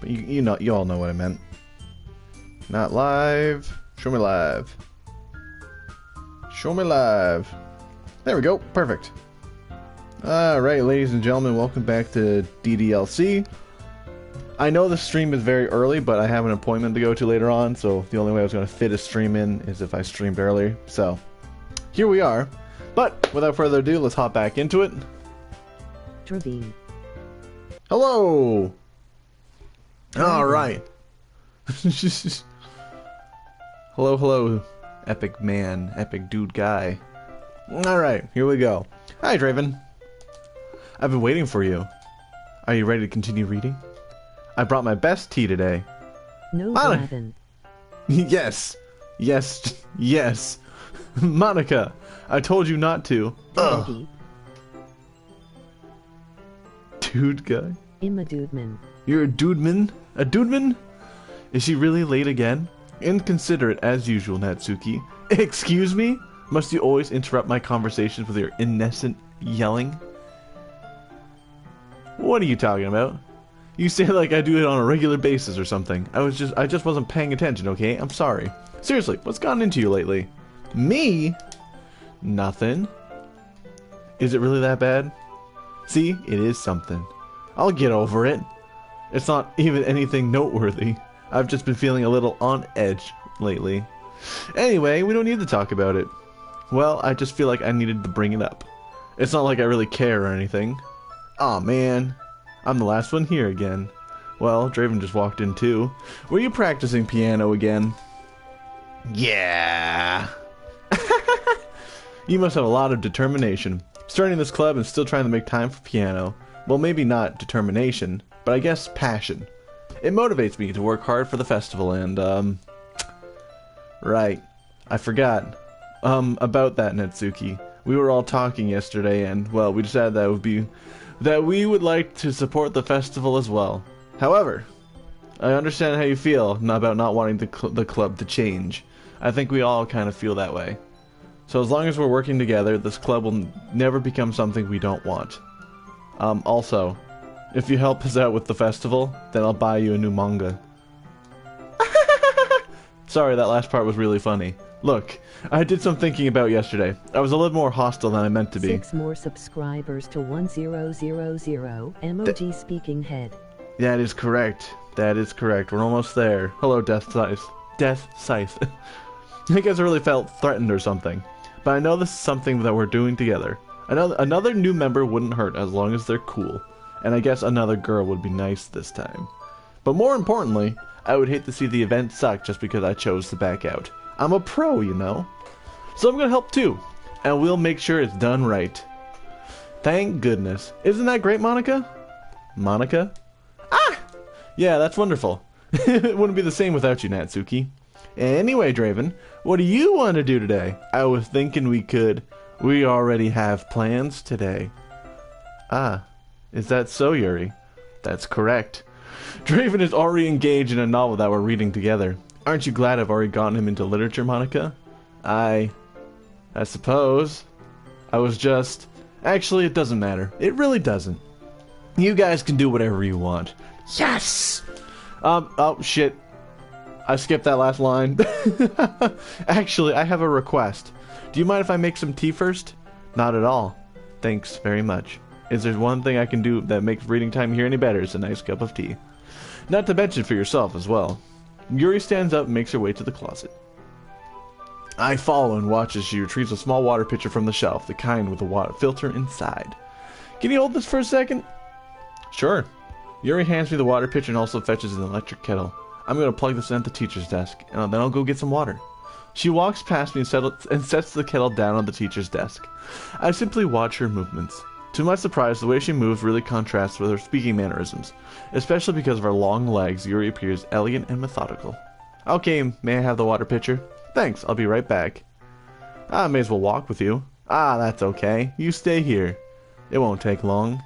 But you all know what I meant. Not live. Show me live. Show me live. There we go. Perfect. Alright, ladies and gentlemen, welcome back to Ddlc. I know the stream is very early, but I have an appointment to go to later on, so the only way I was going to fit a stream in is if I streamed early. So, here we are. But, without further ado, let's hop back into it. Travine. Hello! Alright. Hello, hello, epic man, epic dude guy. Alright, here we go. Hi, Draven. I've been waiting for you. Are you ready to continue reading? I brought my best tea today. No, Draven. Yes. Yes. Yes. Monika, I told you not to. Ugh. Dude guy? I'm a dudeman. You're a dudeman? A dudeman? Is she really late again? Inconsiderate as usual, Natsuki. Excuse me? Must you always interrupt my conversations with your incessant yelling? What are you talking about? You say like I do it on a regular basis or something. I just wasn't paying attention, okay? I'm sorry. Seriously, what's gotten into you lately? Me? Nothing. Is it really that bad? See, it is something. I'll get over it. It's not even anything noteworthy. I've just been feeling a little on edge lately. Anyway, we don't need to talk about it. Well, I just feel like I needed to bring it up. It's not like I really care or anything. Aw, man. I'm the last one here again. Well, Draven just walked in too. Were you practicing piano again? Yeah. You must have a lot of determination. Starting this club and still trying to make time for piano. Well, maybe not determination, but I guess passion. It motivates me to work hard for the festival and, right. I forgot. About that, Natsuki. We were all talking yesterday and, well, we decided that we would like to support the festival as well. However, I understand how you feel about not wanting the club to change. I think we all kind of feel that way. So as long as we're working together, this club will never become something we don't want. Also, if you help us out with the festival, then I'll buy you a new manga. Sorry, that last part was really funny. Look, I did some thinking about yesterday. I was a little more hostile than I meant to be. 6 more subscribers to 1000 emoji speaking head. That is correct. That is correct. We're almost there. Hello, Death Scythe. Death Scythe. I guess I really felt threatened or something. But I know this is something that we're doing together. Another new member wouldn't hurt as long as they're cool. And I guess another girl would be nice this time. But more importantly, I would hate to see the event suck just because I chose to back out. I'm a pro, you know. So I'm gonna help too. And we'll make sure it's done right. Thank goodness. Isn't that great, Monika? Monika? Ah! Yeah, that's wonderful. It wouldn't be the same without you, Natsuki. Anyway, Draven, what do you want to do today? I was thinking we already have plans today. Ah, is that so, Yuri? That's correct. Draven is already engaged in a novel that we're reading together. Aren't you glad I've already gotten him into literature, Monika? I suppose. I was just... Actually, it doesn't matter. It really doesn't. You guys can do whatever you want. Yes! Oh, shit. I skipped that last line. Actually, I have a request. Do you mind if I make some tea first? Not at all. Thanks very much. Is there one thing I can do that makes reading time here any better? It's a nice cup of tea. Not to mention for yourself as well. Yuri stands up and makes her way to the closet. I follow and watch as she retrieves a small water pitcher from the shelf, the kind with a water filter inside. Can you hold this for a second? Sure. Yuri hands me the water pitcher and also fetches an electric kettle. I'm going to plug this in at the teacher's desk, and then I'll go get some water. She walks past me and sets the kettle down on the teacher's desk. I simply watch her movements. To my surprise, the way she moves really contrasts with her speaking mannerisms. Especially because of her long legs, Yuri appears elegant and methodical. Okay, may I have the water pitcher? Thanks, I'll be right back. I may as well walk with you. Ah, that's okay. You stay here. It won't take long.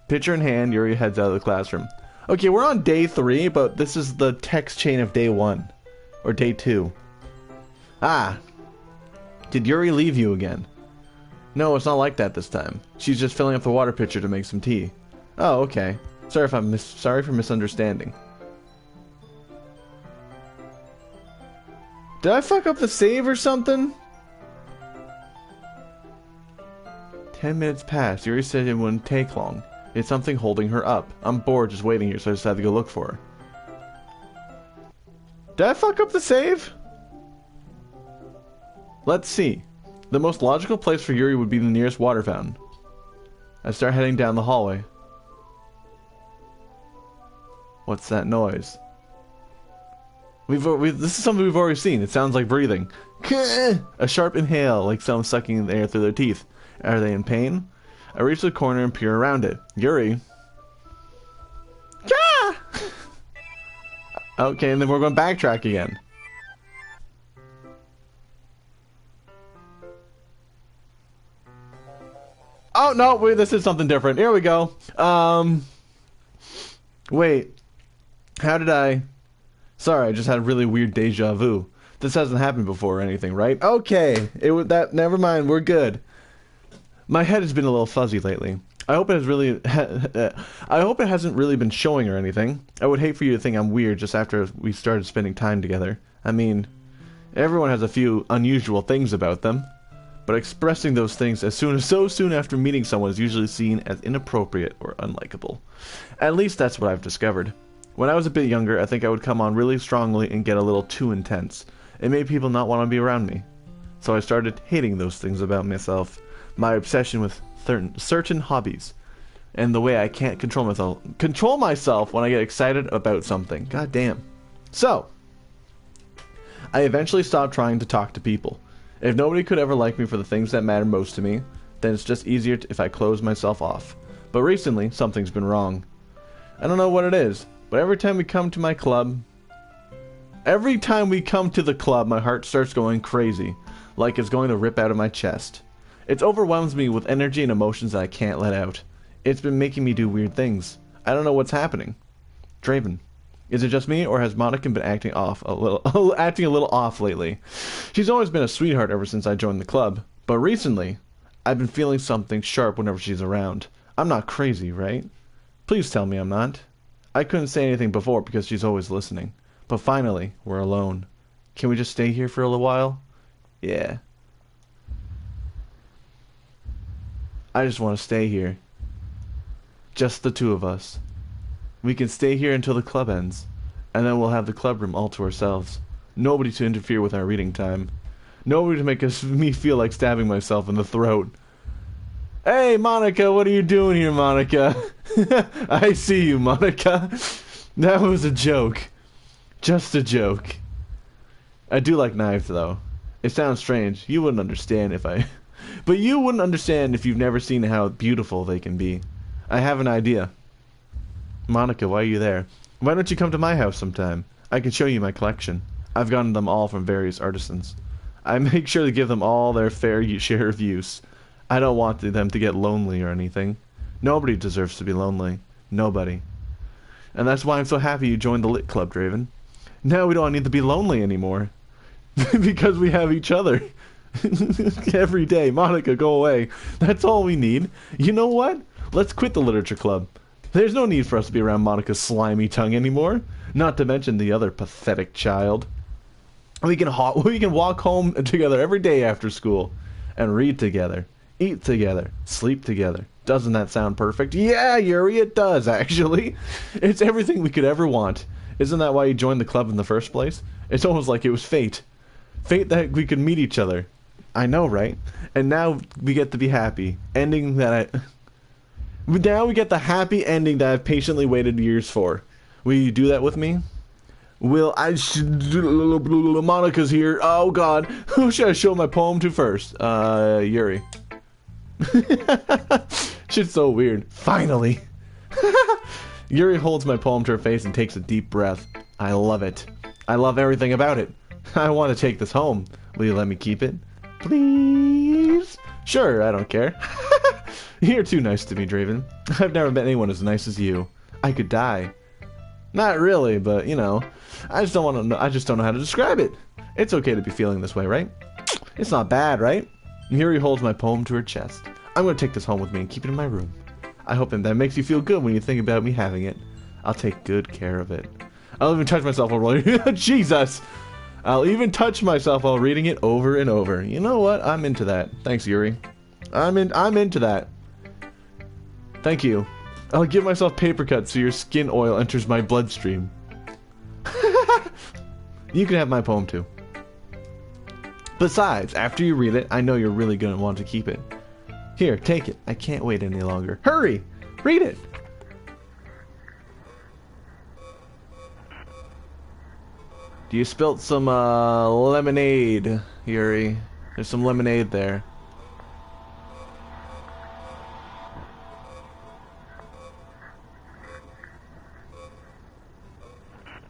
Pitcher in hand, Yuri heads out of the classroom. Okay, we're on day 3, but this is the text chain of day 1. Or day 2. Ah. Did Yuri leave you again? No, it's not like that this time. She's just filling up the water pitcher to make some tea. Oh, okay. Sorry for misunderstanding. Did I fuck up the save or something? 10 minutes passed. Yuri said it wouldn't take long. It's something holding her up. I'm bored just waiting here, so I decided to go look for her. Did I fuck up the save? Let's see. The most logical place for Yuri would be the nearest water fountain. I start heading down the hallway. What's that noise? This is something we've already seen. It sounds like breathing. A sharp inhale, like someone sucking the air through their teeth. Are they in pain? I reach the corner and peer around it. Yuri. Okay, and then we're going to backtrack again. Oh, no, wait, this is something different. Here we go. Wait. How did I... Sorry, I just had a really weird deja vu. This hasn't happened before or anything, right? Okay, never mind, we're good. My head has been a little fuzzy lately. I hope it hasn't really been showing or anything. I would hate for you to think I'm weird just after we started spending time together. I mean, everyone has a few unusual things about them. But expressing those things so soon after meeting someone is usually seen as inappropriate or unlikable. At least that's what I've discovered. When I was a bit younger, I think I would come on really strongly and get a little too intense. It made people not want to be around me. So I started hating those things about myself. My obsession with certain hobbies. And the way I can't control myself when I get excited about something. God damn. So, I eventually stopped trying to talk to people. If nobody could ever like me for the things that matter most to me, then it's just easier if I close myself off. But recently, something's been wrong. I don't know what it is, but every time we come to the club, my heart starts going crazy, like it's going to rip out of my chest. It overwhelms me with energy and emotions that I can't let out. It's been making me do weird things. I don't know what's happening. Draven. Is it just me, or has Monika been acting a little off lately? She's always been a sweetheart ever since I joined the club, but recently, I've been feeling something sharp whenever she's around. I'm not crazy, right? Please tell me I'm not. I couldn't say anything before because she's always listening. But finally, we're alone. Can we just stay here for a little while? Yeah. I just want to stay here. Just the two of us. We can stay here until the club ends, and then we'll have the club room all to ourselves. Nobody to interfere with our reading time. Nobody to make me feel like stabbing myself in the throat. Hey, Monika, what are you doing here, Monika? I see you, Monika. That was a joke. Just a joke. I do like knives, though. It sounds strange. You wouldn't understand if I... But you wouldn't understand if you've never seen how beautiful they can be. I have an idea. Monika, why are you there? Why don't you come to my house sometime? I can show you my collection. I've gotten them all from various artisans. I make sure to give them all their fair share of use. I don't want them to get lonely or anything. Nobody deserves to be lonely. Nobody. And that's why I'm so happy you joined the Lit Club, Draven. Now we don't need to be lonely anymore. Because we have each other. Every day. Monika, go away. That's all we need. You know what? Let's quit the literature club. There's no need for us to be around Monika's slimy tongue anymore. Not to mention the other pathetic child. We can walk home together every day after school. And read together. Eat together. Sleep together. Doesn't that sound perfect? Yeah, Yuri, it does, actually. It's everything we could ever want. Isn't that why you joined the club in the first place? It's almost like it was fate. Fate that we could meet each other. I know, right? And now we get to be happy. Now we get the happy ending that I've patiently waited years for. Will you do that with me? Monika's here. Oh god. Who should I show my poem to first? Yuri. Shit's so weird. Finally. Yuri holds my poem to her face and takes a deep breath. I love it. I love everything about it. I want to take this home. Will you let me keep it? Please? Sure, I don't care. You're too nice to me, Draven. I've never met anyone as nice as you. I could die. Not really, but, you know, I just don't know how to describe it. It's okay to be feeling this way, right? It's not bad, right? Yuri holds my poem to her chest. I'm going to take this home with me and keep it in my room. I hope that makes you feel good when you think about me having it. I'll take good care of it. I'll even touch myself while rolling. Jesus! I'll even touch myself while reading it over and over. You know what? I'm into that. Thanks, Yuri. I'm into that. Thank you. I'll give myself paper cuts so your skin oil enters my bloodstream. You can have my poem too. Besides, after you read it, I know you're really gonna want to keep it. Here, take it. I can't wait any longer. Hurry! Read it! You spilt some lemonade, Yuri. There's some lemonade there.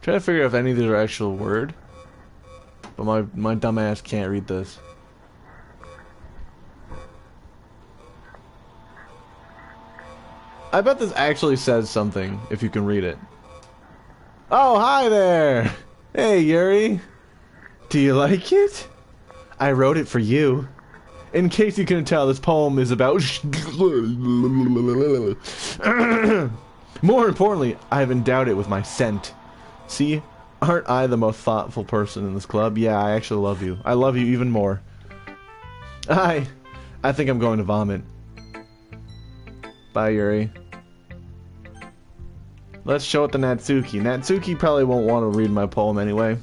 Trying to figure out if any of these are actual word, but my dumb ass can't read this. I bet this actually says something if you can read it. Oh, hi there! Hey, Yuri. Do you like it? I wrote it for you. In case you couldn't tell, this poem is about... More importantly, I have endowed it with my scent. See? Aren't I the most thoughtful person in this club? Yeah, I actually love you. I love you even more. I think I'm going to vomit. Bye, Yuri. Let's show it to Natsuki. Natsuki probably won't want to read my poem anyway.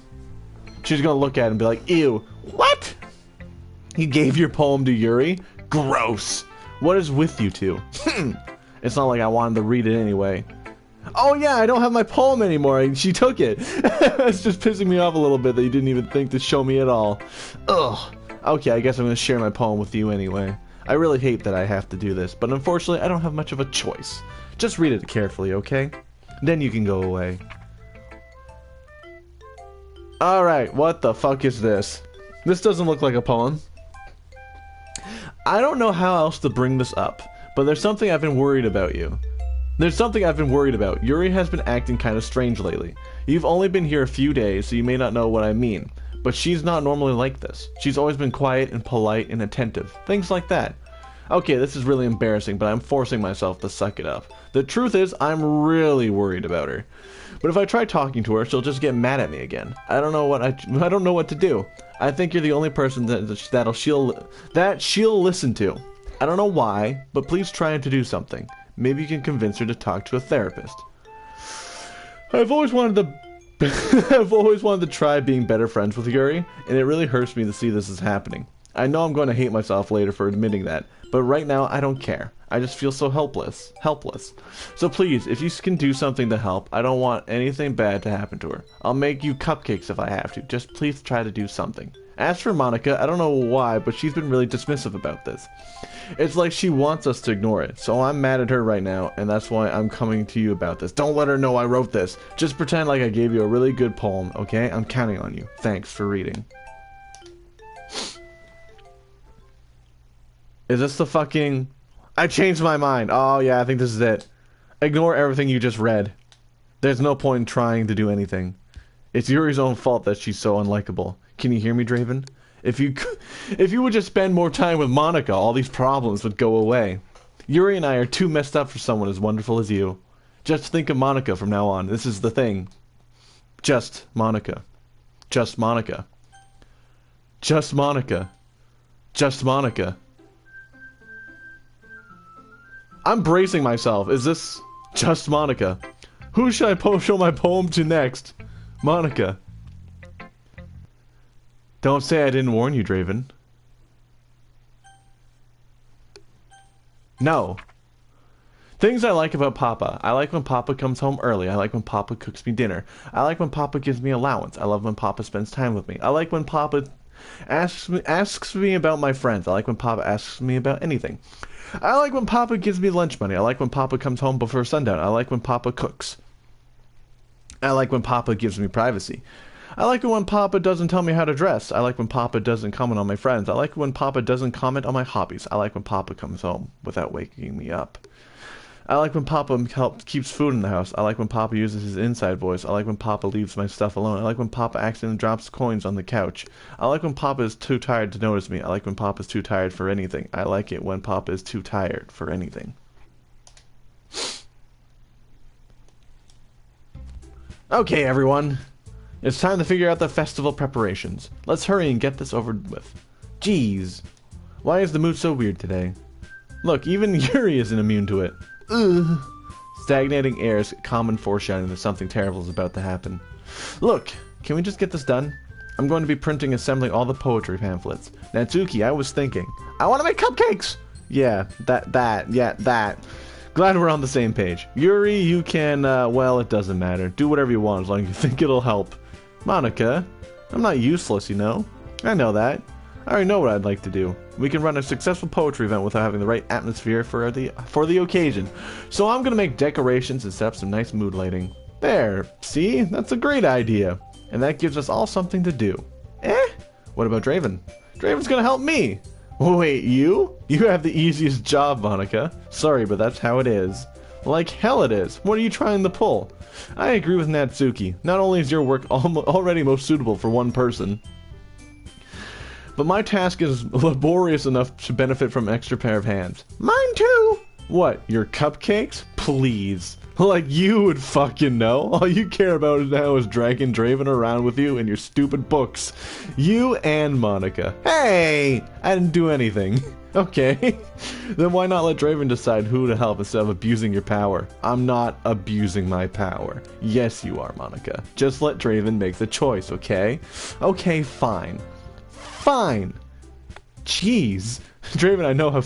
She's gonna look at it and be like, ew, what? You gave your poem to Yuri? Gross. What is with you two? It's not like I wanted to read it anyway. Oh yeah, I don't have my poem anymore. She took it. It's just pissing me off a little bit that you didn't even think to show me at all. Ugh. Okay, I guess I'm gonna share my poem with you anyway. I really hate that I have to do this, but unfortunately I don't have much of a choice. Just read it carefully, okay? Then you can go away. Alright, what the fuck is this? This doesn't look like a poem. I don't know how else to bring this up, but there's something I've been worried about you. There's something I've been worried about. Yuri has been acting kind of strange lately. You've only been here a few days, so you may not know what I mean. But she's not normally like this. She's always been quiet and polite and attentive. Things like that. Okay, this is really embarrassing, but I'm forcing myself to suck it up. The truth is, I'm really worried about her. But if I try talking to her, she'll just get mad at me again. I don't know what to do. I think you're the only person that she'll listen to. I don't know why, but please try to do something. Maybe you can convince her to talk to a therapist. I've always wanted to try being better friends with Yuri, and it really hurts me to see this is happening. I know I'm going to hate myself later for admitting that, but right now I don't care. I just feel so helpless. So please, if you can do something to help, I don't want anything bad to happen to her. I'll make you cupcakes if I have to. Just please try to do something. As for Monika, I don't know why, but she's been really dismissive about this. It's like she wants us to ignore it, so I'm mad at her right now, and that's why I'm coming to you about this. Don't let her know I wrote this. Just pretend like I gave you a really good poem, okay? I'm counting on you. Thanks for reading. Is this the fucking... I changed my mind. Oh yeah, I think this is it. Ignore everything you just read. There's no point in trying to do anything. It's Yuri's own fault that she's so unlikable. Can you hear me, Draven? If you would just spend more time with Monika, all these problems would go away. Yuri and I are too messed up for someone as wonderful as you. Just think of Monika from now on. This is the thing. Just Monika. Just Monika. Just Monika. Just Monika. I'm bracing myself. Is this just Monika? Who should I show my poem to next? Monika. Don't say I didn't warn you, Draven. No. Things I like about Papa. I like when Papa comes home early. I like when Papa cooks me dinner. I like when Papa gives me allowance. I love when Papa spends time with me. I like when Papa asks me about my friends. I like when Papa asks me about anything. I like when Papa gives me lunch money. I like when Papa comes home before sundown. I like when Papa cooks. I like when Papa gives me privacy. I like it when Papa doesn't tell me how to dress. I like when Papa doesn't comment on my friends. I like when Papa doesn't comment on my hobbies. I like when Papa comes home without waking me up. I like when Papa keeps food in the house. I like when Papa uses his inside voice. I like when Papa leaves my stuff alone. I like when Papa accidentally drops coins on the couch. I like when Papa is too tired to notice me. I like when Papa's too tired for anything. I like it when Papa is too tired for anything. Okay, everyone. It's time to figure out the festival preparations. Let's hurry and get this over with. Jeez. Why is the mood so weird today? Look, even Yuri isn't immune to it. Ugh. Stagnating air is common foreshadowing that something terrible is about to happen. Look, can we just get this done? I'm going to be assembling all the poetry pamphlets. Natsuki, I was thinking. I want to make cupcakes! Yeah, that. Glad we're on the same page. Yuri, you can, well, it doesn't matter. Do whatever you want as long as you think it'll help. Monika, I'm not useless, you know? I know that. I already know what I'd like to do. We can run a successful poetry event without having the right atmosphere for the occasion. So I'm gonna make decorations and set up some nice mood lighting. There, see? That's a great idea. And that gives us all something to do. What about Draven? Draven's gonna help me! Wait, you? You have the easiest job, Monika. Sorry, but that's how it is. Like hell it is. What are you trying to pull? I agree with Natsuki. Not only is your work already most suitable for one person, but my task is laborious enough to benefit from an extra pair of hands. Mine too! What, your cupcakes? Please. Like you would fucking know. All you care about now is dragging Draven around with you and your stupid books. You and Monika. Hey! I didn't do anything. Okay. Then why not let Draven decide who to help instead of abusing your power? I'm not abusing my power. Yes, you are, Monika. Just let Draven make the choice, okay? Okay, fine. Fine. Jeez. Draven, I know how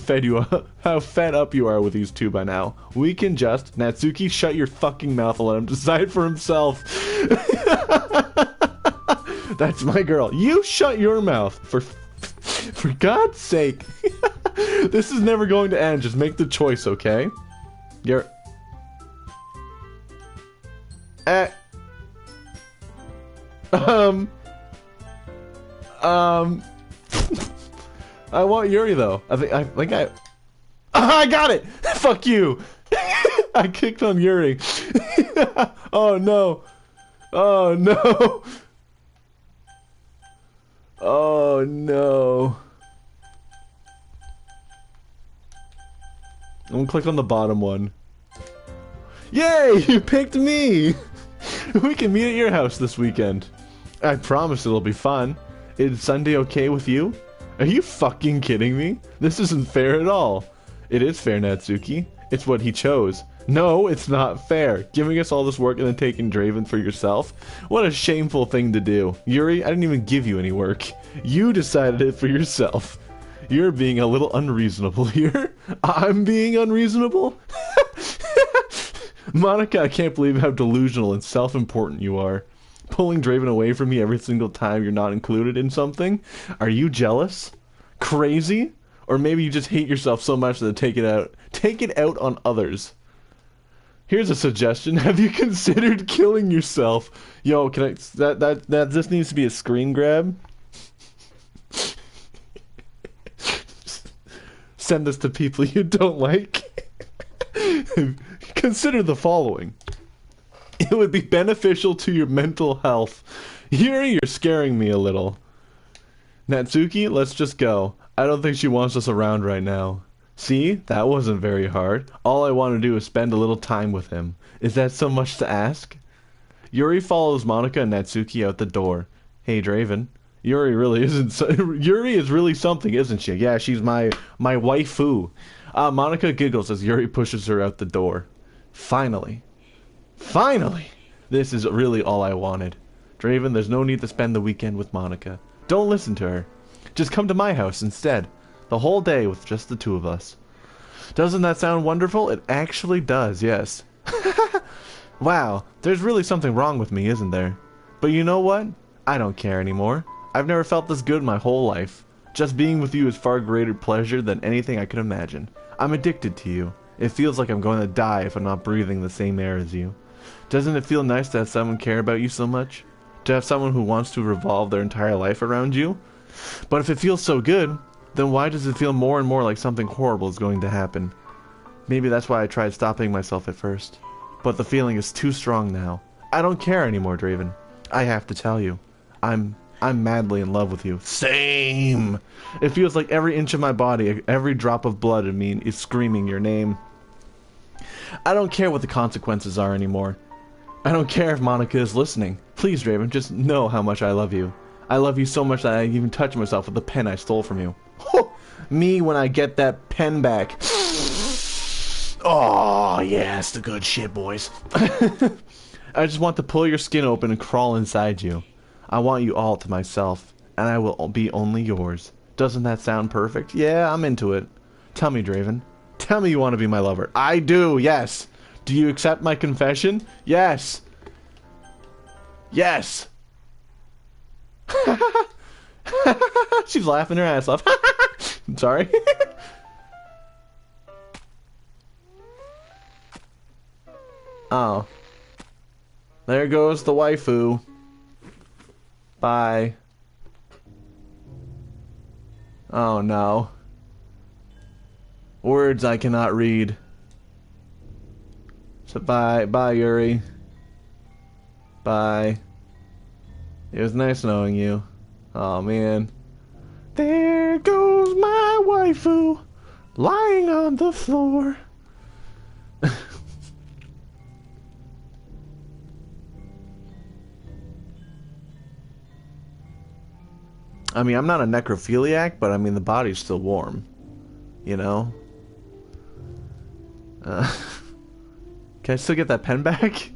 fed up you are with these two by now. We can just... Natsuki, shut your fucking mouth and let him decide for himself. That's my girl. You shut your mouth. For God's sake. This is never going to end. Just make the choice, okay? You're... I want Yuri though. I think I got it. Fuck you. I kicked on Yuri. Oh no. Oh no. Oh no. I'm gonna click on the bottom one. Yay! You picked me. We can meet at your house this weekend. I promise it'll be fun. Is Sunday okay with you? Are you fucking kidding me? This isn't fair at all. It is fair, Natsuki. It's what he chose. No, it's not fair. Giving us all this work and then taking Draven for yourself? What a shameful thing to do. Yuri, I didn't even give you any work. You decided it for yourself. You're being a little unreasonable here. I'm being unreasonable? Monika, I can't believe how delusional and self-important you are. Pulling Draven away from me every single time you're not included in something? Are you jealous? Crazy? Or maybe you just hate yourself so much that take it out on others. Here's a suggestion. Have you considered killing yourself? Yo, can I that this needs to be a screen grab? Send this to people you don't like. Consider the following. It would be beneficial to your mental health. Yuri, you're scaring me a little. Natsuki, let's just go. I don't think she wants us around right now. See? That wasn't very hard. All I want to do is spend a little time with him. Is that so much to ask? Yuri follows Monika and Natsuki out the door. Hey, Draven. Yuri really isn't... Yuri is really something, isn't she? Yeah, she's my waifu. Monika giggles as Yuri pushes her out the door. Finally. Finally! This is really all I wanted. Draven, there's no need to spend the weekend with Monika. Don't listen to her. Just come to my house instead. The whole day with just the two of us. Doesn't that sound wonderful? It actually does, yes. Wow, there's really something wrong with me, isn't there? But you know what? I don't care anymore. I've never felt this good my whole life. Just being with you is far greater pleasure than anything I could imagine. I'm addicted to you. It feels like I'm going to die if I'm not breathing the same air as you. Doesn't it feel nice to have someone care about you so much? To have someone who wants to revolve their entire life around you? But if it feels so good, then why does it feel more and more like something horrible is going to happen? Maybe that's why I tried stopping myself at first. But the feeling is too strong now. I don't care anymore, Draven. I have to tell you. I'm madly in love with you. Same! It feels like every inch of my body, every drop of blood in me is screaming your name. I don't care what the consequences are anymore. I don't care if Monika is listening. Please, Draven, just know how much I love you. I love you so much that I even touch myself with the pen I stole from you. Me when I get that pen back. Oh, yeah, it's the good shit, boys. I just want to pull your skin open and crawl inside you. I want you all to myself, and I will be only yours. Doesn't that sound perfect? Yeah, I'm into it. Tell me, Draven. Tell me you want to be my lover. I do, yes. Do you accept my confession? Yes. Yes. She's laughing her ass off. I'm sorry. Oh. There goes the waifu. Bye. Oh no. Words I cannot read. So bye. Bye, Yuri. Bye. It was nice knowing you. Oh man. There goes my waifu, lying on the floor. I mean, I'm not a necrophiliac, but I mean, the body's still warm. You know? Can I still get that pen back?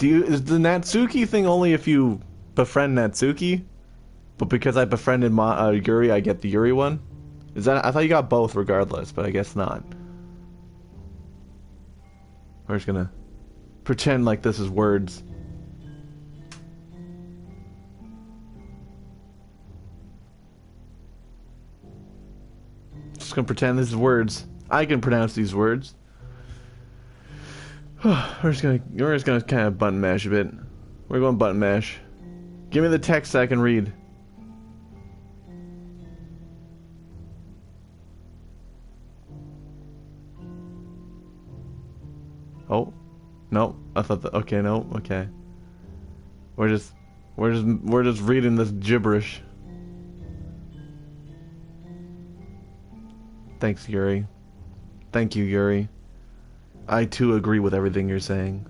Is the Natsuki thing only if you befriend Natsuki? But because I befriended Yuri, I get the Yuri one? Is that? I thought you got both regardless, but I guess not. We're just gonna pretend like this is words. Just gonna pretend this is words. I can pronounce these words. We're just gonna kind of button mash a bit. We're going button mash. Give me the text I can read. Oh, no. I thought that. Okay, no. Okay. We're just reading this gibberish. Thanks, Yuri. Thank you, Yuri. I too agree with everything you're saying.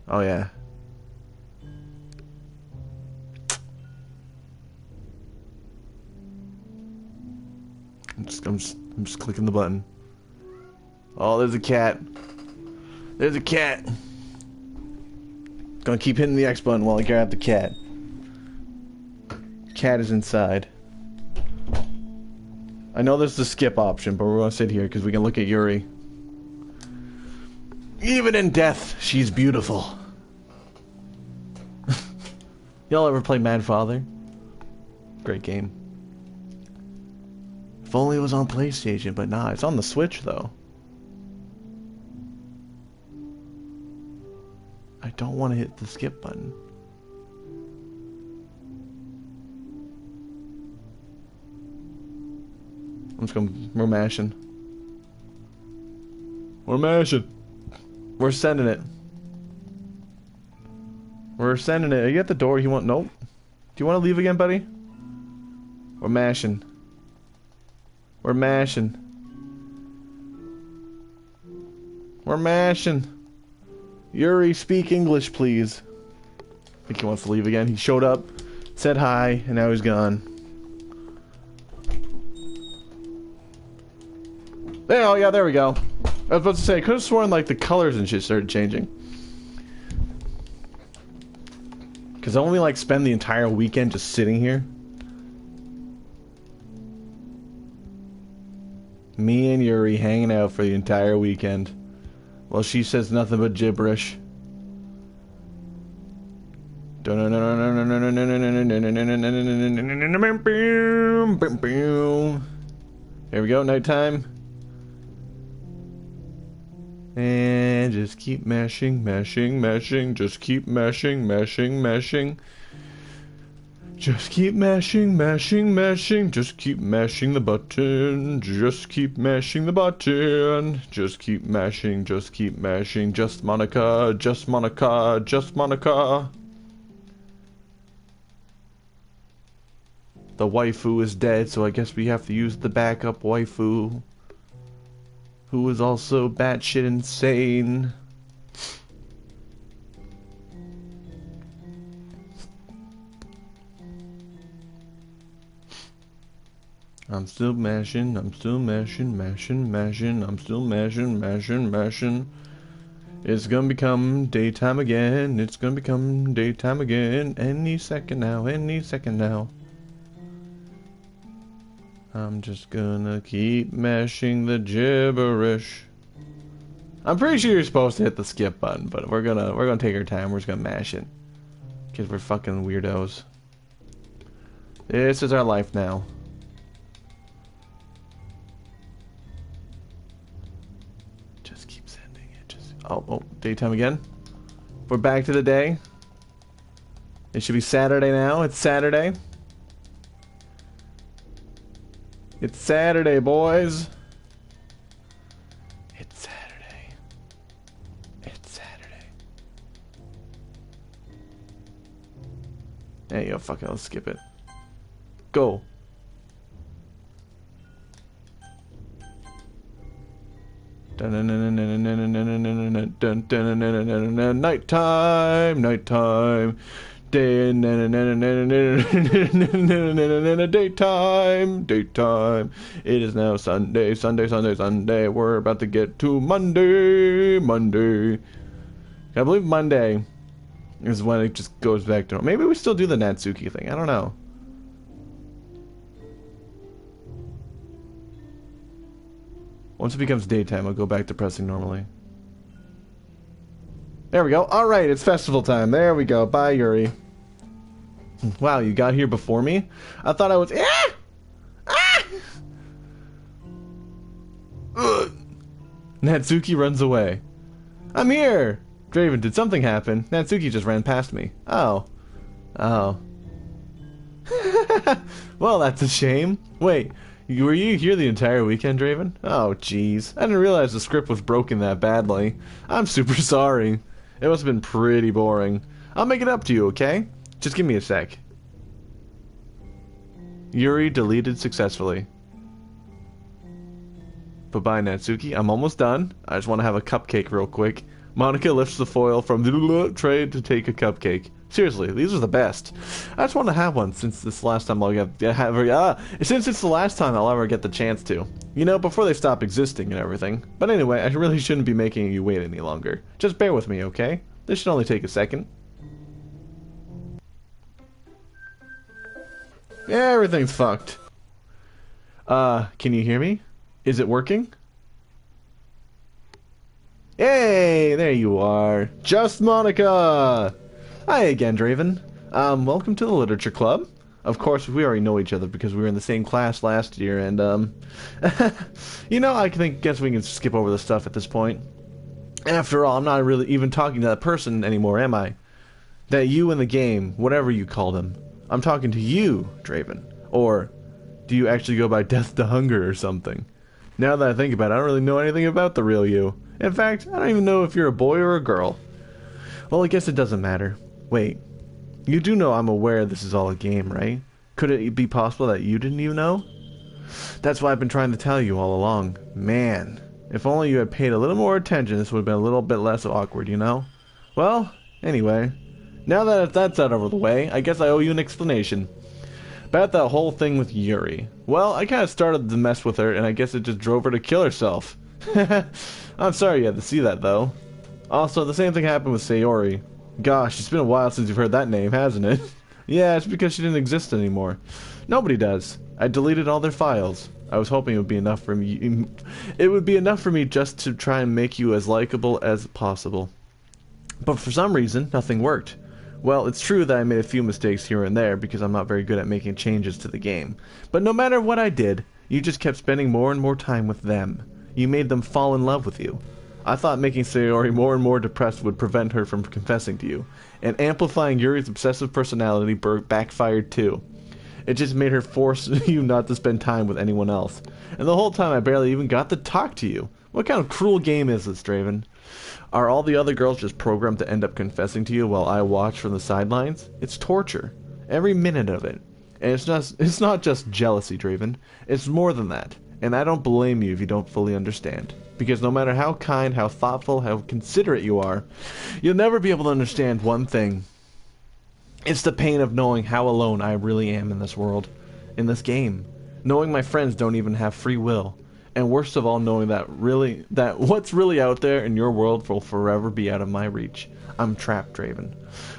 Oh yeah. I'm just clicking the button. Oh, there's a cat. There's a cat. Gonna keep hitting the X button while I grab the cat. Cat is inside. I know there's the skip option, but we're gonna sit here because we can look at Yuri. Even in death, she's beautiful. Y'all ever play Mad Father? Great game. If only it was on PlayStation, but nah, it's on the Switch though. I don't want to hit the skip button. I'm just gonna, we're mashing. We're mashing. We're sending it. We're sending it. Are you at the door? You want, nope. Do you want to leave again, buddy? We're mashing. We're mashing. We're mashing. Yuri, speak English, please. I think he wants to leave again. He showed up, said hi, and now he's gone. Oh yeah, there we go. I was about to say, I could have sworn like the colors and shit started changing. Cause I only like spend the entire weekend just sitting here. Me and Yuri hanging out for the entire weekend. Well, she says nothing but gibberish. Here we go, nighttime. And just keep mashing, mashing, mashing. Just keep mashing, mashing, mashing. Just keep mashing, mashing, mashing. Just keep mashing the button. Just keep mashing the button. Just keep mashing, just keep mashing. Just Monika, just Monika, just Monika. The waifu is dead, so I guess we have to use the backup waifu. who is also batshit insane. I'm still mashing, I'm still mashing, I'm still mashing. It's gonna become daytime again, it's gonna become daytime again, any second now. I'm just gonna keep mashing the gibberish. I'm pretty sure you're supposed to hit the skip button, but we're gonna take our time, we're just gonna mash it. Cause we're fucking weirdos. This is our life now. Oh, daytime again. We're back to the day. It should be Saturday now. It's Saturday. It's Saturday, boys. It's Saturday. It's Saturday. There you go. Fuck it. Let's skip it. Go. Nighttime, nighttime, day, daytime, daytime. It is now Sunday, Sunday. We're about to get to Monday. I believe Monday is when it just goes back to. Maybe we still do the Natsuki thing. I don't know. Once it becomes daytime, I'll go back to pressing normally. There we go. Alright, it's festival time. There we go. Bye, Yuri. Wow, you got here before me? I thought I was... Ah! Ah! Ugh. Natsuki runs away. I'm here! Draven, did something happen? Natsuki just ran past me. Oh. Oh. Well, that's a shame. Wait. Were you here the entire weekend, Draven? Oh, jeez. I didn't realize the script was broken that badly. I'm super sorry. It must have been pretty boring. I'll make it up to you, okay? Just give me a sec. Yuri deleted successfully. Bye-bye, Natsuki. I'm almost done. I just want to have a cupcake real quick. Monika lifts the foil from the tray to take a cupcake. Seriously, these are the best. I just want to have one since it's the last time I'll ever get the chance to. You know, before they stop existing and everything. But anyway, I really shouldn't be making you wait any longer. Just bear with me, okay? This should only take a second. Yeah, everything's fucked. Can you hear me? Is it working? Hey, there you are. Just Monika! Hi again, Draven. Welcome to the Literature Club. Of course, we already know each other because we were in the same class last year, and, you know, I guess we can skip over the stuff at this point. After all, I'm not really even talking to that person anymore, am I? That you in the game, whatever you called him. I'm talking to you, Draven. Or, do you actually go by Death to Hunger or something? Now that I think about it, I don't really know anything about the real you. In fact, I don't even know if you're a boy or a girl. Well, I guess it doesn't matter. Wait, you do know I'm aware this is all a game, right? Could it be possible that you didn't even know? That's why I've been trying to tell you all along. Man, if only you had paid a little more attention, this would have been a little bit less awkward, you know? Well, anyway, now that that's out of the way, I guess I owe you an explanation. About that whole thing with Yuri. Well, I kind of started to mess with her, and I guess it just drove her to kill herself. I'm sorry you had to see that, though. Also, the same thing happened with Sayori. Gosh, it's been a while since you've heard that name, hasn't it? Yeah, it's because she didn't exist anymore. Nobody does. I deleted all their files. I was hoping it would be enough for me. It would be enough for me just to try and make you as likable as possible. But for some reason, nothing worked. Well, it's true that I made a few mistakes here and there because I'm not very good at making changes to the game. But no matter what I did, you just kept spending more and more time with them. You made them fall in love with you. I thought making Sayori more and more depressed would prevent her from confessing to you, and amplifying Yuri's obsessive personality backfired too. It just made her force you not to spend time with anyone else. And the whole time I barely even got to talk to you. What kind of cruel game is this, Draven? Are all the other girls just programmed to end up confessing to you while I watch from the sidelines? It's torture. Every minute of it. And it's not just jealousy, Draven. It's more than that. And I don't blame you if you don't fully understand. Because no matter how kind, how thoughtful, how considerate you are, you'll never be able to understand one thing. It's the pain of knowing how alone I really am in this world, in this game. Knowing my friends don't even have free will. And worst of all, knowing that what's really out there in your world will forever be out of my reach. I'm trapped, Draven.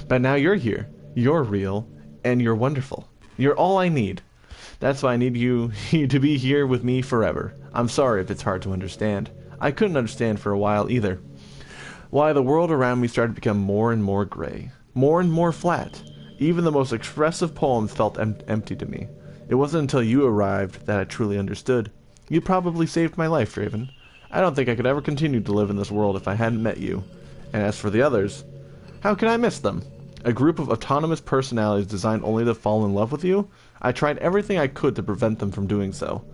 But now you're here. You're real, and you're wonderful. You're all I need. That's why I need you to be here with me forever. I'm sorry if it's hard to understand. I couldn't understand for a while either. Why the world around me started to become more and more gray. More and more flat. Even the most expressive poems felt empty to me. It wasn't until you arrived that I truly understood. You probably saved my life, Draven. I don't think I could ever continue to live in this world if I hadn't met you. And as for the others, how can I miss them? A group of autonomous personalities designed only to fall in love with you? I tried everything I could to prevent them from doing so.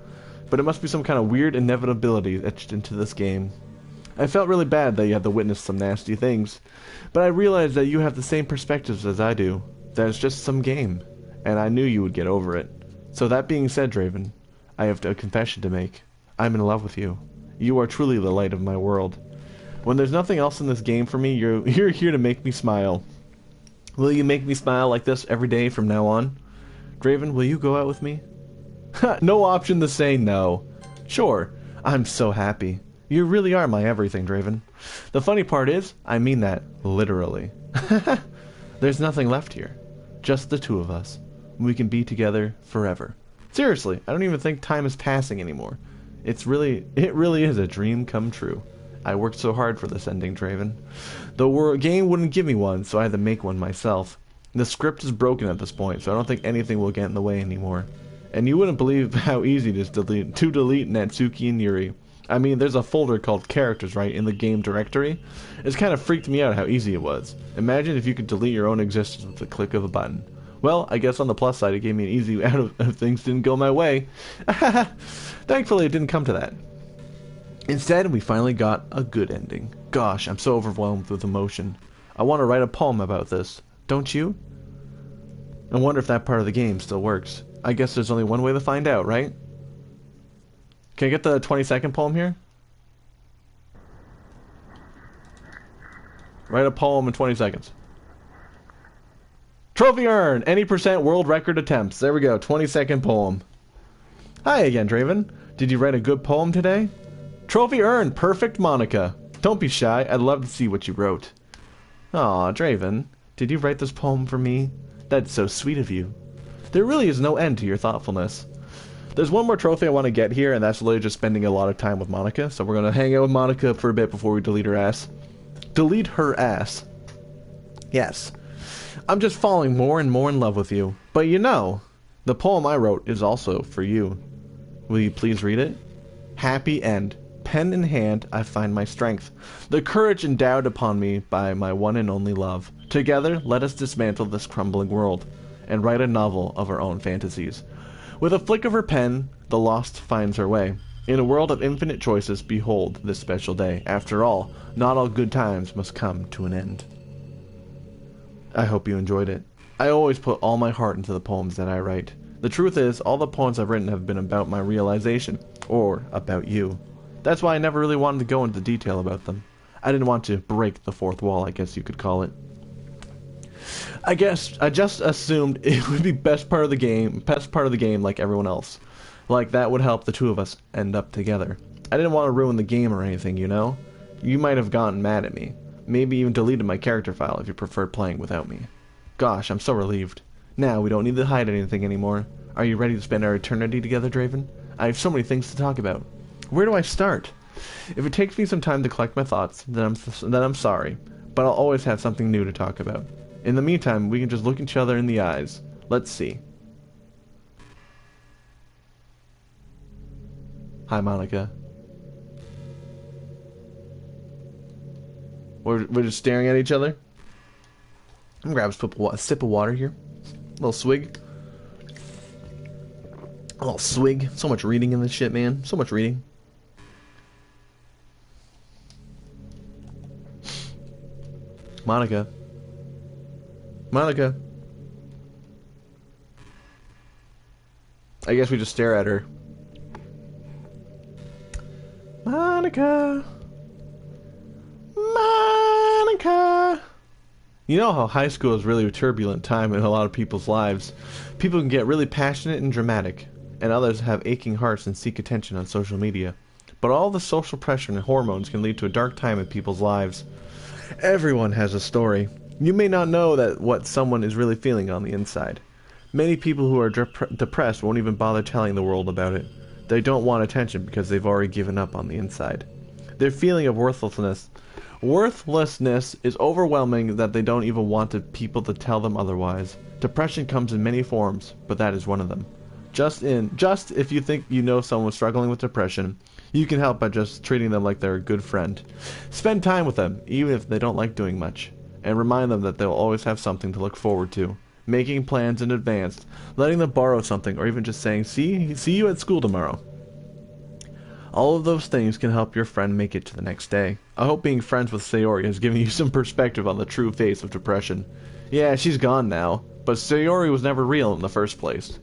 But it must be some kind of weird inevitability etched into this game. I felt really bad that you had to witness some nasty things, but I realized that you have the same perspectives as I do, that it's just some game, and I knew you would get over it. So that being said, Draven, I have a confession to make. I'm in love with you. You are truly the light of my world. When there's nothing else in this game for me, you're here to make me smile. Will you make me smile like this every day from now on? Draven, will you go out with me? No option to say no. Sure, I'm so happy. You really are my everything, Draven. The funny part is, I mean that literally. There's nothing left here. Just the two of us. We can be together forever. Seriously, I don't even think time is passing anymore. It really is a dream come true. I worked so hard for this ending, Draven. The game wouldn't give me one, so I had to make one myself. The script is broken at this point, so I don't think anything will get in the way anymore. And you wouldn't believe how easy it is to delete Natsuki and Yuri. I mean, there's a folder called characters, right, in the game directory. It's kind of freaked me out how easy it was. Imagine if you could delete your own existence with the click of a button. Well, I guess on the plus side, it gave me an easy out if things didn't go my way. Thankfully, it didn't come to that. Instead, we finally got a good ending. Gosh, I'm so overwhelmed with emotion. I want to write a poem about this. Don't you? I wonder if that part of the game still works. I guess there's only one way to find out, right? Can I get the 20-second poem here? Write a poem in 20 seconds. Trophy earned! Any % world record attempts. There we go, 20-second poem. Hi again, Draven. Did you write a good poem today? Trophy earned! Perfect, Monika. Don't be shy, I'd love to see what you wrote. Aw, Draven, did you write this poem for me? That's so sweet of you. There really is no end to your thoughtfulness. There's one more trophy I want to get here, and that's literally just spending a lot of time with Monika. So we're going to hang out with Monika for a bit before we delete her ass. Delete her ass. Yes. I'm just falling more and more in love with you. But you know, the poem I wrote is also for you. Will you please read it? Happy end. Pen in hand, I find my strength. The courage endowed upon me by my one and only love. Together, let us dismantle this crumbling world and write a novel of our own fantasies. With a flick of her pen, the lost finds her way. In a world of infinite choices, behold this special day. After all, not all good times must come to an end. I hope you enjoyed it. I always put all my heart into the poems that I write. The truth is, all the poems I've written have been about my realization, or about you. That's why I never really wanted to go into detail about them. I didn't want to break the fourth wall, I guess you could call it. I guess I just assumed it would be best part of the game like everyone else. Like that would help the two of us end up together. I didn't want to ruin the game or anything, you know? You might have gotten mad at me. Maybe even deleted my character file if you preferred playing without me. Gosh, I'm so relieved. Now we don't need to hide anything anymore. Are you ready to spend our eternity together, Draven? I have so many things to talk about. Where do I start? If it takes me some time to collect my thoughts, then I'm sorry, but I'll always have something new to talk about. In the meantime, we can just look each other in the eyes. Let's see. Hi, Monika. We're just staring at each other. I'm gonna grab a sip of water here. A little swig. A little swig. So much reading in this shit, man. So much reading. Monika. Monika. I guess we just stare at her. Monica. Monica. You know how high school is really a turbulent time in a lot of people's lives. People can get really passionate and dramatic, and others have aching hearts and seek attention on social media. But all the social pressure and hormones can lead to a dark time in people's lives. Everyone has a story. You may not know that what someone is really feeling on the inside. Many people who are depressed won't even bother telling the world about it. They don't want attention because they've already given up on the inside. Their feeling of worthlessness is overwhelming that they don't even want people to tell them otherwise. Depression comes in many forms, but that is one of them. Just if you think you know someone struggling with depression, you can help by just treating them like they're a good friend. Spend time with them, even if they don't like doing much, and remind them that they'll always have something to look forward to. Making plans in advance, letting them borrow something, or even just saying, see you at school tomorrow. All of those things can help your friend make it to the next day. I hope being friends with Sayori has given you some perspective on the true face of depression. Yeah, she's gone now, but Sayori was never real in the first place.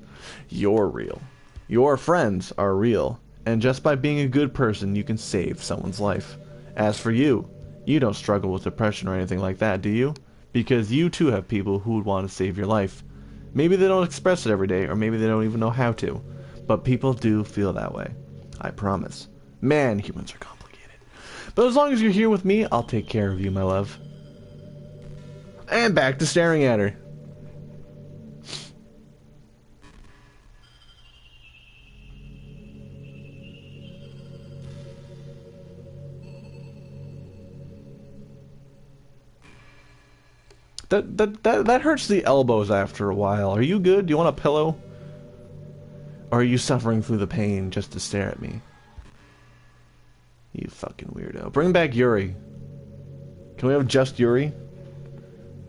You're real. Your friends are real, and just by being a good person, you can save someone's life. As for you, you don't struggle with depression or anything like that, do you? Because you too have people who would want to save your life. Maybe they don't express it every day, or maybe they don't even know how to, but people do feel that way. I promise. Man, humans are complicated. But as long as you're here with me, I'll take care of you, my love. And back to staring at her. That hurts the elbows after a while. Are you good? Do you want a pillow? Or are you suffering through the pain just to stare at me? You fucking weirdo. Bring back Yuri. Can we have just Yuri?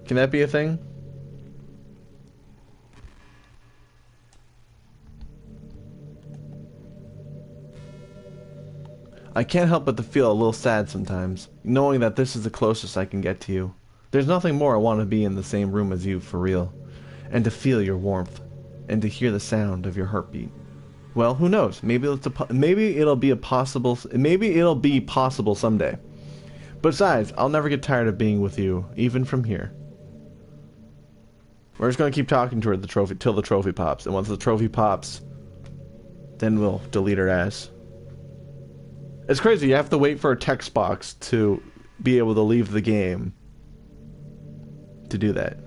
Can that be a thing? I can't help but to feel a little sad sometimes, knowing that this is the closest I can get to you. There's nothing more I want to be in the same room as you, for real. And to feel your warmth. And to hear the sound of your heartbeat. Well, who knows? Maybe it'll be possible someday. Besides, I'll never get tired of being with you, even from here. We're just gonna keep talking to her till the trophy pops, and once the trophy pops, then we'll delete her ass. It's crazy. You have to wait for a text box to be able to leave the game to do that.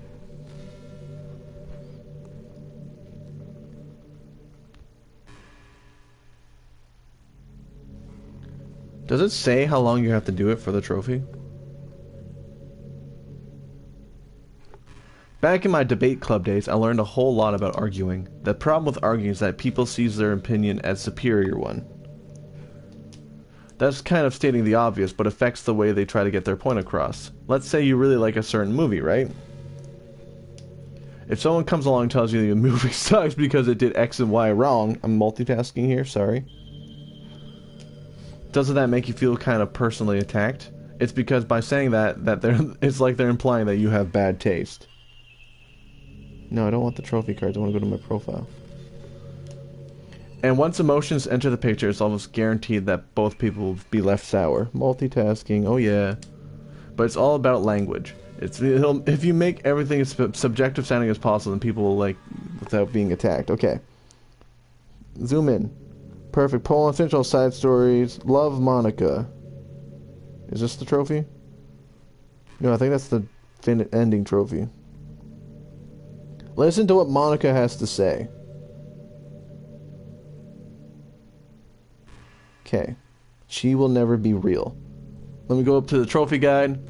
Does it say how long you have to do it for the trophy? Back in my debate club days, I learned a whole lot about arguing. The problem with arguing is that people sees their opinion as superior one. That's kind of stating the obvious, but affects the way they try to get their point across. Let's say you really like a certain movie, right? If someone comes along and tells you the movie sucks because it did X and Y wrong, I'm multitasking here, sorry. Doesn't that make you feel kind of personally attacked? It's because by saying that it's like they're implying that you have bad taste. No, I don't want the trophy cards. I want to go to my profile. And once emotions enter the picture, it's almost guaranteed that both people will be left sour. Multitasking, oh yeah. But it's all about language. If you make everything as subjective sounding as possible, then people will like without being attacked. Okay. Zoom in. Perfect. Poll and central side stories. Love Monica. Is this the trophy? No, I think that's the ending trophy. Listen to what Monica has to say. Okay. She will never be real. Let me go up to the trophy guide.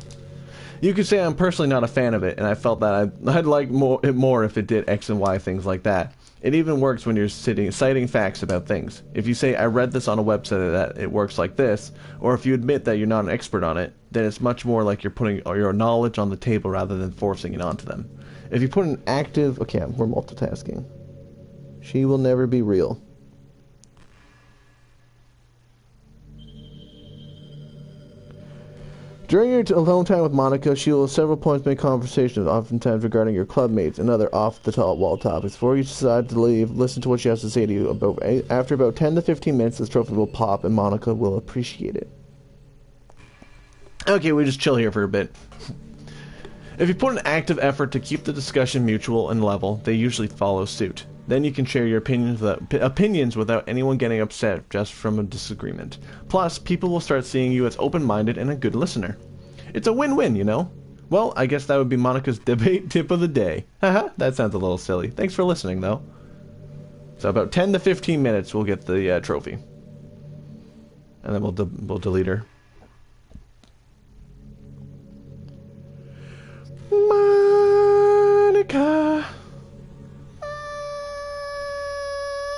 You could say I'm personally not a fan of it, and I felt that I'd like it more if it did X and Y things like that. It even works when you're citing facts about things. If you say, I read this on a website that it works like this, or if you admit that you're not an expert on it, then it's much more like you're putting your knowledge on the table rather than forcing it onto them. If you put an active... Okay, we're multitasking. She will never be real. During your alone time with Monica, she will at several points make conversations, oftentimes regarding your clubmates and other off-the-wall topics. Before you decide to leave, listen to what she has to say to you. After about 10 to 15 minutes, this trophy will pop, and Monica will appreciate it. Okay, we just chill here for a bit. If you put an active effort to keep the discussion mutual and level, they usually follow suit. Then you can share your opinions without anyone getting upset just from a disagreement. Plus, people will start seeing you as open-minded and a good listener. It's a win-win, you know? Well, I guess that would be Monica's debate tip of the day. Haha, that sounds a little silly. Thanks for listening, though. So about 10 to 15 minutes we'll get the trophy. And then we'll delete her. Monika.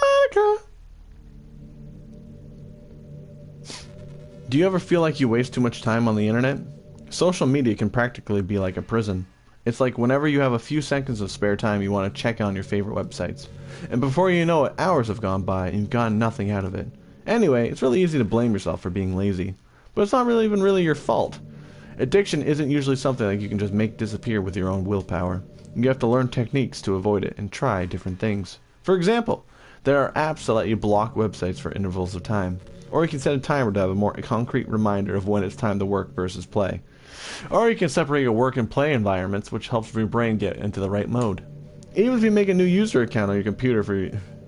Monika. Do you ever feel like you waste too much time on the internet? Social media can practically be like a prison. It's like whenever you have a few seconds of spare time, you want to check on your favorite websites. And before you know it, hours have gone by and you've gotten nothing out of it. Anyway, it's really easy to blame yourself for being lazy. But it's not even really your fault. Addiction isn't usually something that you can just make disappear with your own willpower. You have to learn techniques to avoid it and try different things. For example, there are apps that let you block websites for intervals of time. Or you can set a timer to have a more concrete reminder of when it's time to work versus play. Or you can separate your work and play environments, which helps your brain get into the right mode. Even if you make a new user account on your computer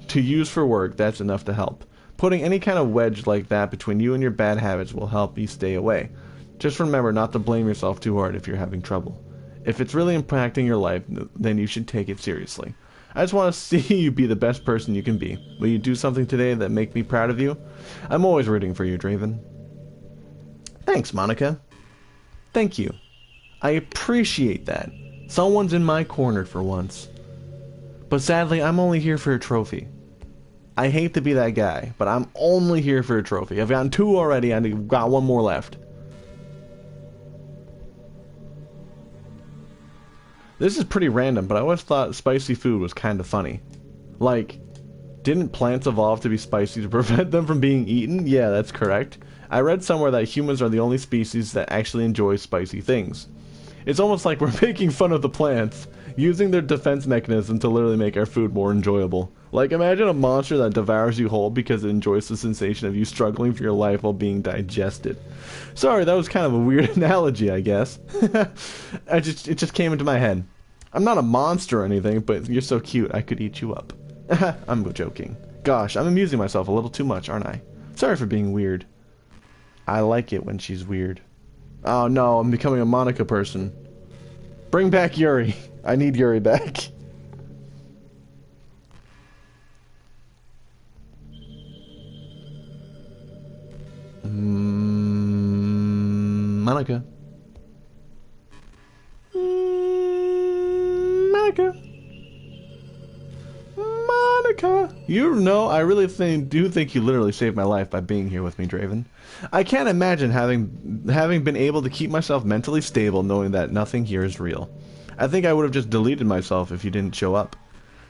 to use for work, that's enough to help. Putting any kind of wedge like that between you and your bad habits will help you stay away. Just remember not to blame yourself too hard if you're having trouble. If it's really impacting your life, then you should take it seriously. I just want to see you be the best person you can be. Will you do something today that make me proud of you? I'm always rooting for you, Draven. Thanks, Monika. Thank you. I appreciate that. Someone's in my corner for once. But sadly, I'm only here for a trophy. I hate to be that guy, but I'm only here for a trophy. I've gotten 2 already, and I've got 1 more left. This is pretty random, but I always thought spicy food was kind of funny. Like, didn't plants evolve to be spicy to prevent them from being eaten? Yeah, that's correct. I read somewhere that humans are the only species that actually enjoy spicy things. It's almost like we're making fun of the plants, using their defense mechanism to literally make our food more enjoyable. Like, imagine a monster that devours you whole because it enjoys the sensation of you struggling for your life while being digested. Sorry, that was kind of a weird analogy, I guess. It just came into my head. I'm not a monster or anything, but you're so cute, I could eat you up. I'm joking. Gosh, I'm amusing myself a little too much, aren't I? Sorry for being weird. I like it when she's weird. Oh no, I'm becoming a Monika person. Bring back Yuri. I need Yuri back. Monika. Monika. Monika. You know, I really do think you literally saved my life by being here with me, Draven. I can't imagine having been able to keep myself mentally stable knowing that nothing here is real. I think I would have just deleted myself if you didn't show up.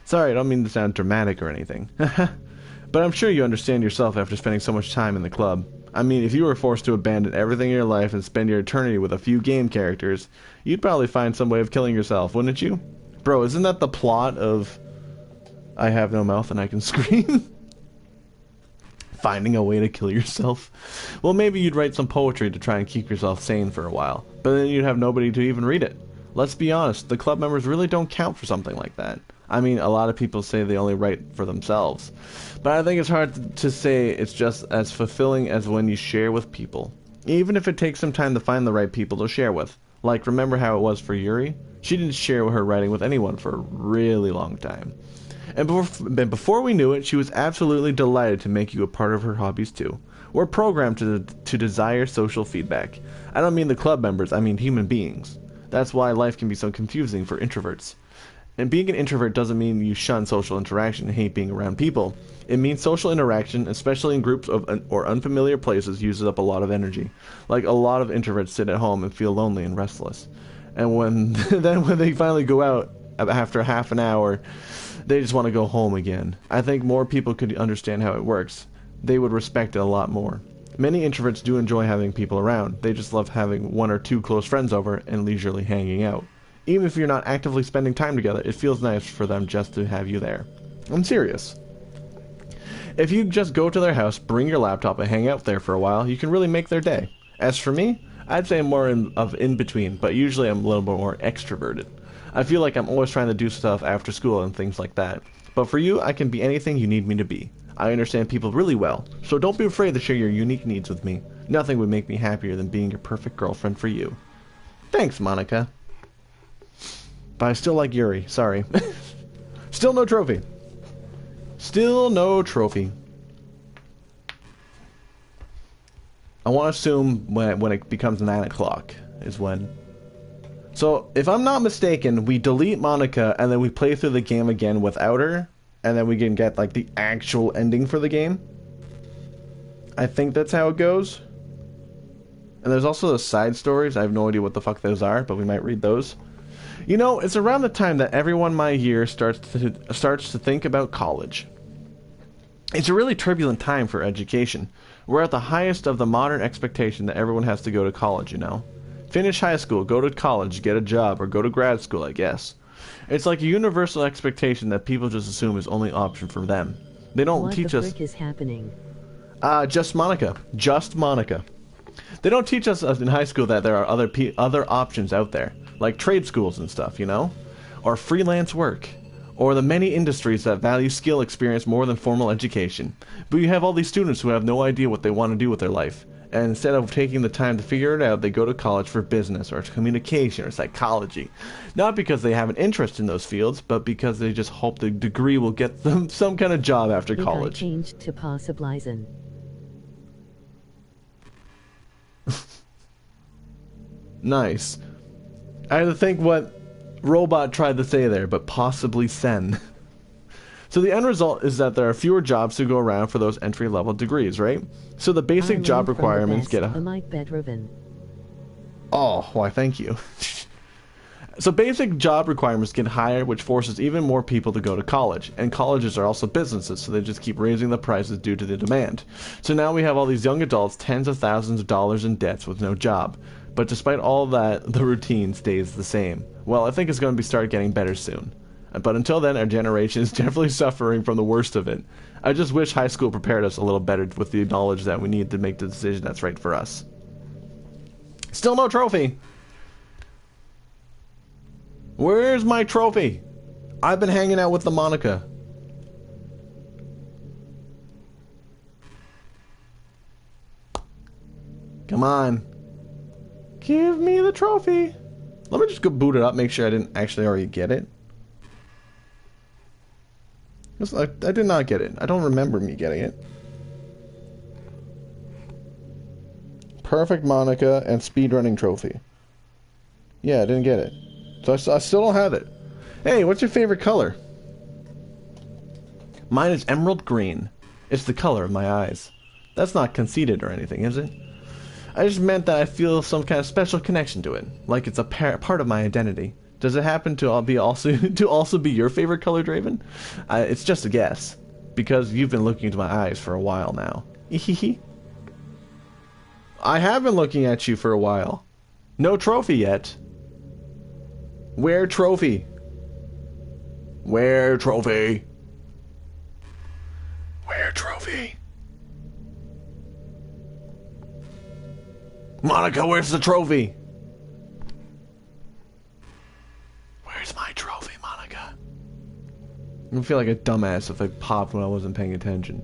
Sorry, I don't mean to sound dramatic or anything. But I'm sure you understand yourself after spending so much time in the club. I mean, if you were forced to abandon everything in your life and spend your eternity with a few game characters, you'd probably find some way of killing yourself, wouldn't you? Bro, isn't that the plot of I Have No Mouth and I Can Scream? Finding a way to kill yourself? Well, maybe you'd write some poetry to try and keep yourself sane for a while, but then you'd have nobody to even read it. Let's be honest, the club members really don't count for something like that. I mean, a lot of people say they only write for themselves, but I think it's hard to say it's just as fulfilling as when you share with people. Even if it takes some time to find the right people to share with. Like, remember how it was for Yuri? She didn't share her writing with anyone for a really long time. And before we knew it, she was absolutely delighted to make you a part of her hobbies too. We're programmed to desire social feedback. I don't mean the club members, I mean human beings. That's why life can be so confusing for introverts. And being an introvert doesn't mean you shun social interaction and hate being around people. It means social interaction, especially in groups or unfamiliar places, uses up a lot of energy. Like, a lot of introverts sit at home and feel lonely and restless. And when they finally go out after half an hour, they just want to go home again. I think more people could understand how it works. They would respect it a lot more. Many introverts do enjoy having people around. They just love having 1 or 2 close friends over and leisurely hanging out. Even if you're not actively spending time together, it feels nice for them just to have you there. I'm serious. If you just go to their house, bring your laptop, and hang out there for a while, you can really make their day. As for me, I'd say I'm more in between, but usually I'm a little bit more extroverted. I feel like I'm always trying to do stuff after school and things like that. But for you, I can be anything you need me to be. I understand people really well, so don't be afraid to share your unique needs with me. Nothing would make me happier than being your perfect girlfriend for you. Thanks, Monika. But I still like Yuri, sorry. Still no trophy. Still no trophy. I want to assume when it becomes 9 o'clock is when. So, if I'm not mistaken, we delete Monika and then we play through the game again without her. And then we can get, like, the actual ending for the game. I think that's how it goes. And there's also the side stories. I have no idea what the fuck those are, but we might read those. You know, it's around the time that everyone my year starts to think about college. It's a really turbulent time for education. We're at the highest of the modern expectation that everyone has to go to college, you know. Finish high school, go to college, get a job, or go to grad school, I guess. It's like a universal expectation that people just assume is only option for them. They don't teach us... What the frick is happening? Just Monika. Just Monika. They don't teach us in high school that there are other options out there, like trade schools and stuff, you know? Or freelance work. Or the many industries that value skill experience more than formal education. But you have all these students who have no idea what they want to do with their life. And instead of taking the time to figure it out, they go to college for business or communication or psychology. Not because they have an interest in those fields, but because they just hope the degree will get them some kind of job after college. I changed to possibilizen. Nice. I had to think what Robot tried to say there, but possibly sen. So the end result is that there are fewer jobs to go around for those entry-level degrees, right? So the basic job requirements get a... Oh, why thank you. So basic job requirements get higher, which forces even more people to go to college. And colleges are also businesses, so they just keep raising the prices due to the demand. So now we have all these young adults, tens of thousands of dollars in debts with no job. But despite all that, the routine stays the same. Well, I think it's going to start getting better soon. But until then, our generation is definitely suffering from the worst of it. I just wish high school prepared us a little better with the knowledge that we need to make the decision that's right for us. Still no trophy! Where's my trophy? I've been hanging out with the Monika. Come on. Give me the trophy. Let me just go boot it up, make sure I didn't actually already get it. I did not get it. I don't remember me getting it. Perfect Monika and speedrunning trophy. Yeah, I didn't get it. So I still don't have it. Hey, what's your favorite color? Mine is emerald green. It's the color of my eyes. That's not conceited or anything, is it? I just meant that I feel some kind of special connection to it, like it's a part of my identity. Does it happen to also be your favorite color, Draven? It's just a guess, because you've been looking into my eyes for a while now. I have been looking at you for a while. No trophy yet. Where trophy? Where trophy? Where trophy? Monika, where's the trophy? Where's my trophy, Monika? I feel like a dumbass if I popped when I wasn't paying attention.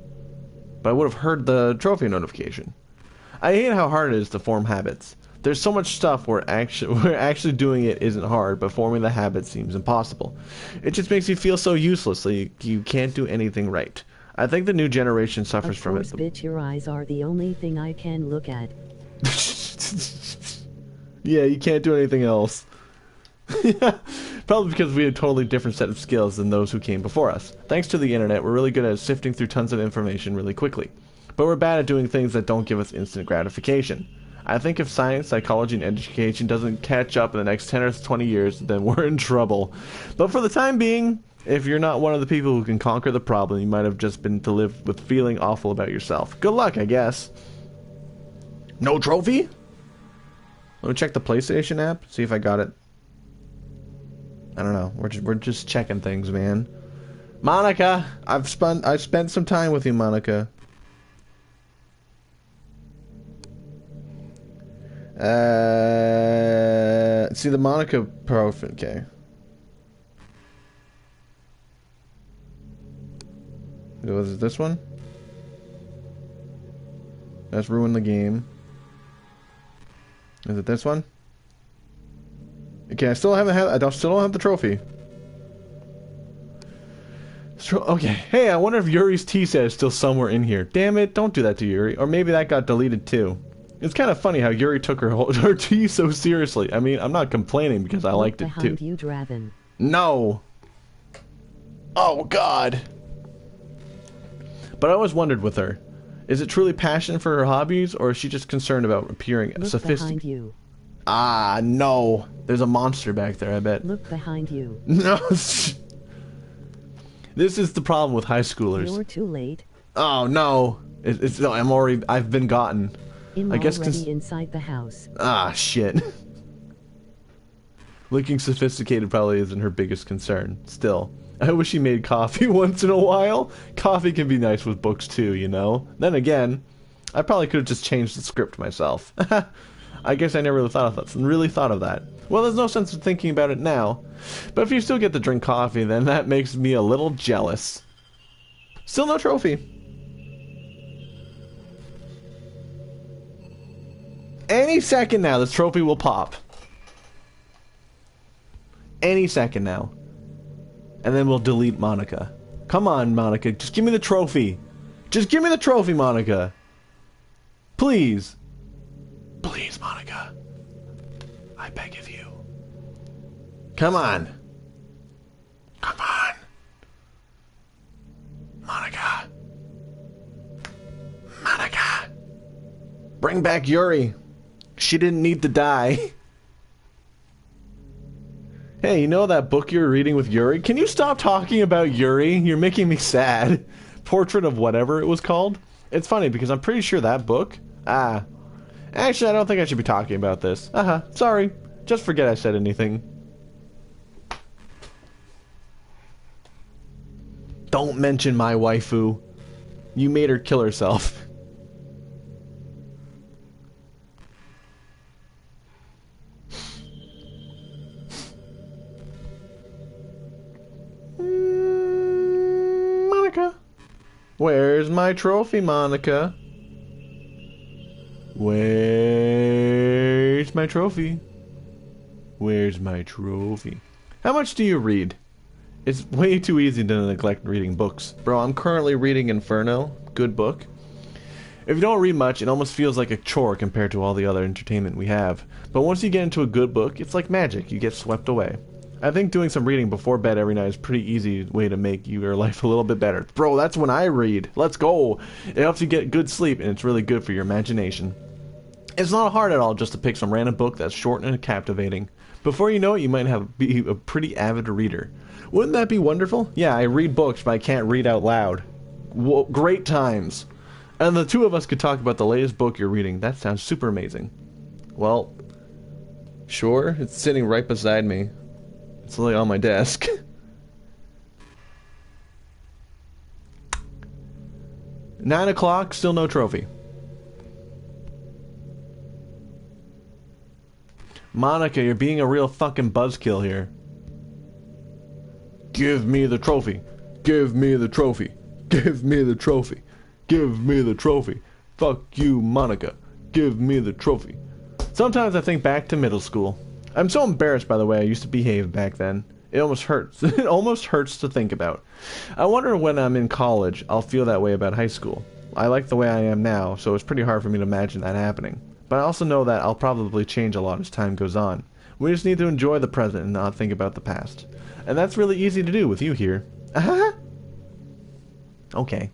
But I would have heard the trophy notification. I hate how hard it is to form habits. There's so much stuff where actually doing it isn't hard, but forming the habit seems impossible. It just makes you feel so useless that you can't do anything right. I think the new generation suffers from it. Of course, bitch, your eyes are the only thing I can look at. Yeah, you can't do anything else. Probably because we have a totally different set of skills than those who came before us. Thanks to the internet, we're really good at sifting through tons of information really quickly. But we're bad at doing things that don't give us instant gratification. I think if science, psychology, and education doesn't catch up in the next 10 or 20 years, then we're in trouble. But for the time being, if you're not one of the people who can conquer the problem, you might have just been to live with feeling awful about yourself. Good luck, I guess. No trophy? Let me check the PlayStation app, see if I got it. I don't know. We're just checking things, man. Monika, I've spent some time with you, Monika. See the Monika profile. Okay. Was it this one? That's ruined the game. Is it this one? Okay, I still don't have the trophy. Okay, hey, I wonder if Yuri's tea set is still somewhere in here. Damn it, don't do that to Yuri. Or maybe that got deleted too. It's kind of funny how Yuri took her tea so seriously. I mean, I'm not complaining because I liked it too. Behind you, Draven. No. Oh God. But I always wondered with her, is it truly passion for her hobbies, or is she just concerned about appearing sophisticated? Behind you. Ah, no. There's a monster back there, I bet. Look behind you. No. This is the problem with high schoolers. You're too late. Oh no. I've been gotten. I guess already inside the house. Ah, shit. Looking sophisticated probably isn't her biggest concern. Still, I wish she made coffee once in a while. Coffee can be nice with books too, you know? Then again, I probably could have just changed the script myself. I guess I never really thought of that. Well, there's no sense of thinking about it now. But if you still get to drink coffee, then that makes me a little jealous. Still no trophy. Any second now, this trophy will pop. Any second now. And then we'll delete Monika. Come on, Monika. Just give me the trophy. Just give me the trophy, Monika. Please. Please, Monika. I beg of you. Come on. Come on. Monika. Monika. Bring back Yuri. She didn't need to die. Hey, you know that book you're reading with Yuri? Can you stop talking about Yuri? You're making me sad. Portrait of whatever it was called. It's funny because I'm pretty sure that book... Actually, I don't think I should be talking about this. Sorry. Just forget I said anything. Don't mention my waifu. You made her kill herself. Monika. Where's my trophy, Monika? Where's my trophy? Where's my trophy? How much do you read? It's way too easy to neglect reading books. Bro, I'm currently reading Inferno. Good book. If you don't read much, it almost feels like a chore compared to all the other entertainment we have. But once you get into a good book, it's like magic. You get swept away. I think doing some reading before bed every night is a pretty easy way to make your life a little bit better. Bro, that's when I read. Let's go. It helps you get good sleep, and it's really good for your imagination. It's not hard at all just to pick some random book that's short and captivating. Before you know it, you might be a pretty avid reader. Wouldn't that be wonderful? Yeah, I read books, but I can't read out loud. Great times. And the two of us could talk about the latest book you're reading. That sounds super amazing. Well, sure. It's sitting right beside me. It's like on my desk. Nine o'clock, still no trophy. Monika, you're being a real fucking buzzkill here. Give me the trophy. Give me the trophy. Give me the trophy. Give me the trophy. Fuck you, Monika. Give me the trophy. Sometimes I think back to middle school. I'm so embarrassed by the way I used to behave back then. It almost hurts. It almost hurts to think about. I wonder when I'm in college, I'll feel that way about high school. I like the way I am now, so it's pretty hard for me to imagine that happening. But I also know that I'll probably change a lot as time goes on. We just need to enjoy the present and not think about the past. And that's really easy to do with you here. Okay.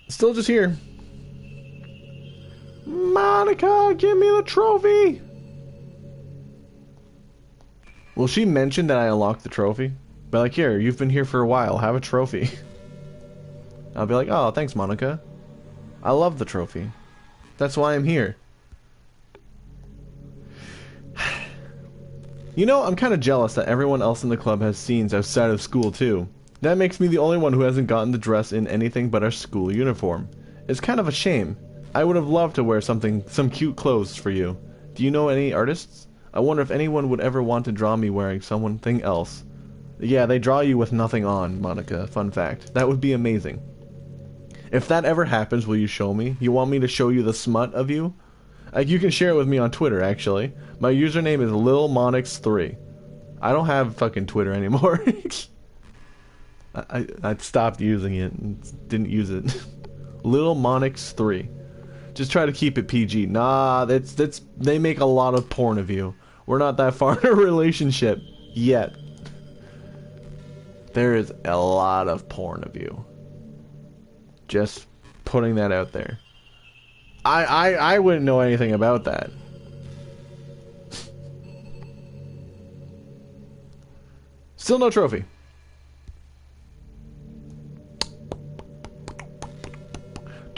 Still just here. Monika, give me the trophy! Will she mention that I unlocked the trophy? Be like, here, you've been here for a while, have a trophy. I'll be like, oh, thanks, Monika. I love the trophy. That's why I'm here. You know, I'm kind of jealous that everyone else in the club has scenes outside of school too. That makes me the only one who hasn't gotten to dress in anything but our school uniform. It's kind of a shame. I would have loved to wear some cute clothes for you. Do you know any artists? I wonder if anyone would ever want to draw me wearing something else. Yeah, they draw you with nothing on, Monika. Fun fact. That would be amazing. If that ever happens, will you show me? You want me to show you the smut of you? You can share it with me on Twitter, actually. My username is LilMonix3. I don't have fucking Twitter anymore. I stopped using it and didn't use it. LilMonix3. Just try to keep it PG. Nah, they make a lot of porn of you. We're not that far in a relationship yet. There is a lot of porn of you. Just putting that out there. I wouldn't know anything about that. Still no trophy.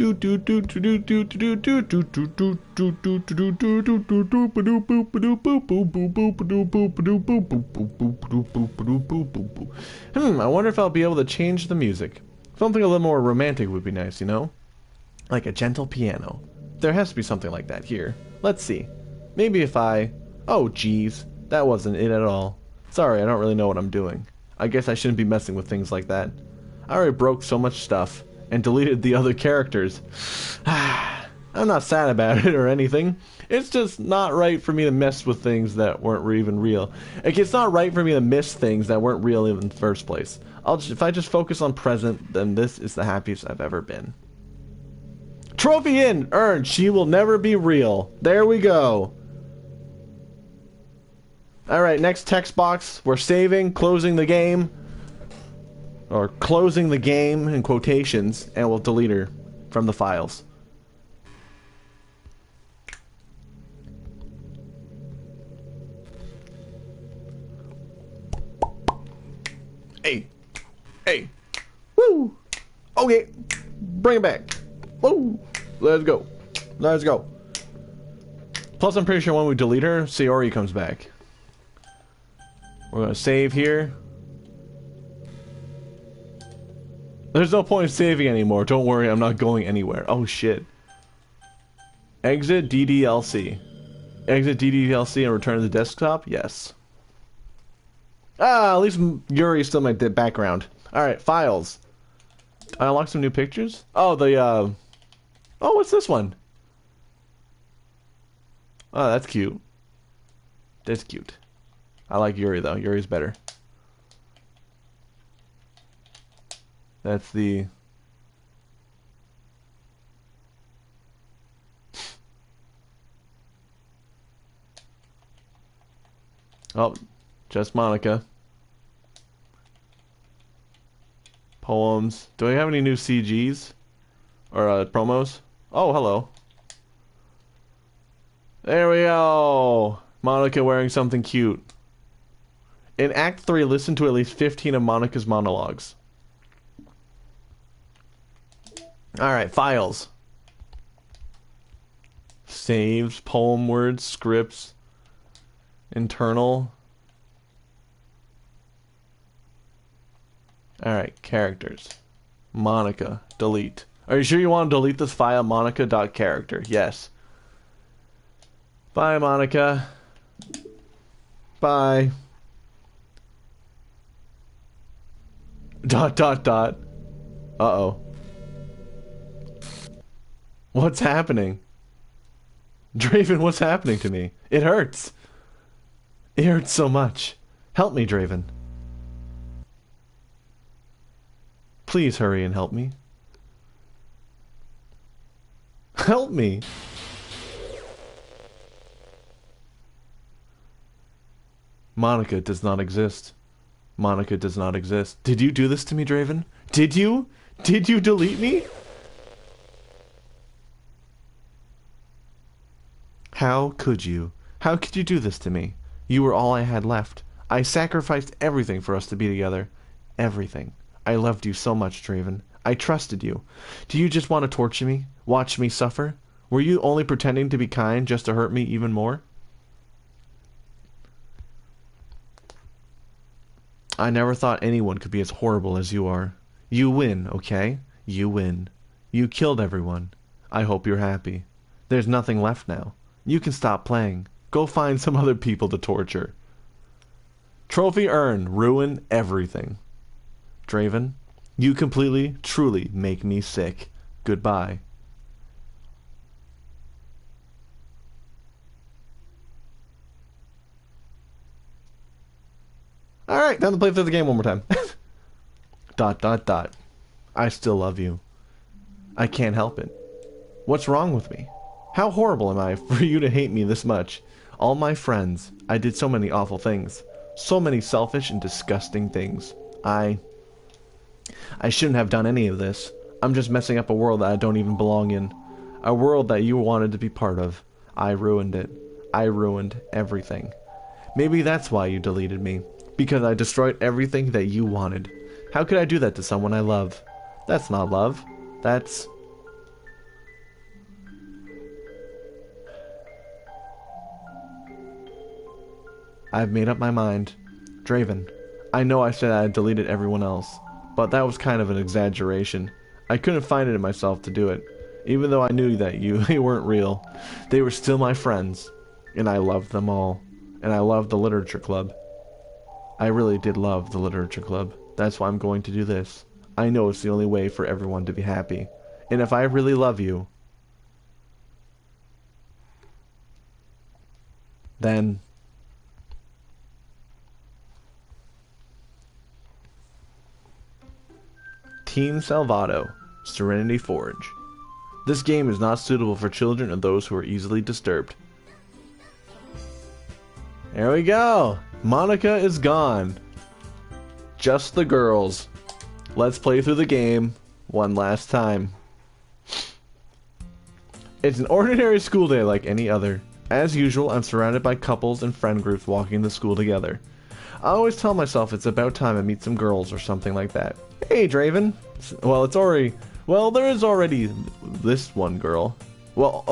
I wonder if I'll be able to change the music. Something a little more romantic would be nice, you know? Like a gentle piano. There has to be something like that here. Let's see. Maybe if I... Oh, geez. That wasn't it at all. Sorry, I don't really know what I'm doing. I guess I shouldn't be messing with things like that. I already broke so much stuff. And deleted the other characters. I'm not sad about it or anything. It's just not right for me to mess with things that weren't even real. Like, it's not right for me to miss things that weren't real in the first place. If I just focus on present, then this is the happiest I've ever been. Trophy in! Earned. She will never be real. There we go. Alright, next text box. We're saving, closing the game. Or closing the game in quotations, and we'll delete her from the files. Hey. Hey. Woo! Okay. Bring it back. Woo! Let's go. Let's go. Plus, I'm pretty sure when we delete her, Sayori comes back. We're gonna save here. There's no point in saving anymore. Don't worry, I'm not going anywhere. Oh shit. Exit Ddlc. Exit Ddlc and return to the desktop? Yes. Ah, at least Yuri's still my background. Alright, files. I unlocked some new pictures? Oh, oh, what's this one? Oh, that's cute. That's cute. I like Yuri though. Yuri's better. That's the... Oh, just Monika. Poems. Do we have any new CGs? Or promos? Oh, hello. There we go! Monika wearing something cute. In Act 3, listen to at least 15 of Monika's monologues. Alright, files. Saves, poem words, scripts, internal. Alright, characters. Monika, delete. Are you sure you want to delete this file, monika.character? Yes. Bye, Monika. Bye. ... Uh-oh. What's happening? Draven, what's happening to me? It hurts. It hurts so much. Help me, Draven. Please hurry and help me. Help me. Monika does not exist. Monika does not exist. Did you do this to me, Draven? Did you? Did you delete me? How could you? How could you do this to me? You were all I had left. I sacrificed everything for us to be together. Everything. I loved you so much, Draven. I trusted you. Do you just want to torture me? Watch me suffer? Were you only pretending to be kind just to hurt me even more? I never thought anyone could be as horrible as you are. You win, okay? You win. You killed everyone. I hope you're happy. There's nothing left now. You can stop playing. Go find some other people to torture. Trophy earned. Ruin everything. Draven, you completely, truly make me sick. Goodbye. Alright, time to play through the game one more time. ... I still love you. I can't help it. What's wrong with me? How horrible am I for you to hate me this much? All my friends, I did so many awful things. So many selfish and disgusting things. I shouldn't have done any of this. I'm just messing up a world that I don't even belong in. A world that you wanted to be part of. I ruined it. I ruined everything. Maybe that's why you deleted me. Because I destroyed everything that you wanted. How could I do that to someone I love? That's not love. That's... I've made up my mind. Draven, I know I said I had deleted everyone else, but that was kind of an exaggeration. I couldn't find it in myself to do it, even though I knew that they weren't real. They were still my friends, and I loved them all. And I loved the literature club. I really did love the literature club. That's why I'm going to do this. I know it's the only way for everyone to be happy. And if I really love you, then... Team Salvato, Serenity Forge. This game is not suitable for children or those who are easily disturbed. There we go! Monika is gone. Just the girls. Let's play through the game one last time. It's an ordinary school day like any other. As usual, I'm surrounded by couples and friend groups walking to school together. I always tell myself it's about time I meet some girls or something like that. Hey, Draven. Well, there is already this one girl. Well,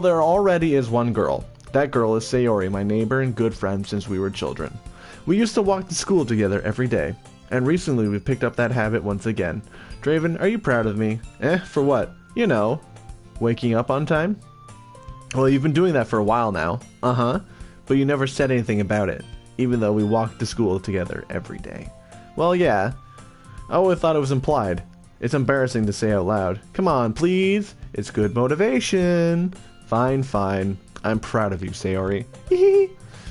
there already is one girl. That girl is Sayori, my neighbor and good friend since we were children. We used to walk to school together every day, and recently we picked up that habit once again. Draven, are you proud of me? For what? You know, waking up on time? Well, you've been doing that for a while now. But you never said anything about it, even though we walked to school together every day. Well, yeah. I always thought it was implied. It's embarrassing to say out loud. Come on, please. It's good motivation. Fine. I'm proud of you, Sayori.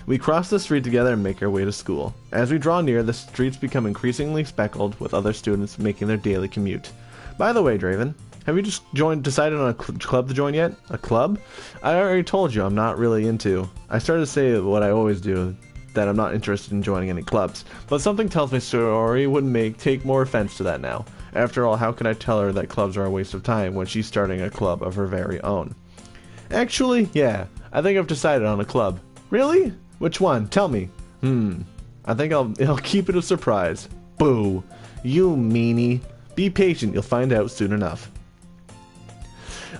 We cross the street together and make our way to school. As we draw near, the streets become increasingly speckled with other students making their daily commute. By the way, Draven, have you just decided on a club to join yet? A club? I already told you I'm not really into. I started to say what I always do, that I'm not interested in joining any clubs. But something tells me Sayori would take more offense to that now. After all, how can I tell her that clubs are a waste of time when she's starting a club of her very own? Actually, yeah. I think I've decided on a club. Really? Which one? Tell me. I think I'll keep it a surprise. Boo. You meanie. Be patient, you'll find out soon enough.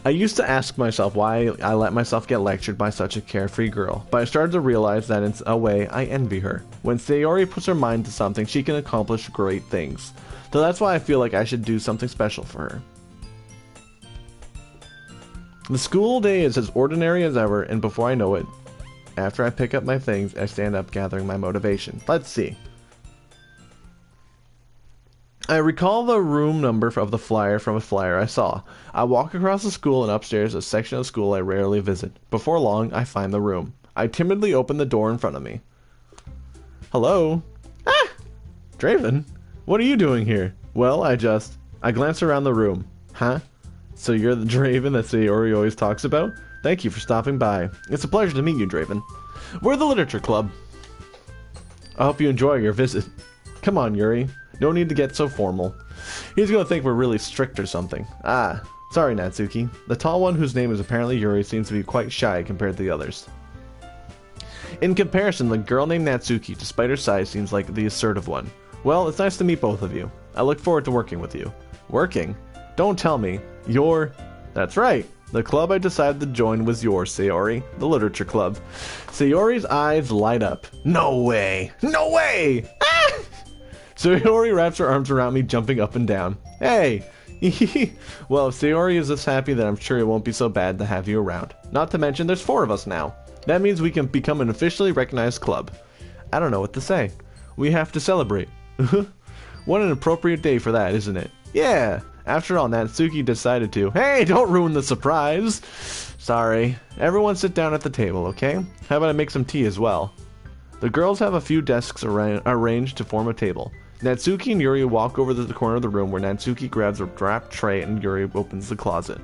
I used to ask myself why I let myself get lectured by such a carefree girl, but I started to realize that in a way I envy her. When Sayori puts her mind to something, she can accomplish great things. So that's why I feel like I should do something special for her. The school day is as ordinary as ever, and before I know it, after I pick up my things, I stand up gathering my motivation. Let's see. I recall the room number of the flyer from a flyer I saw. I walk across the school and upstairs a section of school I rarely visit. Before long, I find the room. I timidly open the door in front of me. Hello? Ah! Draven? What are you doing here? Well, I glance around the room. Huh? So you're the Draven that Sayori always talks about? Thank you for stopping by. It's a pleasure to meet you, Draven. We're the Literature Club. I hope you enjoy your visit. Come on, Yuri. No need to get so formal. He's gonna think we're really strict or something. Ah, sorry, Natsuki. The tall one, whose name is apparently Yuri, seems to be quite shy compared to the others. In comparison, the girl named Natsuki, despite her size, seems like the assertive one. Well, it's nice to meet both of you. I look forward to working with you. Working? Don't tell me. That's right. The club I decided to join was yours, Sayori. The literature club. Sayori's eyes light up. No way! No way! Ah! Sayori wraps her arms around me, jumping up and down. Hey! Well, if Sayori is this happy, then I'm sure it won't be so bad to have you around. Not to mention, there's 4 of us now. That means we can become an officially recognized club. I don't know what to say. We have to celebrate. What an appropriate day for that, isn't it? Yeah! After all, Natsuki decided to. Hey, don't ruin the surprise! Sorry. Everyone sit down at the table, okay? How about I make some tea as well? The girls have a few desks arranged to form a table. Natsuki and Yuri walk over to the corner of the room where Natsuki grabs a wrapped tray and Yuri opens the closet.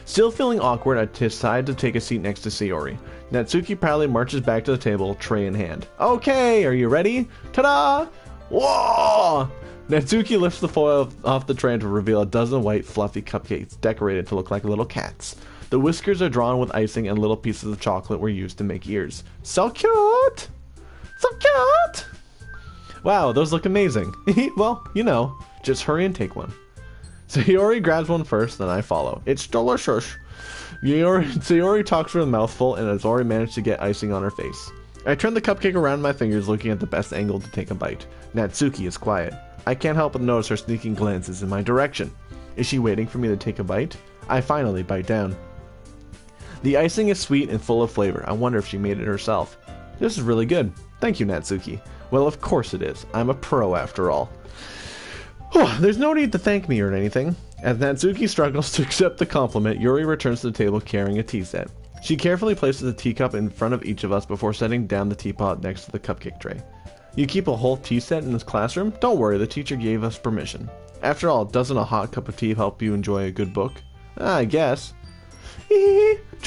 Still feeling awkward, I decide to take a seat next to Sayori. Natsuki proudly marches back to the table, tray in hand. Okay, are you ready? Ta-da! Whoa! Natsuki lifts the foil off the tray to reveal a dozen white, fluffy cupcakes decorated to look like little cats. The whiskers are drawn with icing and little pieces of chocolate were used to make ears. So cute! So cute! Wow, those look amazing. Well, you know, just hurry and take one. Sayori grabs one first, then I follow. It's delicious. Sayori talks with a mouthful and has already managed to get icing on her face. I turn the cupcake around my fingers, looking at the best angle to take a bite. Natsuki is quiet. I can't help but notice her sneaking glances in my direction. Is she waiting for me to take a bite? I finally bite down. The icing is sweet and full of flavor. I wonder if she made it herself. This is really good. Thank you, Natsuki. Well, of course it is. I'm a pro after all. There's no need to thank me or anything. As Natsuki struggles to accept the compliment, Yuri returns to the table carrying a tea set. She carefully places a teacup in front of each of us before setting down the teapot next to the cupcake tray. You keep a whole tea set in this classroom? Don't worry, the teacher gave us permission. After all, doesn't a hot cup of tea help you enjoy a good book? I guess.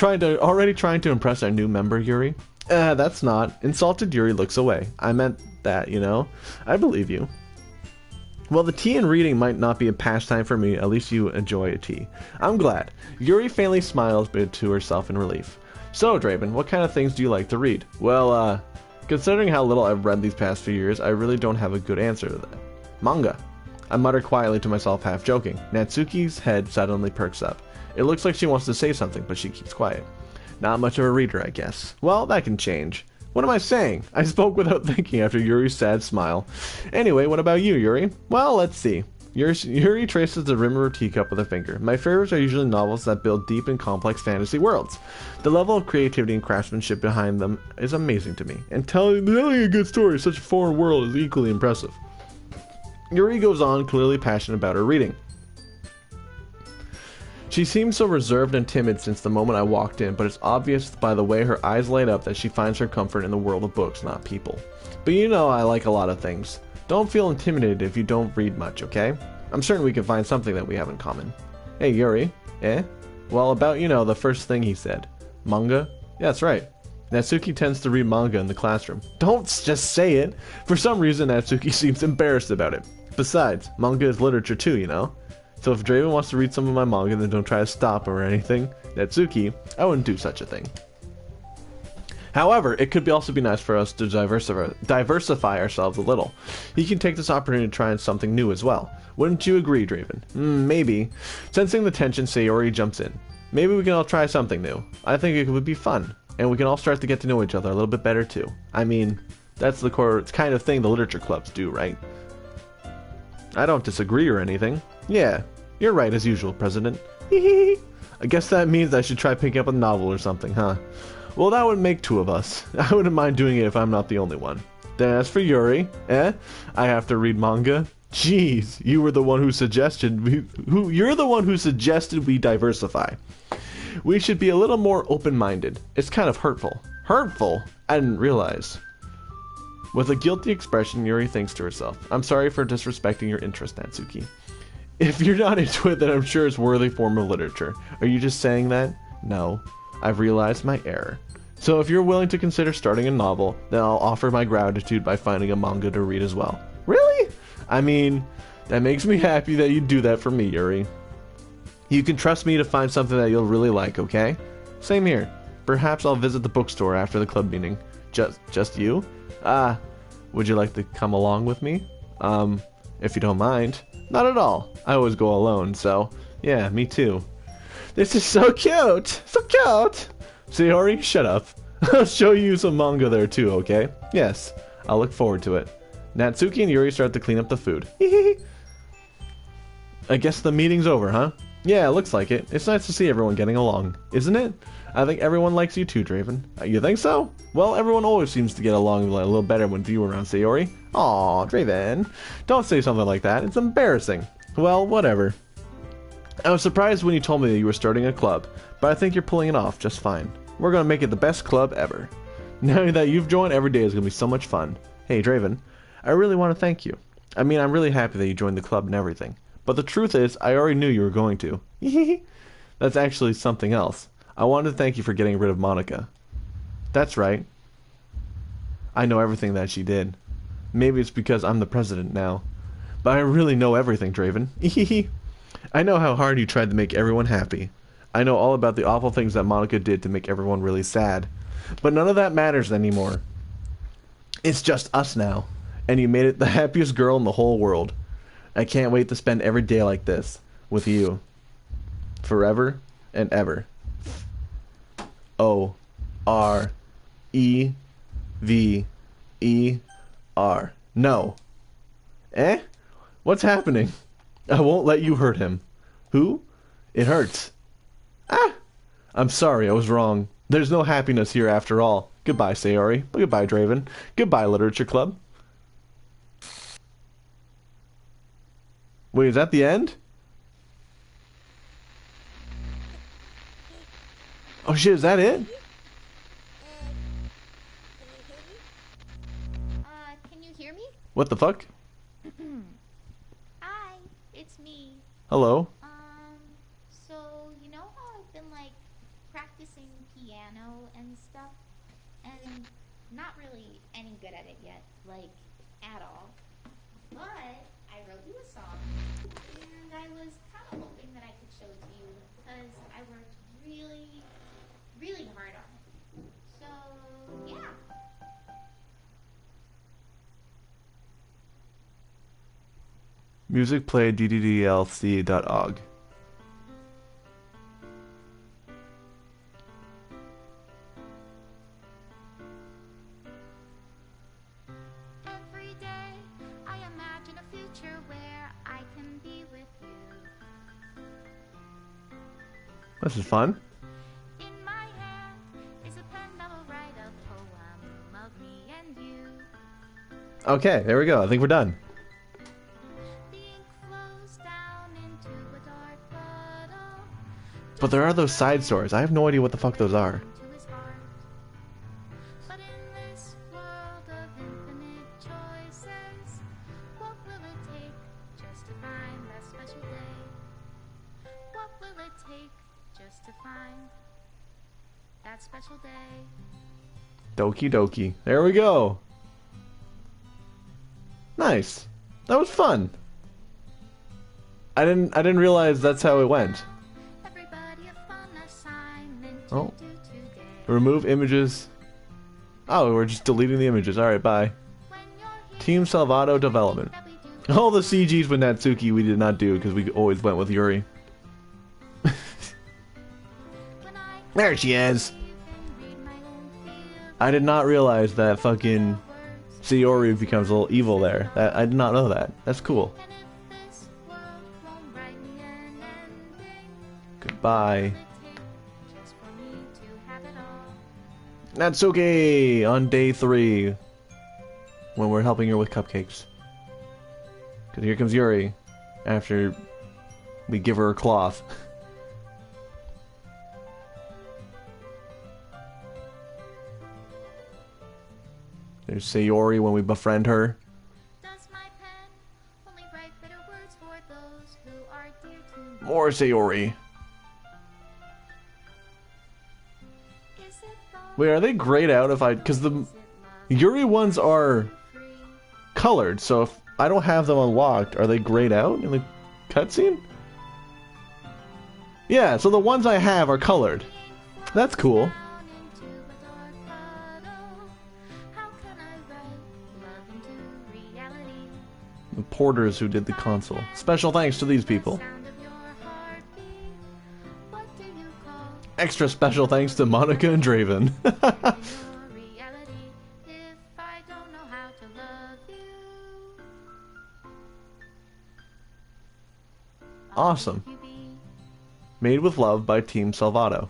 Already trying to impress our new member, Yuri? That's not. Insulted Yuri looks away. I meant that, you know. I believe you. Well, the tea and reading might not be a pastime for me, at least you enjoy a tea. I'm glad. Yuri faintly smiles but to herself in relief. So, Draven, what kind of things do you like to read? Well, considering how little I've read these past few years, I really don't have a good answer to that. Manga. I mutter quietly to myself, half joking. Natsuki's head suddenly perks up. It looks like she wants to say something, but she keeps quiet. Not much of a reader, I guess. Well, that can change. What am I saying? I spoke without thinking after Yuri's sad smile. Anyway, what about you, Yuri? Well, let's see. Yuri traces the rim of her teacup with a finger. My favorites are usually novels that build deep and complex fantasy worlds. The level of creativity and craftsmanship behind them is amazing to me. And telling a good story in such a foreign world is equally impressive. Yuri goes on, clearly passionate about her reading. She seems so reserved and timid since the moment I walked in, but it's obvious by the way her eyes light up that she finds her comfort in the world of books, not people. But you know I like a lot of things. Don't feel intimidated if you don't read much, okay? I'm certain we can find something that we have in common. Hey, Yuri. Eh? Well, about, you know, the first thing he said. Manga? Yeah, that's right. Natsuki tends to read manga in the classroom. Don't just say it! For some reason, Natsuki seems embarrassed about it. Besides, manga is literature too, you know? So if Draven wants to read some of my manga, then don't try to stop him or anything. Natsuki, I wouldn't do such a thing. However, it could also be nice for us to diversify ourselves a little. He can take this opportunity to try something new as well. Wouldn't you agree, Draven? Maybe. Sensing the tension, Sayori jumps in. Maybe we can all try something new. I think it would be fun. And we can all start to get to know each other a little bit better too. I mean, that's the kind of thing the literature clubs do, right? I don't disagree or anything. Yeah, you're right as usual, President. I guess that means I should try picking up a novel or something, huh? Well, that would make 2 of us. I wouldn't mind doing it if I'm not the only one. Then as for Yuri, I have to read manga? Jeez, you were the one who suggested you're the one who suggested we diversify. We should be a little more open-minded. It's kind of hurtful. Hurtful? I didn't realize. With a guilty expression, Yuri thinks to herself, I'm sorry for disrespecting your interest, Natsuki. If you're not into it, then I'm sure it's a worthy form of literature. Are you just saying that? No. I've realized my error. So if you're willing to consider starting a novel, then I'll offer my gratitude by finding a manga to read as well. Really? I mean, that makes me happy that you do that for me, Yuri. You can trust me to find something that you'll really like, okay? Same here. Perhaps I'll visit the bookstore after the club meeting. Just you? Would you like to come along with me? If you don't mind. Not at all. I always go alone, so yeah, me too. This is so cute! So cute! Sayori, shut up. I'll show you some manga there too, okay? Yes, I'll look forward to it. Natsuki and Yuri start to clean up the food. I guess the meeting's over, huh? Yeah, it looks like it. It's nice to see everyone getting along, isn't it? I think everyone likes you too, Draven. You think so? Well, everyone always seems to get along a little better when you around, Sayori. Aw, Draven. Don't say something like that. It's embarrassing. Well, whatever. I was surprised when you told me that you were starting a club, but I think you're pulling it off just fine. We're gonna make it the best club ever. Now that you've joined, every day is gonna be so much fun. Hey, Draven, I really want to thank you. I mean, I'm really happy that you joined the club and everything. But the truth is, I already knew you were going to. That's actually something else. I wanted to thank you for getting rid of Monika. That's right. I know everything that she did. Maybe it's because I'm the president now. But I really know everything, Draven. I know how hard you tried to make everyone happy. I know all about the awful things that Monika did to make everyone really sad. But none of that matters anymore. It's just us now. And you made it the happiest girl in the whole world. I can't wait to spend every day like this with you. Forever and ever. O-R-E-V-E-R. No. Eh? What's happening? I won't let you hurt him. Who? It hurts. Ah! I'm sorry, I was wrong. There's no happiness here after all. Goodbye, Sayori. Goodbye, Draven. Goodbye, Literature Club. Wait, is that the end? Oh shit, is that it? Can you hear me? What the fuck? Hi, it's me. Hello? So, you know how I've been, like, practicing piano and stuff? And not really any good at it yet, like, at all. But I wrote you a song, and I was kind of hoping that I could show it to you, because I worked really, really hard on it. So, yeah. Music play ddlc.org. Every day I imagine a future where I can be with you. This is fun. In my hand is a pen that will write a poem of me and you. Okay, there we go. I think we're done. The ink flows down into a dark puddle. But there are those side stories. I have no idea what the fuck those are. To his heart. But in this world of infinite choices, what will it take just to find that special day? What will it take just to find that special day? Doki Doki. There we go. Nice. That was fun. I didn't realize that's how it went. Everybody a fun assignment Oh. to do today. Remove images. Oh, we're just deleting the images. Alright, bye. When you're here, Team Salvato Development. that we do All the CGs with Natsuki we did not do because we always went with Yuri. when I There she is. you can read my own field I did not realize that fucking words. Sayori becomes a little evil there. I did not know that. That's cool. And if this world won't write me an ending, Goodbye. will it take just for me to have it all? Natsuki on day 3. When we're helping her with cupcakes. Because here comes Yuri. After we give her a cloth. There's Sayori when we befriend her. Does my pen only write bitter words for those who are dear to me? More Sayori. Is it love? Wait, are they grayed out if I... Because the Is it love? Yuri ones are Free. colored, so if I don't have them unlocked, are they grayed out in the cutscene? Yeah, so the ones I have are colored. That's cool. Down into a dark puddle. How can I write love into reality? The porters who did the console. Special thanks to these people. Sound of your heartbeat. What do Extra special thanks to Monika and Draven. Awesome. Made with Love by Team Salvato.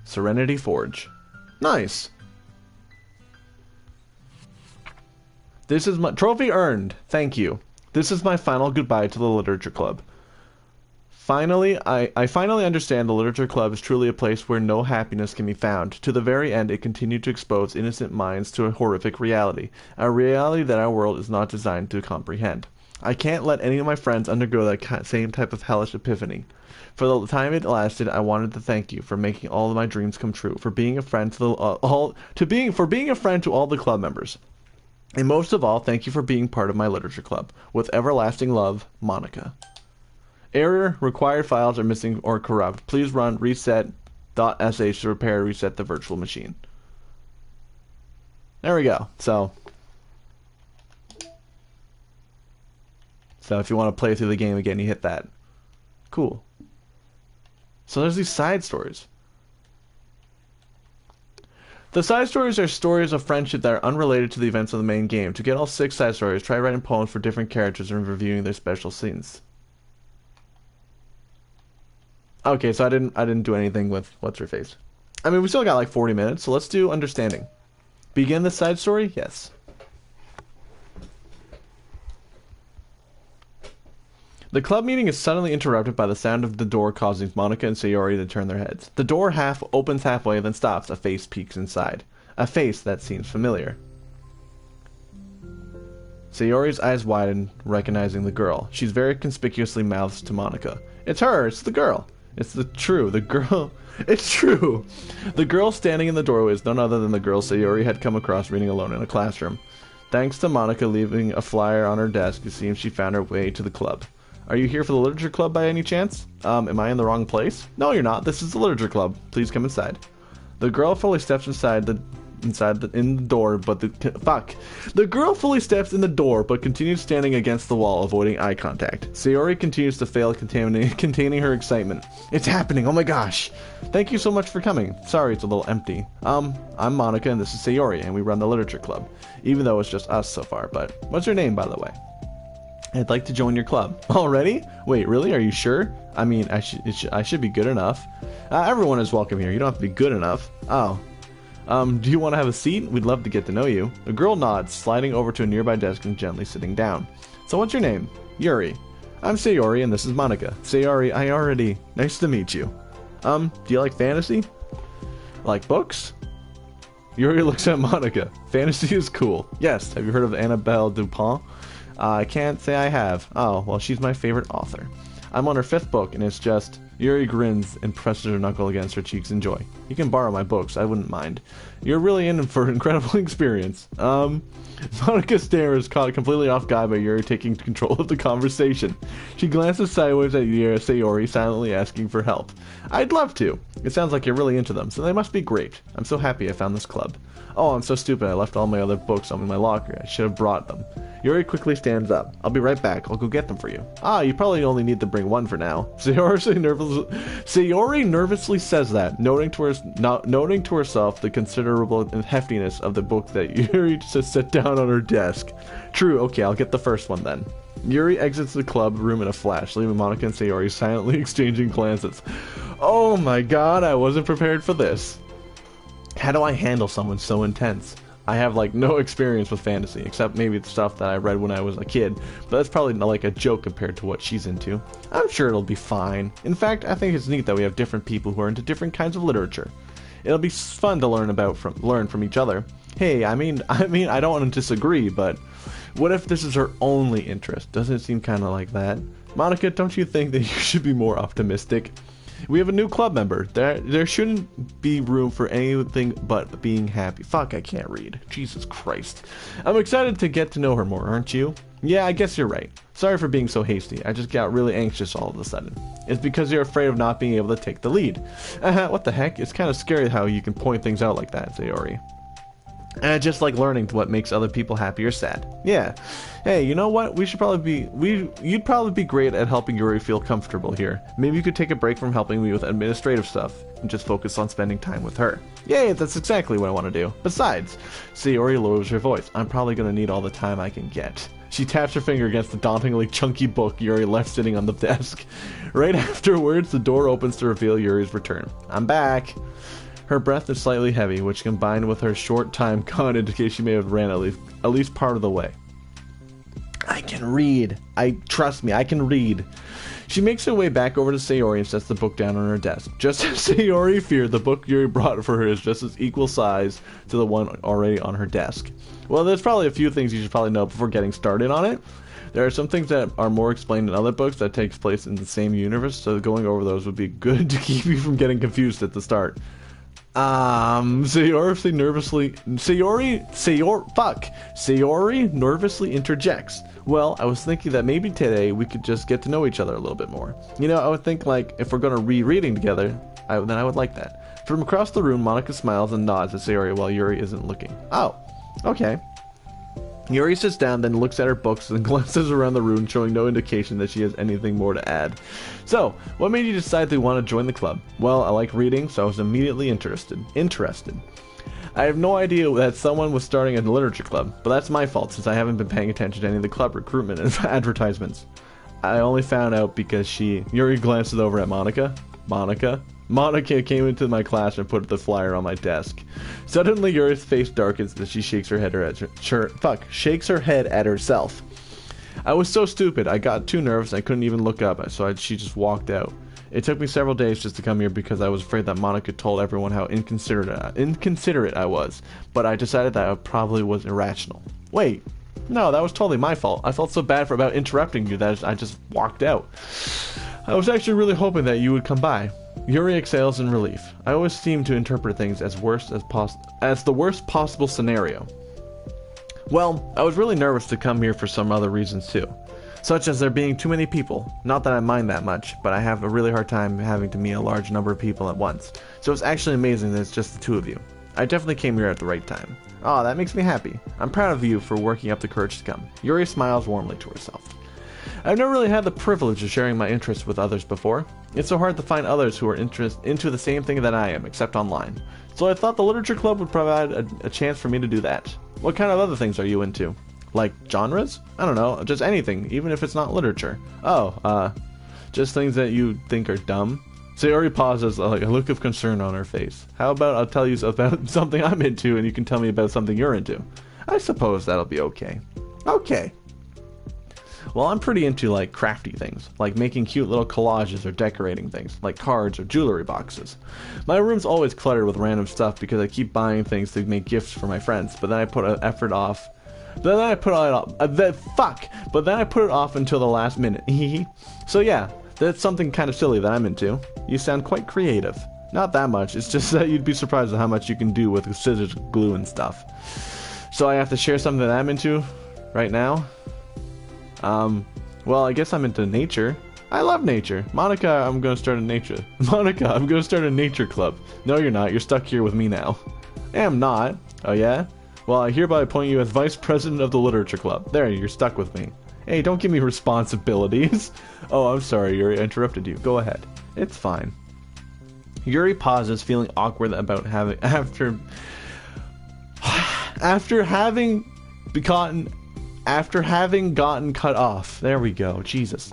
Serenity Forge. Nice. This is my trophy earned. Thank you. This is my final goodbye to the Literature Club. Finally, I finally understand the Literature Club is truly a place where no happiness can be found. To the very end, it continued to expose innocent minds to a horrific reality. A reality that our world is not designed to comprehend. I can't let any of my friends undergo that same type of hellish epiphany. For the time it lasted, I wanted to thank you for making all of my dreams come true, for being a friend to being a friend to all the club members. And most of all, thank you for being part of my Literature Club. With everlasting love, Monika. Error, required files are missing or corrupt. Please run reset.sh to repair reset the virtual machine. There we go. So if you want to play through the game again, you hit that. Cool. So there's these side stories. The side stories are stories of friendship that are unrelated to the events of the main game. To get all 6 side stories, try writing poems for different characters and reviewing their special scenes. Okay, so I didn't do anything with what's her face. I mean, we still got like 40 minutes, so let's do understanding. Begin the side story? Yes. The club meeting is suddenly interrupted by the sound of the door, causing Monika and Sayori to turn their heads. The door opens halfway, then stops. A face peeks inside. A face that seems familiar. Sayori's eyes widen, recognizing the girl. She's very conspicuously mouths to Monika. It's her! It's the girl! It's the girl... It's true! The girl standing in the doorway is none other than the girl Sayori had come across reading alone in a classroom. Thanks to Monika leaving a flyer on her desk, it seems she found her way to the club. Are you here for the Literature Club by any chance? Am I in the wrong place? No, you're not. This is the Literature Club. Please come inside. The girl fully steps in the door, but the girl fully steps in the door, but continues standing against the wall, avoiding eye contact. Sayori continues to fail containing her excitement. It's happening! Oh my gosh! Thank you so much for coming. Sorry, it's a little empty. I'm Monika, and this is Sayori, and we run the Literature Club. Even though it's just us so far, but what's your name, by the way? I'd like to join your club. Already? Wait, really? Are you sure? I mean, I should be good enough. Everyone is welcome here. You don't have to be good enough. Oh. Do you want to have a seat? We'd love to get to know you. The girl nods, sliding over to a nearby desk and gently sitting down. So what's your name? Yuri. I'm Sayori, and this is Monika. Sayori, nice to meet you. Do you like fantasy? Like books? Yuri looks at Monika. Fantasy is cool. Yes, have you heard of Annabelle Dupont? I can't say I have. Oh, well, she's my favorite author. I'm on her 5th book, and it's just... Yuri grins and presses her knuckle against her cheeks in joy. You can borrow my books, I wouldn't mind. You're really in for an incredible experience. Monika stares, caught completely off guard by Yuri taking control of the conversation. She glances sideways at Sayori, silently asking for help. I'd love to. It sounds like you're really into them, so they must be great. I'm so happy I found this club. Oh, I'm so stupid. I left all my other books in my locker. I should have brought them. Yuri quickly stands up. I'll be right back. I'll go get them for you. Ah, you probably only need to bring one for now. Sayori nervously says that, noting to herself the considerable heftiness of the book that Yuri just set down on her desk. True, okay, I'll get the first one then. Yuri exits the club room in a flash, leaving Monika and Sayori silently exchanging glances. Oh my god, I wasn't prepared for this. How do I handle someone so intense? I have like no experience with fantasy, except maybe the stuff that I read when I was a kid, but that's probably like a joke compared to what she's into. I'm sure it'll be fine. In fact, I think it's neat that we have different people who are into different kinds of literature. It'll be fun to learn from each other. Hey, I mean, I don't want to disagree, but what if this is her only interest? Doesn't it seem kind of like that? Monika, don't you think that you should be more optimistic? We have a new club member. There shouldn't be room for anything but being happy. Fuck, I can't read. Jesus Christ. I'm excited to get to know her more, aren't you? Yeah, I guess you're right. Sorry for being so hasty. I just got really anxious all of a sudden. It's because you're afraid of not being able to take the lead. What the heck? It's kind of scary how you can point things out like that, Sayori. And I just like learning what makes other people happy or sad. Yeah. Hey, you know what? You'd probably be great at helping Yuri feel comfortable here. Maybe you could take a break from helping me with administrative stuff and just focus on spending time with her. Yay, that's exactly what I want to do. Besides, Sayori lowers her voice. I'm probably going to need all the time I can get. She taps her finger against the dauntingly chunky book Yuri left sitting on the desk. Right afterwards, the door opens to reveal Yuri's return. I'm back. Her breath is slightly heavy, which combined with her short time gone indicates she may have ran at least part of the way. I can read. Trust me, I can read. She makes her way back over to Sayori and sets the book down on her desk. Just as Sayori feared, the book Yuri brought for her is just as equal size to the one already on her desk. Well, there's probably a few things you should probably know before getting started on it. There are some things that are more explained in other books that takes place in the same universe, so going over those would be good to keep you from getting confused at the start. Sayori nervously interjects. Well, I was thinking that maybe today we could just get to know each other a little bit more. You know, I would think like if we're going to reading together, then I would like that. From across the room, Monika smiles and nods at Sayori while Yuri isn't looking. Oh, okay. Yuri sits down, then looks at her books and glances around the room, showing no indication that she has anything more to add. So, what made you decide to want to join the club? Well, I like reading, so I was immediately interested. I have no idea that someone was starting a literature club, but that's my fault since I haven't been paying attention to any of the club recruitment and advertisements. I only found out because Yuri glances over at Monika. Monika came into my class and put the flyer on my desk. Suddenly, Yuri's face darkens as she shakes her head at herself. I was so stupid. I got too nervous. I couldn't even look up, so she just walked out. It took me several days just to come here because I was afraid that Monika told everyone how inconsiderate I was. But I decided that I probably was irrational. Wait, no, that was totally my fault. I felt so bad about interrupting you that I just walked out. I was actually really hoping that you would come by. Yuri exhales in relief. I always seem to interpret things as the worst possible scenario. Well, I was really nervous to come here for some other reasons too. Such as there being too many people. Not that I mind that much, but I have a really hard time having to meet a large number of people at once. So it's actually amazing that it's just the two of you. I definitely came here at the right time. Aw, that makes me happy. I'm proud of you for working up the courage to come. Yuri smiles warmly to herself. I've never really had the privilege of sharing my interests with others before. It's so hard to find others who are into the same thing that I am, except online. So I thought the literature club would provide a chance for me to do that. What kind of other things are you into? Like genres? I don't know, just anything, even if it's not literature. Oh, just things that you think are dumb? Sayori pauses, like a look of concern on her face. How about I'll tell you about something I'm into and you can tell me about something you're into? I suppose that'll be okay. Okay. Well, I'm pretty into like crafty things, like making cute little collages or decorating things, like cards or jewelry boxes. My room's always cluttered with random stuff because I keep buying things to make gifts for my friends, but then I put an effort off. But then I put it off until the last minute. So yeah, that's something kind of silly that I'm into. You sound quite creative. Not that much, it's just that you'd be surprised at how much you can do with scissors, glue, and stuff. So I have to share something that I'm into right now? Well, I guess I'm into nature. I love nature. Monika, I'm gonna start a nature club. No, you're not. You're stuck here with me now. I am not. Oh, yeah? Well, I hereby appoint you as vice president of the literature club. There, you're stuck with me. Hey, don't give me responsibilities. Oh, I'm sorry, Yuri. I interrupted you. Go ahead. It's fine. Yuri pauses, feeling awkward about after having gotten cut off. There we go. Jesus.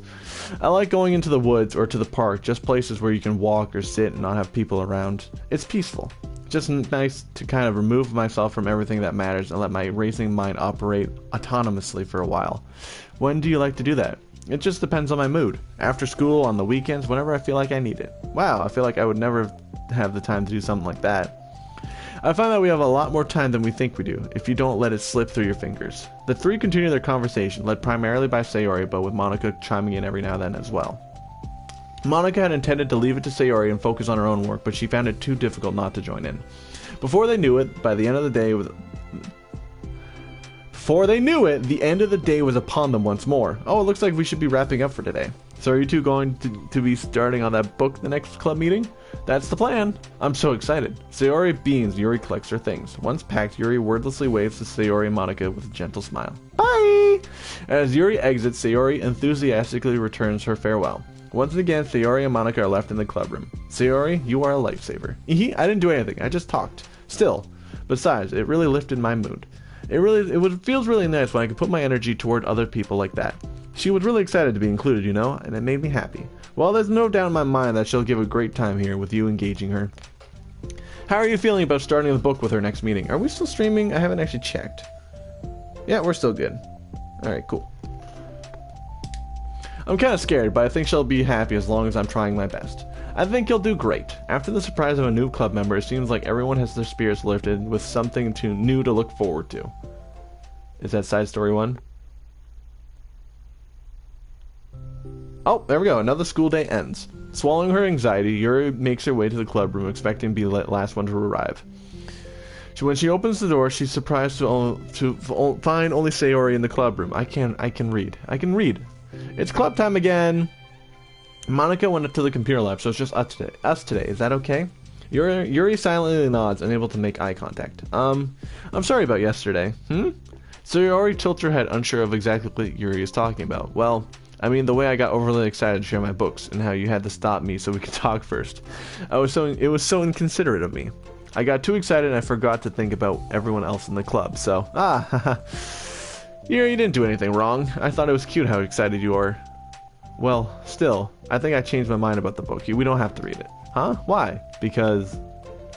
I like going into the woods or to the park, just places where you can walk or sit and not have people around. It's peaceful. Just nice to kind of remove myself from everything that matters and let my racing mind operate autonomously for a while. When do you like to do that? It just depends on my mood. After school, on the weekends, whenever I feel like I need it. Wow, I feel like I would never have the time to do something like that. I find that we have a lot more time than we think we do, if you don't let it slip through your fingers. The three continue their conversation, led primarily by Sayori, but with Monika chiming in every now and then as well. Monika had intended to leave it to Sayori and focus on her own work, but she found it too difficult not to join in. Before they knew it, the end of the day was upon them once more. Oh, it looks like we should be wrapping up for today. So are you two going to be starting on that book the next club meeting? That's the plan. I'm so excited. Sayori beams. Yuri collects her things. Once packed, Yuri wordlessly waves to Sayori and Monika with a gentle smile. Bye! As Yuri exits, Sayori enthusiastically returns her farewell. Once again, Sayori and Monika are left in the club room. Sayori, you are a lifesaver. I didn't do anything. I just talked. Still. Besides, it really lifted my mood. It feels really nice when I can put my energy toward other people like that. She was really excited to be included, you know, and it made me happy. Well, there's no doubt in my mind that she'll give a great time here with you engaging her. How are you feeling about starting the book with her next meeting? Are we still streaming? I haven't actually checked. Yeah, we're still good. Alright, cool. I'm kind of scared, but I think she'll be happy as long as I'm trying my best. I think you'll do great. After the surprise of a new club member, it seems like everyone has their spirits lifted with something new to look forward to. Is that side story 1? Oh, there we go. Another school day ends. Swallowing her anxiety, Yuri makes her way to the club room, expecting to be the last one to arrive. When she opens the door, she's surprised to find only Sayori in the club room. I can read. It's club time again. Monika went up to the computer lab, so it's just us today. Is that okay? Yuri silently nods, unable to make eye contact. I'm sorry about yesterday. Sayori tilts her head, unsure of exactly what Yuri is talking about. Well, I mean, the way I got overly excited to share my books, and how you had to stop me so we could talk first. It was so inconsiderate of me. I got too excited and I forgot to think about everyone else in the club, so... You didn't do anything wrong. I thought it was cute how excited you were. Well, still, I think I changed my mind about the book. We don't have to read it. Huh? Why? Because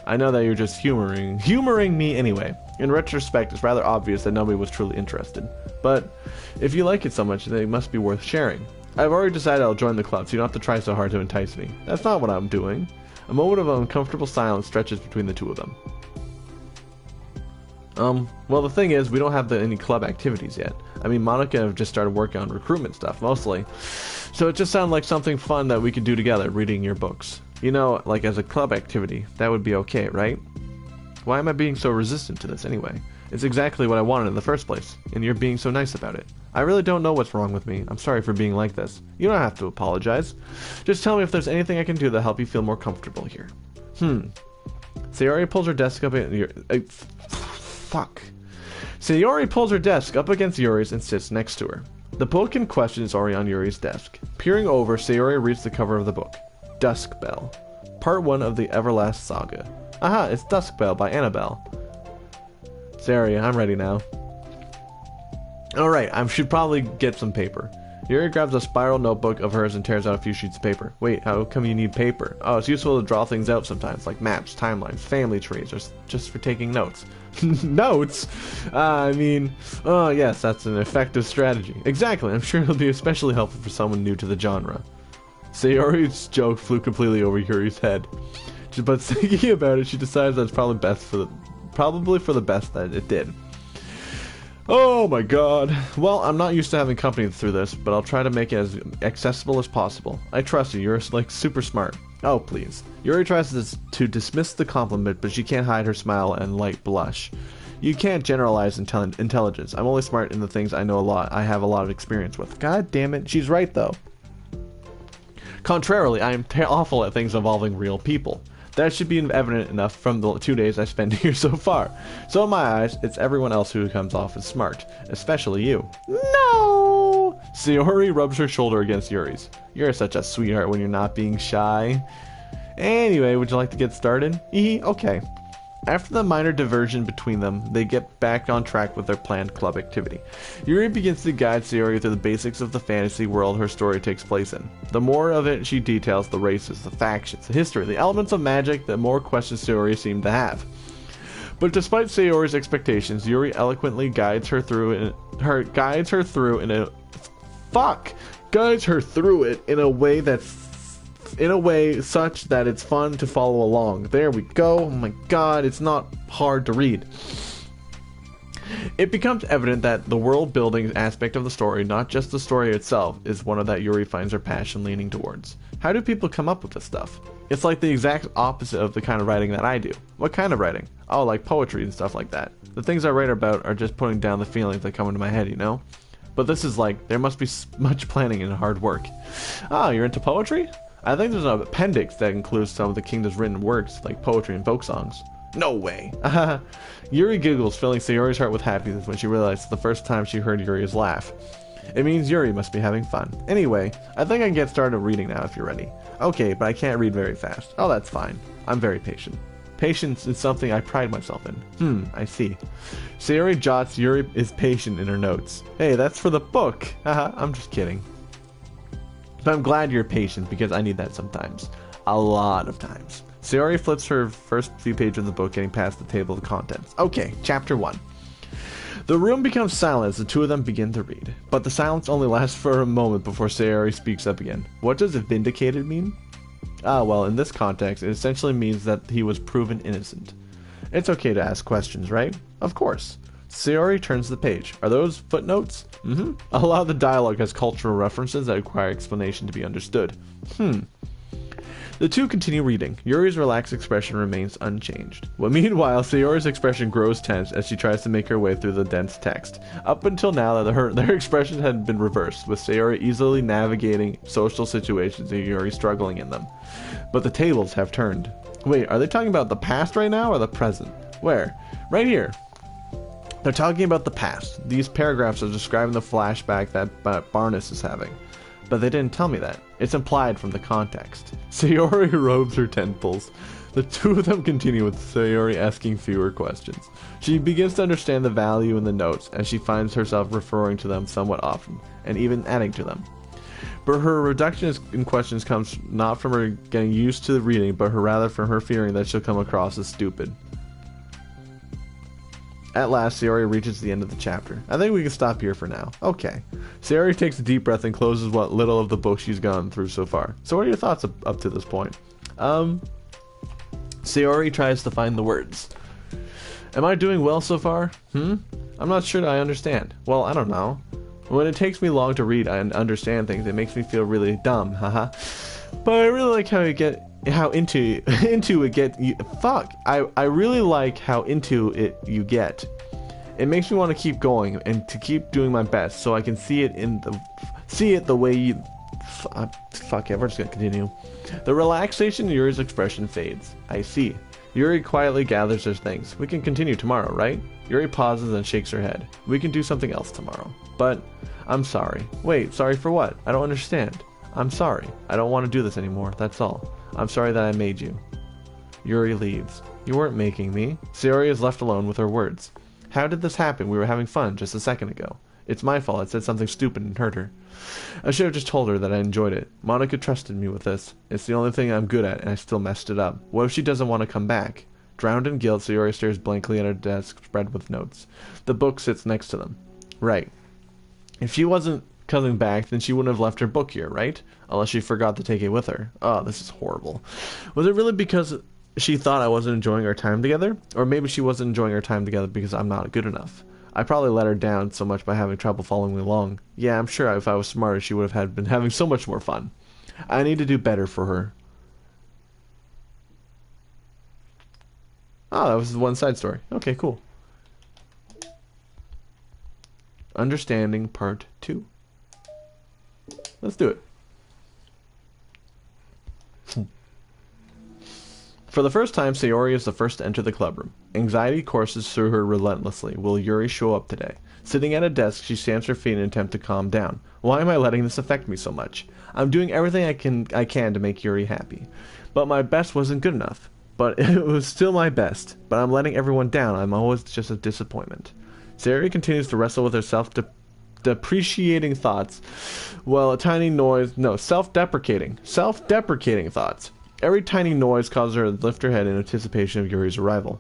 I know that you're just humoring me anyway. In retrospect, it's rather obvious that nobody was truly interested. But if you like it so much, then it must be worth sharing. I've already decided I'll join the club, so you don't have to try so hard to entice me. That's not what I'm doing. A moment of uncomfortable silence stretches between the two of them. Well, the thing is, we don't have any club activities yet. I mean, Monika have just started working on recruitment stuff, mostly. So it just sounded like something fun that we could do together, reading your books. You know, like as a club activity, that would be okay, right? Why am I being so resistant to this anyway? It's exactly what I wanted in the first place, and you're being so nice about it. I really don't know what's wrong with me. I'm sorry for being like this. You don't have to apologize. Just tell me if there's anything I can do to help you feel more comfortable here. Sayori pulls her desk up Sayori pulls her desk up against Yuri's and sits next to her. The book in question is already on Yuri's desk. Peering over, Sayori reads the cover of the book. Dusk Bell. Part 1 of the Everlast Saga. Aha, it's Dusk Bell by Annabelle. Sayori, I'm ready now. Alright, I should probably get some paper. Yuri grabs a spiral notebook of hers and tears out a few sheets of paper. Wait, how come you need paper? Oh, it's useful to draw things out sometimes, like maps, timelines, family trees, or just for taking notes. Notes? Oh yes, that's an effective strategy. Exactly, I'm sure it'll be especially helpful for someone new to the genre. Sayori's joke flew completely over Yuri's head. But thinking about it, she decides that it's probably for the best that it did. Oh my god. Well, I'm not used to having company through this, but I'll try to make it as accessible as possible. I trust you, you're like super smart. Oh, please. Yuri tries to dismiss the compliment, but she can't hide her smile and light blush. You can't generalize intelligence. I'm only smart in the things I know I have a lot of experience with. God damn it, she's right though. Contrarily, I am awful at things involving real people. That should be evident enough from the 2 days I spent here so far. So in my eyes, it's everyone else who comes off as smart. Especially you. No! Sayori rubs her shoulder against Yuri's. You're such a sweetheart when you're not being shy. Anyway, would you like to get started? Okay. After the minor diversion between them, they get back on track with their planned club activity. Yuri begins to guide Sayori through the basics of the fantasy world her story takes place in. The more of it she details the races, the factions, the history, the elements of magic, the more questions Sayori seemed to have. But despite Sayori's expectations, Yuri eloquently guides her through it in a way such that it's fun to follow along. There we go. Oh my god, it's not hard to read. It becomes evident that the world building aspect of the story, not just the story itself, is one of that Yuri finds her passion leaning towards. How do people come up with this stuff? It's like the exact opposite of the kind of writing that I do. What kind of writing? Oh, like poetry and stuff like that. The things I write about are just putting down the feelings that come into my head, you know? But this is like, there must be much planning and hard work. Ah, you're into poetry? I think there's an appendix that includes some of the kingdom's written works, like poetry and folk songs. No way. Yuri giggles, filling Sayori's heart with happiness when she realizes the first time she heard Yuri's laugh. It means Yuri must be having fun. Anyway, I think I can get started reading now if you're ready. Okay, but I can't read very fast. Oh, that's fine. I'm very patient. Patience is something I pride myself in. I see. Sayori jots Yuri is patient in her notes. Hey, that's for the book. Haha, I'm just kidding. But I'm glad you're patient because I need that sometimes. A lot of times. Sayori flips her first few pages of the book, getting past the table of contents. Okay, chapter 1. The room becomes silent as the two of them begin to read. But the silence only lasts for a moment before Sayori speaks up again. What does vindicated mean? Ah, well, in this context, it essentially means that he was proven innocent. It's okay to ask questions, right? Of course. Sayori turns the page. Are those footnotes? A lot of the dialogue has cultural references that require explanation to be understood. The two continue reading. Yuri's relaxed expression remains unchanged. Well, meanwhile, Sayori's expression grows tense as she tries to make her way through the dense text. Up until now, their expression had been reversed, with Sayori easily navigating social situations and Yuri struggling in them. But the tables have turned. Wait, are they talking about the past right now or the present? Where? Right here. They're talking about the past. These paragraphs are describing the flashback that Barnes is having. But they didn't tell me that. It's implied from the context. Sayori robes her temples. The two of them continue with Sayori asking fewer questions. She begins to understand the value in the notes, and she finds herself referring to them somewhat often, and even adding to them. But her reduction in questions comes not from her getting used to the reading, but rather from her fearing that she'll come across as stupid. At last, Sayori reaches the end of the chapter. I think we can stop here for now. Okay. Sayori takes a deep breath and closes what little of the book she's gone through so far. So what are your thoughts up to this point? Sayori tries to find the words. Am I doing well so far? I'm not sure that I understand. Well, I don't know. When it takes me long to read and understand things, it makes me feel really dumb, haha. But I really like how into it get. I really like how into it you get. It makes me want to keep going and to keep doing my best, so I can see it the way you. Fuck it, we're just gonna continue. The relaxation in Yuri's expression fades. I see. Yuri quietly gathers her things. We can continue tomorrow, right? Yuri pauses and shakes her head. We can do something else tomorrow. But I'm sorry. Wait, sorry for what? I don't understand. I'm sorry. I don't want to do this anymore. That's all. I'm sorry that I made you. Yuri leaves. You weren't making me. Sayori is left alone with her words. How did this happen? We were having fun just a second ago. It's my fault. I said something stupid and hurt her. I should have just told her that I enjoyed it. Monika trusted me with this. It's the only thing I'm good at, and I still messed it up. What if she doesn't want to come back? Drowned in guilt, Sayori stares blankly at her desk spread with notes. The book sits next to them. Right. If she wasn't coming back, then she wouldn't have left her book here, right? Unless she forgot to take it with her. Oh, this is horrible. Was it really because she thought I wasn't enjoying our time together? Or maybe she wasn't enjoying our time together because I'm not good enough. I probably let her down so much by having trouble following me along. Yeah, I'm sure if I was smarter, she would have been having so much more fun. I need to do better for her. Oh, that was one side story. Okay, cool. Understanding Part 2. Let's do it. For the first time, Sayori is the first to enter the clubroom. Anxiety courses through her relentlessly. Will Yuri show up today? Sitting at a desk, she stamps her feet in an attempt to calm down. Why am I letting this affect me so much? I'm doing everything I can to make Yuri happy. But my best wasn't good enough. But it was still my best. But I'm letting everyone down. I'm always just a disappointment. Sayori continues to wrestle with her self-depreciating thoughts. Well, a tiny noise... No, self-deprecating thoughts. Every tiny noise causes her to lift her head in anticipation of Yuri's arrival.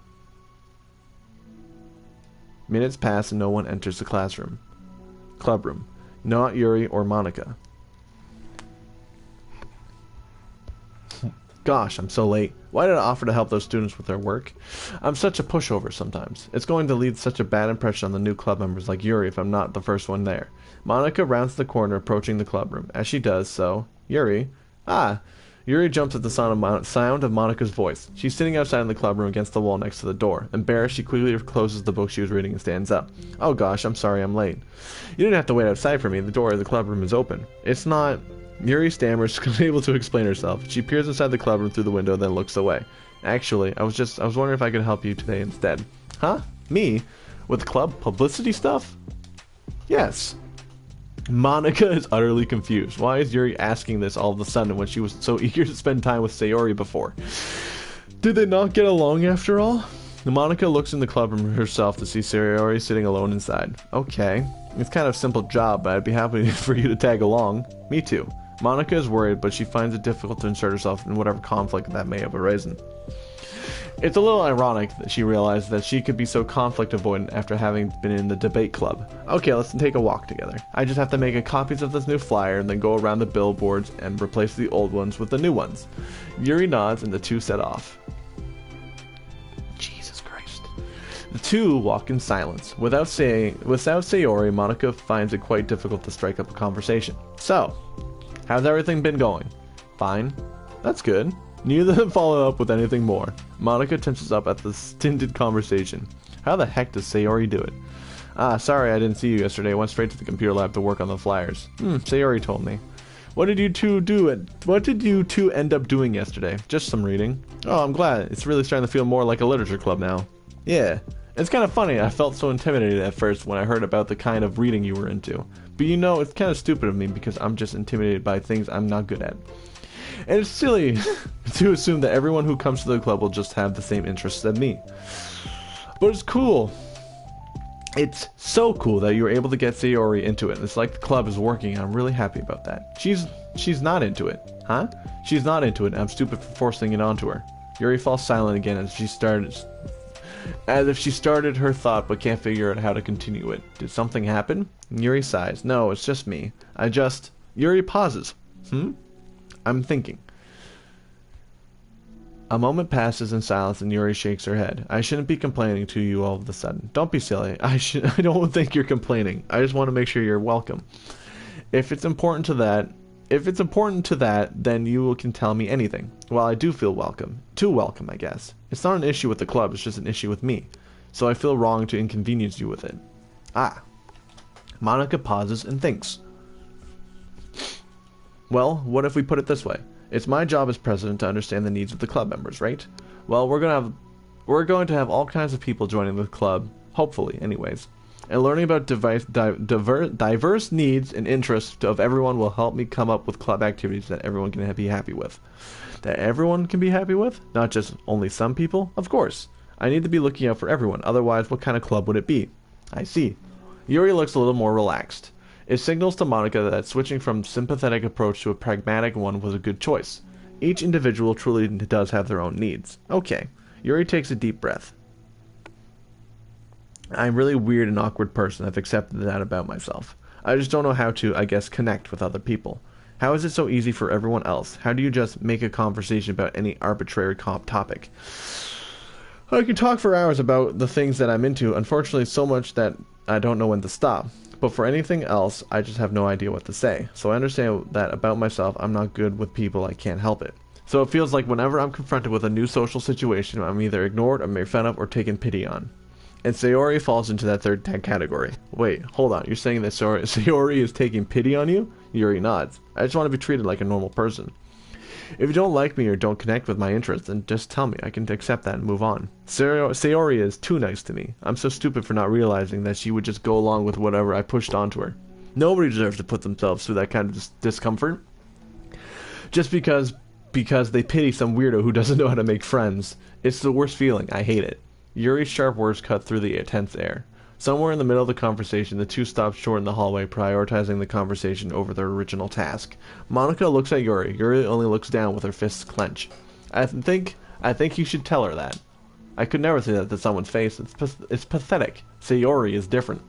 Minutes pass and no one enters the clubroom. Not Yuri or Monika. Gosh, I'm so late. Why did I offer to help those students with their work? I'm such a pushover sometimes. It's going to leave such a bad impression on the new club members like Yuri if I'm not the first one there. Monika rounds the corner approaching the clubroom. As she does so, Yuri... Ah, Yuri jumps at the sound of Monika's voice. She's sitting outside in the club room against the wall next to the door. Embarrassed, she quickly closes the book she was reading and stands up. Oh gosh, I'm sorry I'm late. You didn't have to wait outside for me. The door of the club room is open. It's not... Yuri stammers, unable to explain herself. She peers inside the club room through the window, then looks away. Actually, I was wondering if I could help you today instead. Huh? Me? With club publicity stuff? Yes. Monika is utterly confused. Why is Yuri asking this all of a sudden when she was so eager to spend time with Sayori before? Did they not get along after all? Monika looks in the club room herself to see Sayori sitting alone inside. Okay. It's kind of a simple job, but I'd be happy for you to tag along. Me too. Monika is worried, but she finds it difficult to insert herself in whatever conflict that may have arisen. It's a little ironic that she realized that she could be so conflict avoidant after having been in the debate club. Okay, let's take a walk together. I just have to make copies of this new flyer and then go around the billboards and replace the old ones with the new ones. Yuri nods and the two set off. Jesus Christ. The two walk in silence. Without Sayori, Monika finds it quite difficult to strike up a conversation. So, how's everything been going? Fine. That's good. Neither of them follow up with anything more. Monika tenses up at the stinted conversation. How the heck does Sayori do it? Ah, sorry I didn't see you yesterday. I went straight to the computer lab to work on the flyers. Sayori told me. What did you two end up doing yesterday? Just some reading. Oh, I'm glad. It's really starting to feel more like a literature club now. Yeah. It's kind of funny. I felt so intimidated at first when I heard about the kind of reading you were into. But you know, it's kind of stupid of me because I'm just intimidated by things I'm not good at. And it's silly to assume that everyone who comes to the club will just have the same interests as me. But it's cool. It's so cool that you were able to get Sayori into it. It's like the club is working, and I'm really happy about that. She's not into it. Huh? She's not into it, and I'm stupid for forcing it onto her. Yuri falls silent again as if she started her thought but can't figure out how to continue it. Did something happen? Yuri sighs. No, it's just me. Yuri pauses. I'm thinking. A moment passes in silence and Yuri shakes her head. I shouldn't be complaining to you all of a sudden. Don't be silly. I don't think you're complaining. I just want to make sure you're welcome. If it's important to that, then you can tell me anything. Well, I do feel welcome. Too welcome, I guess. It's not an issue with the club, it's just an issue with me. So I feel wrong to inconvenience you with it. Ah. Monika pauses and thinks. Well, what if we put it this way? It's my job as president to understand the needs of the club members, right? Well, we're going to have all kinds of people joining the club, hopefully, anyways. And learning about diverse needs and interests of everyone will help me come up with club activities that everyone can be happy with. That everyone can be happy with? Not just only some people? Of course. I need to be looking out for everyone, otherwise what kind of club would it be? I see. Yuri looks a little more relaxed. It signals to Monika that switching from sympathetic approach to a pragmatic one was a good choice. Each individual truly does have their own needs. Okay. Yuri takes a deep breath. I'm a really weird and awkward person. I've accepted that about myself. I just don't know how to, I guess, connect with other people. How is it so easy for everyone else? How do you just make a conversation about any arbitrary topic? I can talk for hours about the things that I'm into, unfortunately so much that I don't know when to stop. But for anything else, I just have no idea what to say. So I understand that about myself, I'm not good with people, I can't help it. So it feels like whenever I'm confronted with a new social situation, I'm either ignored or made fun of or taken pity on. And Sayori falls into that third category. Wait, hold on, you're saying that Sayori is taking pity on you? Yuri nods. I just want to be treated like a normal person. If you don't like me or don't connect with my interests, then just tell me. I can accept that and move on. Sayori is too nice to me. I'm so stupid for not realizing that she would just go along with whatever I pushed onto her. Nobody deserves to put themselves through that kind of discomfort. Just because they pity some weirdo who doesn't know how to make friends. It's the worst feeling. I hate it. Yuri's sharp words cut through the tense air. Somewhere in the middle of the conversation, the two stop short in the hallway, prioritizing the conversation over their original task. Monika looks at Yuri. Yuri only looks down with her fists clenched. I think you should tell her that. I could never say that to someone's face. It's pathetic. Sayori is different.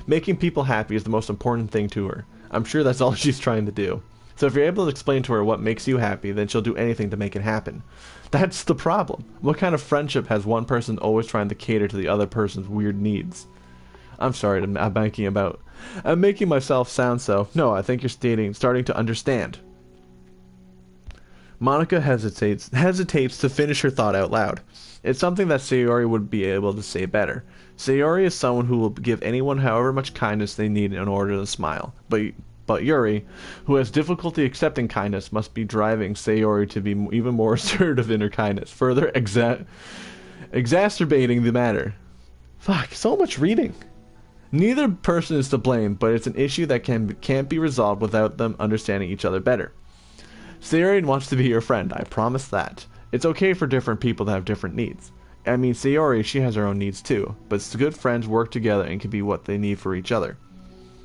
Making people happy is the most important thing to her. I'm sure that's all she's trying to do. So if you're able to explain to her what makes you happy, then she'll do anything to make it happen. That's the problem. What kind of friendship has one person always trying to cater to the other person's weird needs? I'm sorry, I'm making myself sound so. No, I think you're starting to understand. Monika hesitates to finish her thought out loud. It's something that Sayori would be able to say better. Sayori is someone who will give anyone however much kindness they need in order to smile. But Yuri, who has difficulty accepting kindness, must be driving Sayori to be even more assertive in her kindness, further exacerbating the matter. Fuck, so much reading. Neither person is to blame, but it's an issue that can't be resolved without them understanding each other better. Sayori wants to be your friend, I promise that. It's okay for different people to have different needs. I mean, Sayori, she has her own needs too, but good friends work together and can be what they need for each other.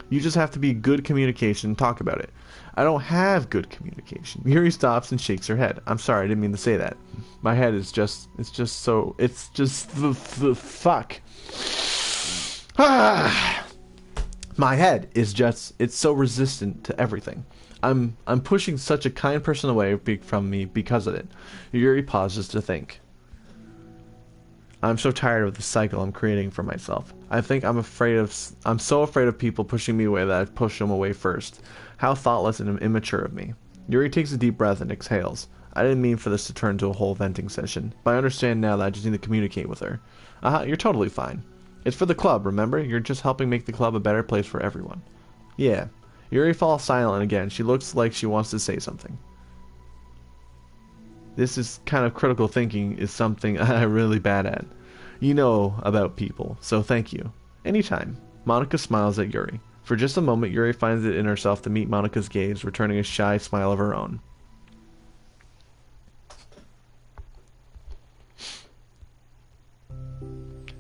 You just have to be good communication and talk about it. I don't have good communication. Yuri stops and shakes her head. I'm sorry, I didn't mean to say that. My head is just, fuck. My head is just, it's so resistant to everything. I'm pushing such a kind person away from me because of it. Yuri pauses to think. I'm so tired of the cycle I'm creating for myself. I think I'm so afraid of people pushing me away that I push them away first. How thoughtless and immature of me. Yuri takes a deep breath and exhales. I didn't mean for this to turn into a whole venting session, but I understand now that I just need to communicate with her. You're totally fine. It's for the club, remember? You're just helping make the club a better place for everyone. Yeah. Yuri falls silent again. She looks like she wants to say something. This is kind of critical thinking is something I'm really bad at. You know about people, so thank you. Anytime. Monika smiles at Yuri. For just a moment, Yuri finds it in herself to meet Monika's gaze, returning a shy smile of her own.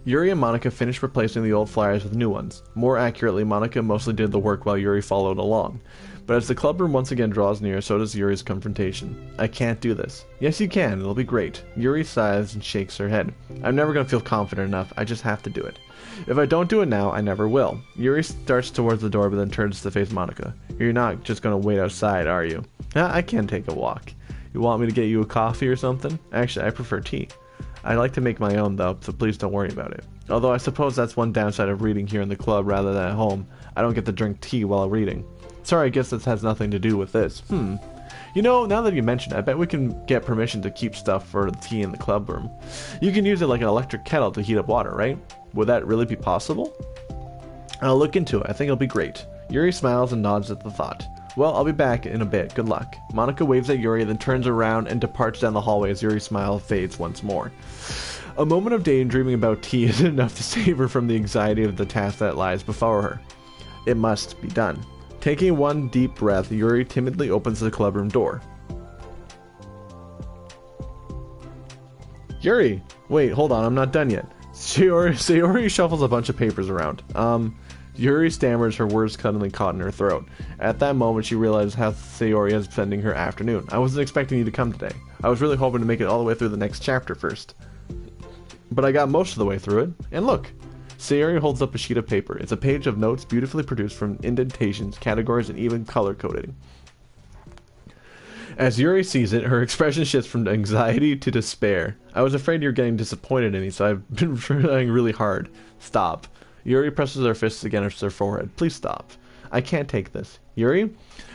Yuri and Monika finished replacing the old flyers with new ones. More accurately, Monika mostly did the work while Yuri followed along. But as the club room once again draws near, so does Yuri's confrontation. I can't do this. Yes, you can. It'll be great. Yuri sighs and shakes her head. I'm never going to feel confident enough. I just have to do it. If I don't do it now, I never will. Yuri starts towards the door, but then turns to face Monika. You're not just going to wait outside, are you? I can take a walk. You want me to get you a coffee or something? Actually, I prefer tea. I like to make my own, though, so please don't worry about it. Although I suppose that's one downside of reading here in the club rather than at home. I don't get to drink tea while reading. Sorry, I guess this has nothing to do with this. You know, now that you mention it, I bet we can get permission to keep stuff for the tea in the club room. You can use it like an electric kettle to heat up water, right? Would that really be possible? I'll look into it. I think it'll be great. Yuri smiles and nods at the thought. Well, I'll be back in a bit. Good luck. Monika waves at Yuri, then turns around and departs down the hallway as Yuri's smile fades once more. A moment of daydreaming about tea isn't enough to save her from the anxiety of the task that lies before her. It must be done. Taking one deep breath, Yuri timidly opens the clubroom door. Yuri! Wait, hold on, I'm not done yet. Sayori shuffles a bunch of papers around. Yuri stammers, her words suddenly caught in her throat. At that moment, she realizes how Sayori is spending her afternoon. I wasn't expecting you to come today. I was really hoping to make it all the way through the next chapter first. But I got most of the way through it. And look! Sayori holds up a sheet of paper. It's a page of notes beautifully produced from indentations, categories, and even color coding. As Yuri sees it, her expression shifts from anxiety to despair. I was afraid you're getting disappointed in me, so I've been trying really hard. Stop. Yuri presses her fists against her forehead. Please stop. I can't take this. Yuri?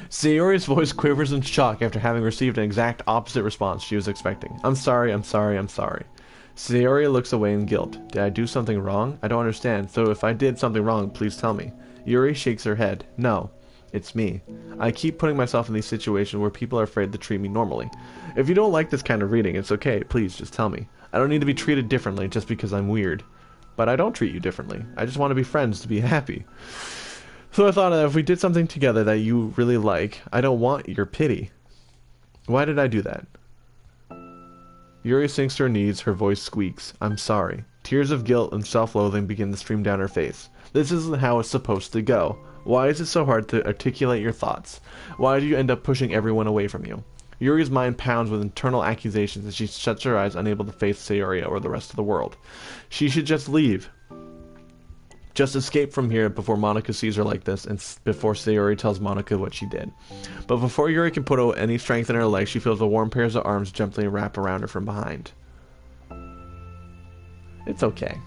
Sayori's voice quivers in shock after having received an exact opposite response she was expecting. I'm sorry, I'm sorry, I'm sorry. Sayori looks away in guilt. Did I do something wrong? I don't understand, so if I did something wrong, please tell me. Yuri shakes her head. No, it's me. I keep putting myself in these situations where people are afraid to treat me normally. If you don't like this kind of reading, it's okay. Please, just tell me. I don't need to be treated differently just because I'm weird. But I don't treat you differently. I just want to be friends to be happy. So I thought that if we did something together that you really like, I don't want your pity. Why did I do that? Yuri sinks to her knees, her voice squeaks. I'm sorry. Tears of guilt and self-loathing begin to stream down her face. This isn't how it's supposed to go. Why is it so hard to articulate your thoughts? Why do you end up pushing everyone away from you? Yuri's mind pounds with internal accusations as she shuts her eyes, unable to face Sayori or the rest of the world. She should just leave. Just escape from here before Monika sees her like this and before Sayori tells Monika what she did. But before Yuri can put any strength in her legs, she feels a warm pair of arms gently wrap around her from behind. It's okay.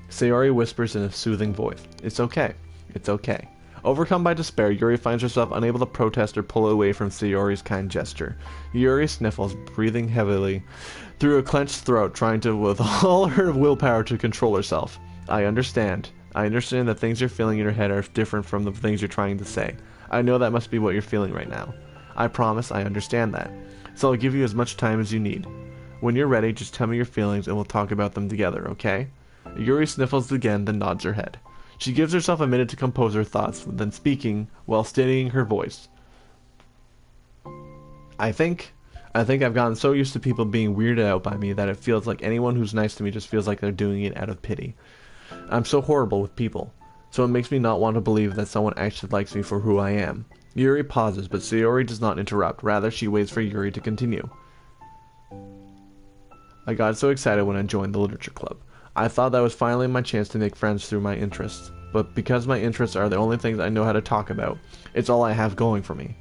Sayori whispers in a soothing voice. It's okay. It's okay. Overcome by despair, Yuri finds herself unable to protest or pull away from Sayori's kind gesture. Yuri sniffles, breathing heavily through a clenched throat, trying to with all her willpower to control herself. I understand. I understand that things you're feeling in your head are different from the things you're trying to say. I know that must be what you're feeling right now. I promise I understand that. So I'll give you as much time as you need. When you're ready, just tell me your feelings and we'll talk about them together, okay? Yuri sniffles again, then nods her head. She gives herself a minute to compose her thoughts, then speaking while steadying her voice. I think I've gotten so used to people being weirded out by me that it feels like anyone who's nice to me just feels like they're doing it out of pity. I'm so horrible with people, so it makes me not want to believe that someone actually likes me for who I am. Yuri pauses, but Sayori does not interrupt. Rather, she waits for Yuri to continue. I got so excited when I joined the literature club. I thought that was finally my chance to make friends through my interests. But because my interests are the only things I know how to talk about, it's all I have going for me.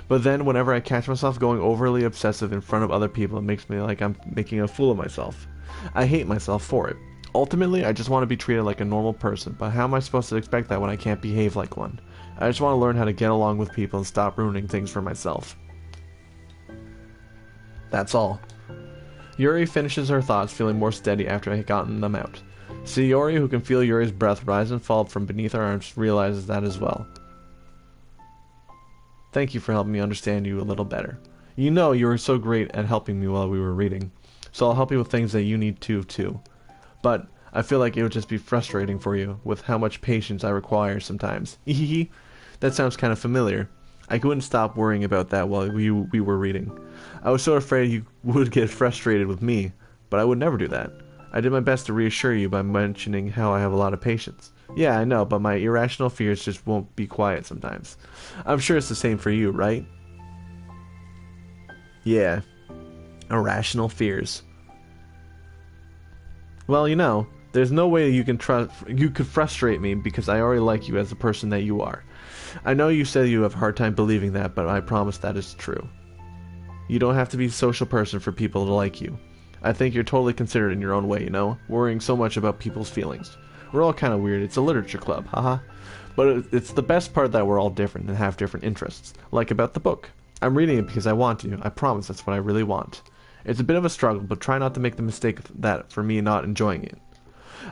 But then, whenever I catch myself going overly obsessive in front of other people, it makes me like I'm making a fool of myself. I hate myself for it. Ultimately, I just want to be treated like a normal person, but how am I supposed to expect that when I can't behave like one? I just want to learn how to get along with people and stop ruining things for myself. That's all. Yuri finishes her thoughts, feeling more steady after I had gotten them out. Sayori, who can feel Yuri's breath rise and fall from beneath her arms, realizes that as well. Thank you for helping me understand you a little better. You know you were so great at helping me while we were reading, so I'll help you with things that you need too. But I feel like it would just be frustrating for you with how much patience I require sometimes. Hehehe. That sounds kind of familiar. I couldn't stop worrying about that while we were reading. I was so afraid you would get frustrated with me, but I would never do that. I did my best to reassure you by mentioning how I have a lot of patience. Yeah, I know, but my irrational fears just won't be quiet sometimes. I'm sure it's the same for you, right? Yeah. Irrational fears. Well, you know, there's no way you could frustrate me because I already like you as the person that you are. I know you said you have a hard time believing that, but I promise that is true. You don't have to be a social person for people to like you. I think you're totally considerate in your own way, you know, worrying so much about people's feelings. We're all kind of weird. It's a literature club, haha. But it's the best part that we're all different and have different interests, like about the book. I'm reading it because I want to. I promise that's what I really want. It's a bit of a struggle, but try not to make the mistake that for me not enjoying it.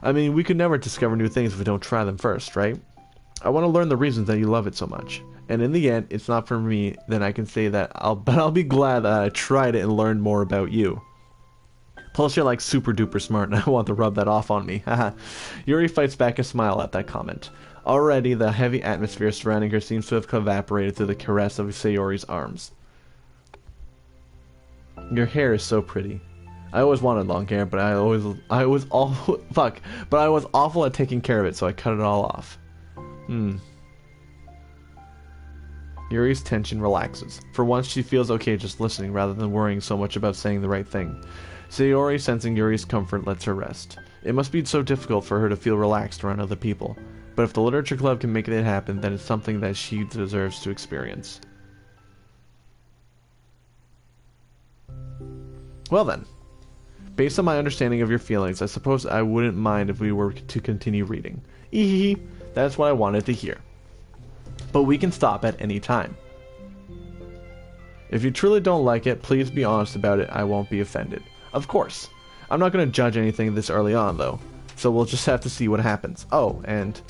I mean, we could never discover new things if we don't try them first, right? I want to learn the reasons that you love it so much. And in the end, it's not for me, then I can say that I'll be glad that I tried it and learned more about you. Plus, you're like super duper smart, and I want to rub that off on me. Haha. Yuri fights back a smile at that comment. Already, the heavy atmosphere surrounding her seems to have evaporated through the caress of Sayori's arms. Your hair is so pretty. I always wanted long hair, but I was awful at taking care of it, so I cut it all off. Yuri's tension relaxes. For once, she feels okay just listening rather than worrying so much about saying the right thing. Sayori, sensing Yuri's comfort, lets her rest. It must be so difficult for her to feel relaxed around other people. But if the literature club can make it happen, then it's something that she deserves to experience. Well then. Based on my understanding of your feelings, I suppose I wouldn't mind if we were to continue reading. Ehehe, that's what I wanted to hear. But we can stop at any time. If you truly don't like it, please be honest about it. I won't be offended. Of course. I'm not going to judge anything this early on, though. So we'll just have to see what happens. Oh, and,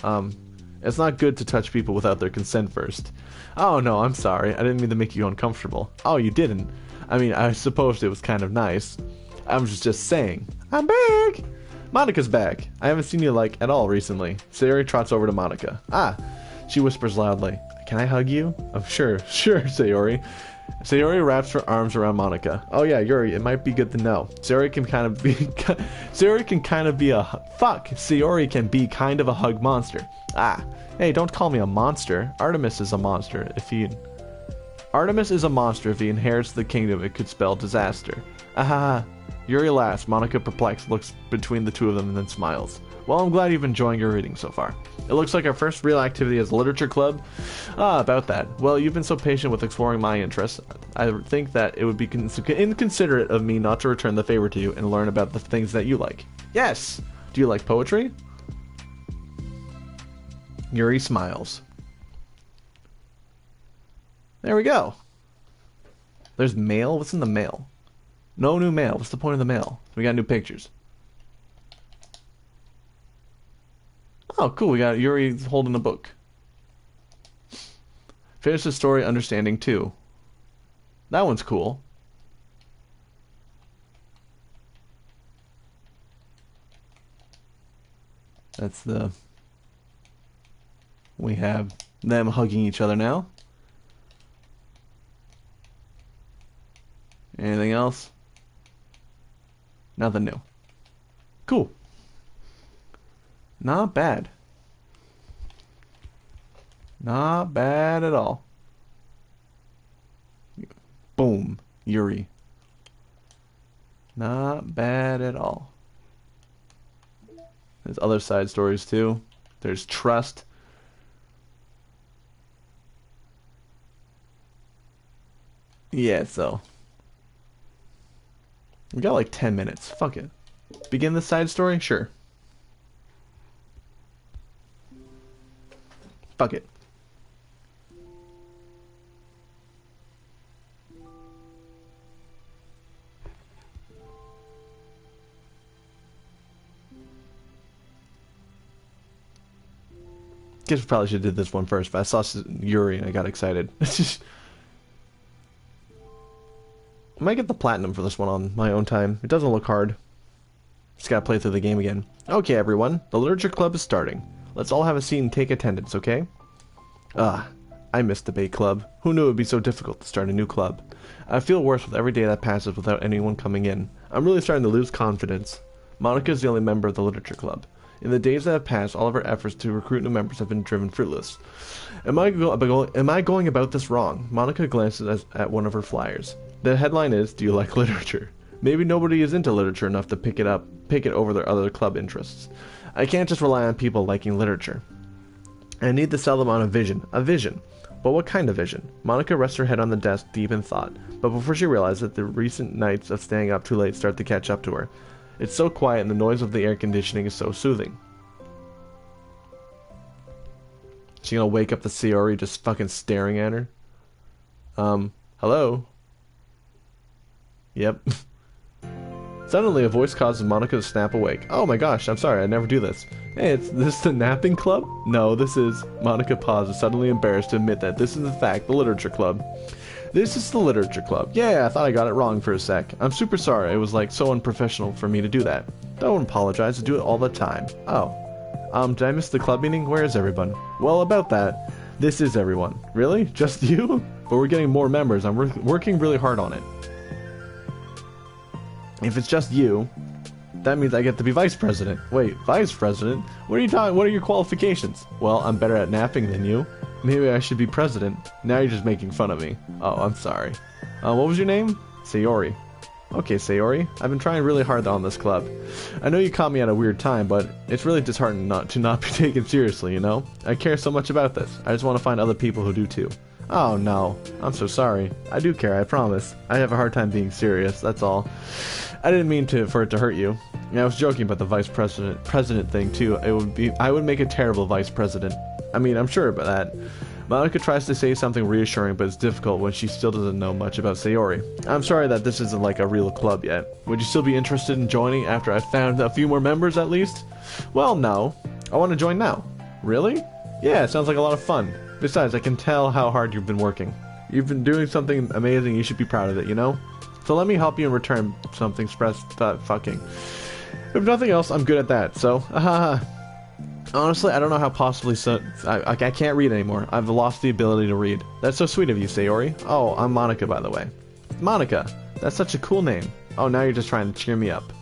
it's not good to touch people without their consent first. Oh, no, I'm sorry. I didn't mean to make you uncomfortable. Oh, you didn't? I mean, I supposed it was kind of nice. I'm just saying. I'm back! Monika's back. I haven't seen you, at all recently. Sayori trots over to Monika. Ah! She whispers loudly. Can I hug you? Oh, sure, Sayori. Sayori wraps her arms around Monika. Oh yeah, Yuri, it might be good to know. Sayori can kind of be a hug monster. Ah, hey, don't call me a monster. Artemis is a monster. If he inherits the kingdom, it could spell disaster. Ah, Yuri laughs. Monika, perplexed, looks between the two of them and then smiles. Well, I'm glad you've been enjoying your reading so far. It looks like our first real activity as a literature club. Ah, about that. Well, you've been so patient with exploring my interests. I think that it would be inconsiderate of me not to return the favor to you and learn about the things that you like. Yes! Do you like poetry? Yuri smiles. There we go. There's mail? What's in the mail? No new mail. What's the point of the mail? We got new pictures. Oh, cool. We got Yuri holding a book. Finish the story understanding 2. That one's cool. That's the... We have them hugging each other now. Anything else? Nothing new. Cool. Not bad. Not bad at all. Boom. Yuri. Not bad at all. There's other side stories too. There's trust. Yeah, so. We got like 10 minutes. Fuck it. Begin the side story? Sure. Fuck it. Guess we probably should have did this one first, but I saw Yuri and I got excited. I might get the platinum for this one on my own time. It doesn't look hard. Just gotta play through the game again. Okay, everyone. The Literature Club is starting. Let's all have a seat and take attendance, okay? I missed debate club. Who knew it would be so difficult to start a new club? I feel worse with every day that passes without anyone coming in. I'm really starting to lose confidence. Monika is the only member of the Literature Club. In the days that have passed, all of our efforts to recruit new members have been driven fruitless. Am I going about this wrong? Monika glances at one of her flyers. The headline is, "Do you like literature?" Maybe nobody is into literature enough to pick it over their other club interests. I can't just rely on people liking literature. I need to sell them on a vision. A vision. But what kind of vision? Monika rests her head on the desk, deep in thought. But before she realizes that the recent nights of staying up too late start to catch up to her. It's so quiet and the noise of the air conditioning is so soothing. She gonna wake up the Sayori just fucking staring at her? Hello? Yep. Suddenly, a voice causes Monika to snap awake. Oh my gosh, I'm sorry, I never do this. Hey, is this the napping club? No, this is... Monika pauses, suddenly embarrassed to admit that this is in fact the Literature Club. This is the Literature Club. Yeah, I thought I got it wrong for a sec. I'm super sorry, it was like so unprofessional for me to do that. Don't apologize, I do it all the time. Oh. Did I miss the club meeting? Where is everyone? Well, about that, this is everyone. Really? Just you? But we're getting more members, I'm working really hard on it. If it's just you, that means I get to be vice president. Wait, vice president? What are you talking? What are your qualifications? Well, I'm better at napping than you. Maybe I should be president. Now you're just making fun of me. Oh, I'm sorry. What was your name? Sayori. Okay, Sayori. I've been trying really hard on this club. I know you caught me at a weird time, but it's really disheartening not to be taken seriously, you know? I care so much about this. I just want to find other people who do too. Oh no, I'm so sorry. I do care, I promise. I have a hard time being serious, that's all. I didn't mean for it to hurt you. I was joking about the vice president thing too. I would make a terrible vice president. I mean, I'm sure about that. Monika tries to say something reassuring, but it's difficult when she still doesn't know much about Sayori. I'm sorry that this isn't like a real club yet. Would you still be interested in joining after I found a few more members at least? Well, no. I want to join now. Really? Yeah, it sounds like a lot of fun. Besides, I can tell how hard you've been working. You've been doing something amazing, you should be proud of it, you know? So let me help you in return something fucking. If nothing else, I'm good at that, so, honestly, I don't know how possibly I can't read anymore. I've lost the ability to read. That's so sweet of you, Sayori. Oh, I'm Monika, by the way. Monika! That's such a cool name. Oh, now you're just trying to cheer me up.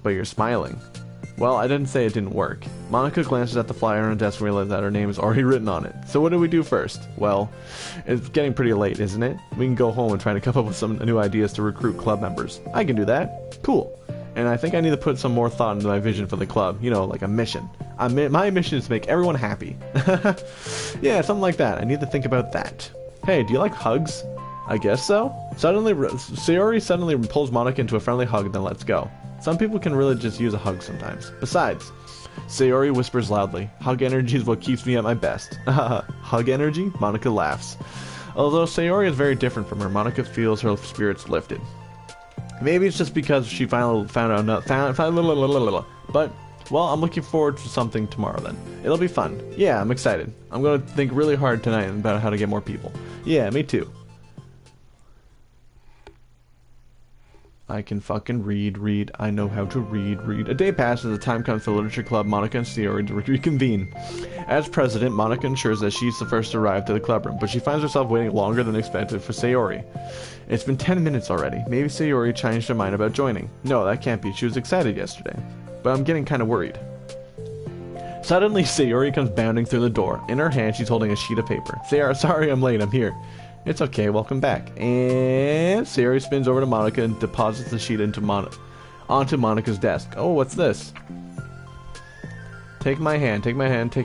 But you're smiling. Well, I didn't say it didn't work. Monika glances at the flyer on her desk and realizes that her name is already written on it. So what do we do first? Well, it's getting pretty late, isn't it? We can go home and try to come up with some new ideas to recruit club members. I can do that. Cool. And I think I need to put some more thought into my vision for the club. You know, like a mission. My mission is to make everyone happy. Yeah, something like that. I need to think about that. Hey, do you like hugs? I guess so. Sayori suddenly pulls Monika into a friendly hug and then lets go. Some people can really just use a hug sometimes. Besides, Sayori whispers loudly, hug energy is what keeps me at my best. Hug energy? Monika laughs. Although Sayori is very different from her, Monika feels her spirits lifted. Maybe it's just because she finally found out, but, well, I'm looking forward to something tomorrow then. It'll be fun. Yeah, I'm excited. I'm gonna think really hard tonight about how to get more people. Yeah, me too. I can fucking read. I know how to read. A day passes, the time comes for the Literature Club, Monika and Sayori to reconvene. As president, Monika ensures that she's the first to arrive to the club room, but she finds herself waiting longer than expected for Sayori. It's been 10 minutes already. Maybe Sayori changed her mind about joining. No, that can't be. She was excited yesterday. But I'm getting kind of worried. Suddenly, Sayori comes bounding through the door. In her hand, she's holding a sheet of paper. Sayori, sorry I'm late. I'm here. It's okay, welcome back. And Sayori spins over to Monika and deposits the sheet onto Monika's desk. Oh, what's this? Take my hand, take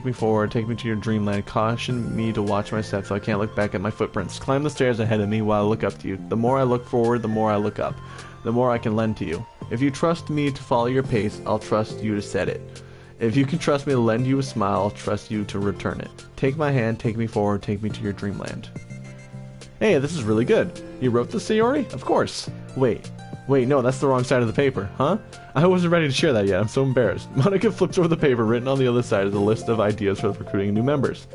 me forward, take me to your dreamland. Caution me to watch my steps so I can't look back at my footprints. Climb the stairs ahead of me while I look up to you. The more I look forward, the more I look up. The more I can lend to you. If you trust me to follow your pace, I'll trust you to set it. If you can trust me to lend you a smile, I'll trust you to return it. Take my hand, take me forward, take me to your dreamland. Hey, this is really good. You wrote this, Sayori? Of course. Wait, no, that's the wrong side of the paper, huh? I wasn't ready to share that yet, I'm so embarrassed. Monika flips over the paper, written on the other side is a list of ideas for recruiting new members.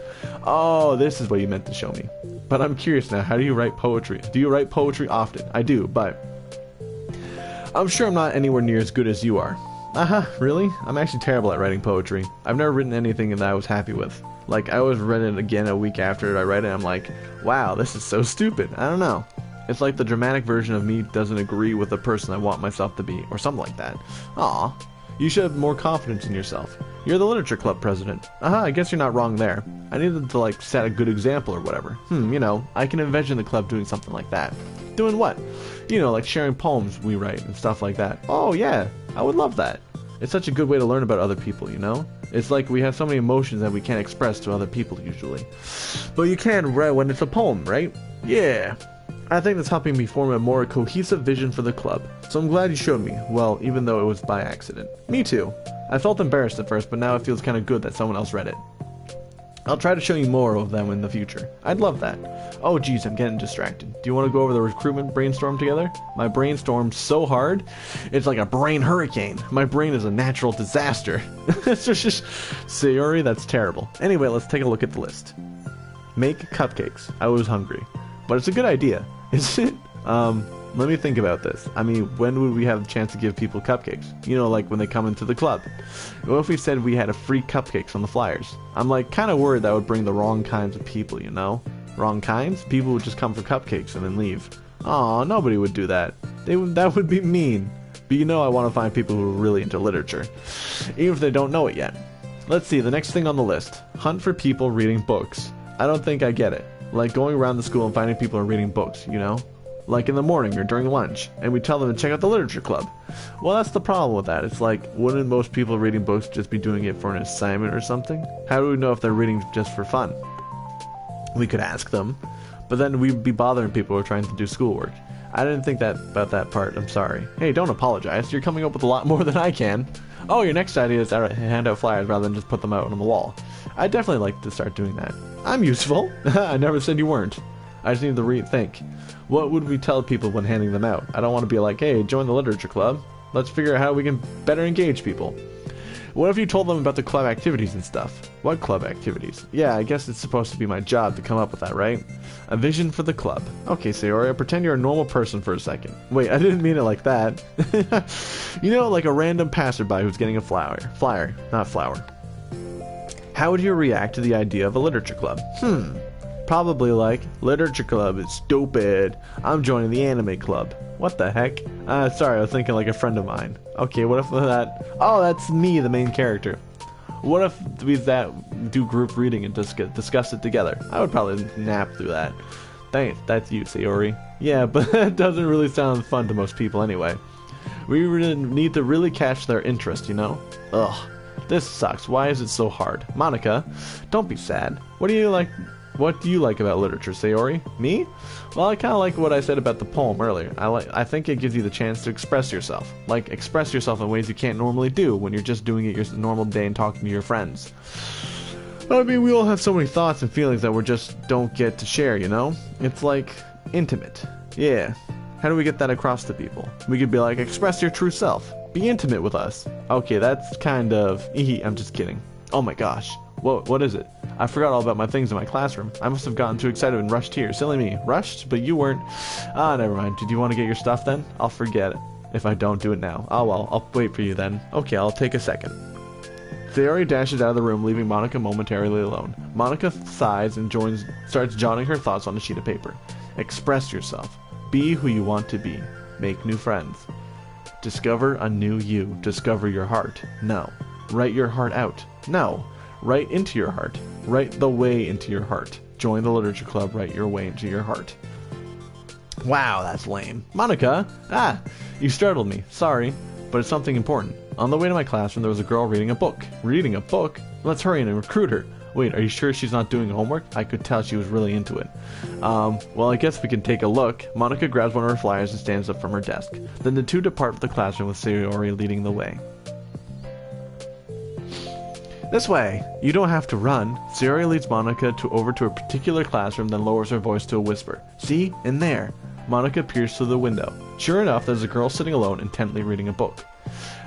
Oh, this is what you meant to show me. But I'm curious now, how do you write poetry? Do you write poetry often? I do, but I'm sure I'm not anywhere near as good as you are. Really? I'm actually terrible at writing poetry. I've never written anything that I was happy with. Like, I always read it again a week after I read it, I'm like, wow, this is so stupid. I don't know. It's like the dramatic version of me doesn't agree with the person I want myself to be, or something like that. Aw, you should have more confidence in yourself. You're the Literature Club president. I guess you're not wrong there. I needed to, like, set a good example or whatever. You know, I can envision the club doing something like that. Doing what? You know, like sharing poems we write and stuff like that. Oh, yeah, I would love that. It's such a good way to learn about other people, you know? It's like we have so many emotions that we can't express to other people usually. But you can write when it's a poem, right? Yeah. I think that's helping me form a more cohesive vision for the club. So I'm glad you showed me. Well, even though it was by accident. Me too. I felt embarrassed at first, but now it feels kind of good that someone else read it. I'll try to show you more of them in the future. I'd love that. Oh geez, I'm getting distracted. Do you want to go over the recruitment brainstorm together? My brainstorm's so hard, it's like a brain hurricane. My brain is a natural disaster. It's just Sayori, that's terrible. Anyway, let's take a look at the list. Make cupcakes. I was hungry. But it's a good idea, isn't it? Let me think about this. I mean, when would we have the chance to give people cupcakes? You know, like when they come into the club. What if we said we had a free cupcakes on the flyers? I'm like kind of worried that would bring the wrong kinds of people, you know? Wrong kinds? People would just come for cupcakes and then leave. Aw, nobody would do that. That would be mean. But you know I want to find people who are really into literature. Even if they don't know it yet. Let's see, the next thing on the list. Hunt for people reading books. I don't think I get it. Like going around the school and finding people who are reading books, you know? Like in the morning or during lunch, and we tell them to check out the literature club. Well, that's the problem with that. It's like, wouldn't most people reading books just be doing it for an assignment or something? How do we know if they're reading just for fun? We could ask them, but then we'd be bothering people who are trying to do schoolwork. I didn't think about that part, I'm sorry. Hey, don't apologize, you're coming up with a lot more than I can. Oh, your next idea is to hand out flyers rather than just put them out on the wall. I'd definitely like to start doing that. I'm useful. I never said you weren't. I just need to rethink. What would we tell people when handing them out? I don't want to be like, hey, join the literature club. Let's figure out how we can better engage people. What if you told them about the club activities and stuff? What club activities? Yeah, I guess it's supposed to be my job to come up with that, right? A vision for the club. Okay, Sayori, pretend you're a normal person for a second. Wait, I didn't mean it like that. You know, like a random passerby who's getting a flyer, not flower. How would you react to the idea of a literature club? Probably like, literature club is stupid. I'm joining the anime club. What the heck? Sorry, I was thinking like a friend of mine. Okay, what if that... Oh, that's me, the main character. What if we do group reading and just discuss it together? I would probably nap through that. Thanks, that's you, Sayori. Yeah, but that doesn't really sound fun to most people anyway. We really need to really catch their interest, you know? Ugh, this sucks. Why is it so hard? Monika, don't be sad. What do you like about literature, Sayori? Me? Well, I kind of like what I said about the poem earlier. I think it gives you the chance to express yourself. Like, express yourself in ways you can't normally do when you're just doing it your normal day and talking to your friends. But I mean, we all have so many thoughts and feelings that we just don't get to share, you know? It's like intimate. Yeah. How do we get that across to people? We could be like, express your true self. Be intimate with us. Okay, that's kind of... I'm just kidding. Oh my gosh. What is it? I forgot all about my things in my classroom. I must have gotten too excited and rushed here. Silly me. Rushed? But you weren't. Ah, never mind. Did you want to get your stuff then? I'll forget it if I don't do it now. Oh well, I'll wait for you then. Okay, I'll take a second. Sayori dashes out of the room, leaving Monika momentarily alone. Monika sighs and starts jotting her thoughts on a sheet of paper. Express yourself. Be who you want to be. Make new friends. Discover a new you. Discover your heart. No. Write your heart out. No. Write into your heart. Write the way into your heart. Join the literature club. Write your way into your heart. Wow, that's lame. Monika! Ah! You startled me. Sorry. But it's something important. On the way to my classroom, there was a girl reading a book. Reading a book? Let's hurry in and recruit her. Wait, are you sure she's not doing homework? I could tell she was really into it. Well, I guess we can take a look. Monika grabs one of her flyers and stands up from her desk. Then the two depart from the classroom with Sayori leading the way. This way! You don't have to run. Sayori leads Monika over to a particular classroom, then lowers her voice to a whisper. See? In there. Monika peers through the window. Sure enough, there's a girl sitting alone, intently reading a book.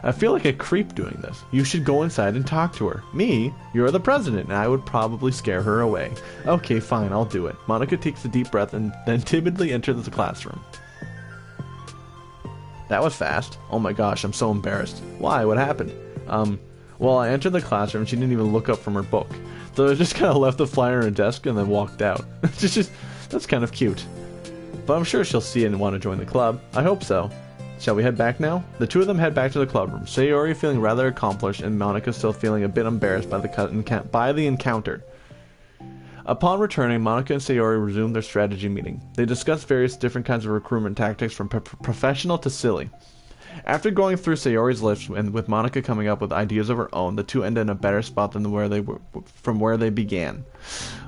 I feel like a creep doing this. You should go inside and talk to her. Me? You're the president, and I would probably scare her away. Okay, fine, I'll do it. Monika takes a deep breath and then timidly enters the classroom. That was fast. Oh my gosh, I'm so embarrassed. Why? What happened? Well, I entered the classroom, she didn't even look up from her book. So I just kind of left the flyer on her desk and then walked out. That's kind of cute. But I'm sure she'll see it and want to join the club. I hope so. Shall we head back now? The two of them head back to the club room, Sayori feeling rather accomplished and Monika still feeling a bit embarrassed by the encounter. Upon returning, Monika and Sayori resume their strategy meeting. They discuss various different kinds of recruitment tactics from professional to silly. After going through Sayori's list and with Monika coming up with ideas of her own, the two end in a better spot than from where they began.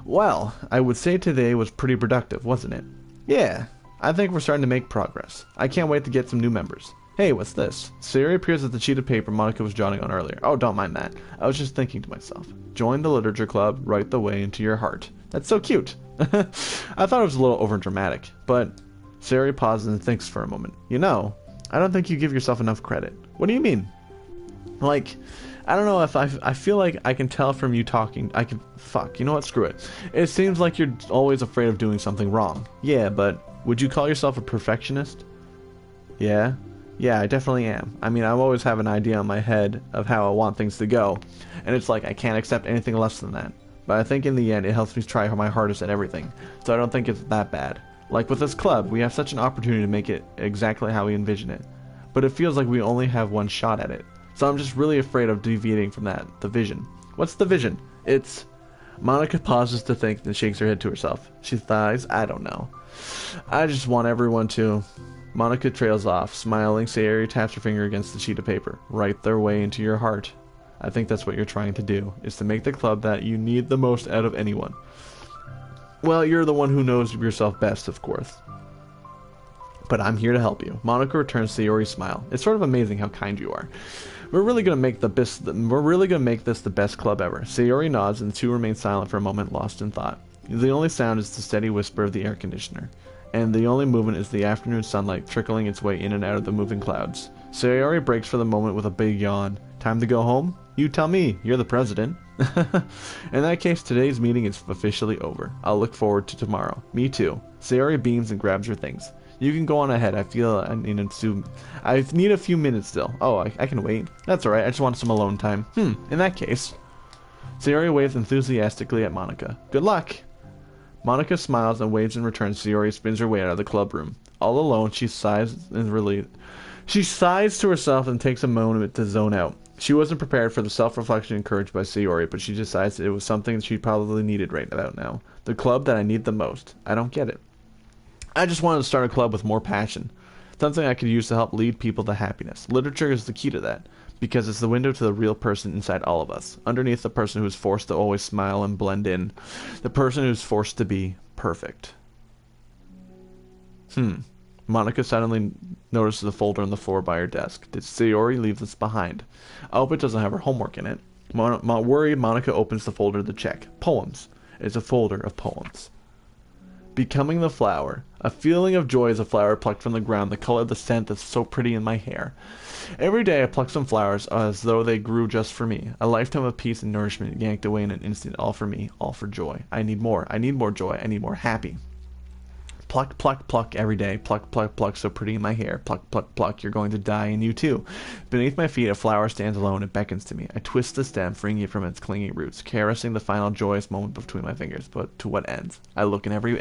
Well, I would say today was pretty productive, wasn't it? Yeah. I think we're starting to make progress. I can't wait to get some new members. Hey, what's this? Sayori appears at the sheet of paper Monika was jotting on earlier. Oh, don't mind that. I was just thinking to myself. Join the literature club, write the way into your heart. That's so cute. I thought it was a little overdramatic, but Sayori pauses and thinks for a moment. You know, I don't think you give yourself enough credit. What do you mean? Like, I don't know if I feel like I can tell from you talking. Fuck, you know what? Screw it. It seems like you're always afraid of doing something wrong. Yeah, but would you call yourself a perfectionist? Yeah? Yeah, I definitely am. I mean, I always have an idea in my head of how I want things to go, and it's like I can't accept anything less than that. But I think in the end, it helps me try my hardest at everything, so I don't think it's that bad. Like with this club, we have such an opportunity to make it exactly how we envision it, but it feels like we only have one shot at it. So I'm just really afraid of deviating from the vision. What's the vision? It's... Monika pauses to think and shakes her head to herself. She sighs, I don't know. I just want everyone to... Monika trails off, smiling. Sayori taps her finger against the sheet of paper. Write their way into your heart. I think that's what you're trying to do, is to make the club that you need the most out of anyone. Well, you're the one who knows yourself best, of course. But I'm here to help you. Monika returns Sayori's smile. It's sort of amazing how kind you are. We're really gonna make this the best club ever. Sayori nods, and the two remain silent for a moment, lost in thought. The only sound is the steady whisper of the air conditioner, and the only movement is the afternoon sunlight trickling its way in and out of the moving clouds. Sayori breaks for the moment with a big yawn. Time to go home? You tell me. You're the president. In that case, today's meeting is officially over. I'll look forward to tomorrow. Me too. Sayori beams and grabs her things. You can go on ahead. I feel I need a few minutes still. Oh, I can wait. That's alright. I just want some alone time. In that case. Sayori waves enthusiastically at Monika. Good luck. Monika smiles and waves in return. Sayori spins her way out of the club room. All alone, she sighs in relief. She sighs to herself and takes a moment to zone out. She wasn't prepared for the self-reflection encouraged by Sayori, but she decides it was something she probably needed right about now. The club that I need the most. I don't get it. I just wanted to start a club with more passion. Something I could use to help lead people to happiness. Literature is the key to that, because it's the window to the real person inside all of us. Underneath the person who's forced to always smile and blend in. The person who's forced to be perfect. Monika suddenly notices the folder on the floor by her desk. Did Sayori leave this behind? I hope it doesn't have her homework in it. Worried, Monika opens the folder to check. Poems. It's a folder of poems. Becoming the flower. A feeling of joy as a flower plucked from the ground, the color of the scent that's so pretty in my hair. Every day I pluck some flowers as though they grew just for me. A lifetime of peace and nourishment yanked away in an instant, all for me, all for joy. I need more. I need more joy. I need more happy. Pluck, pluck, pluck every day. Pluck, pluck, pluck, so pretty in my hair. Pluck, pluck, pluck, you're going to die, and you too. Beneath my feet, a flower stands alone. It beckons to me. I twist the stem, freeing it from its clinging roots, caressing the final joyous moment between my fingers. But to what ends? I look in every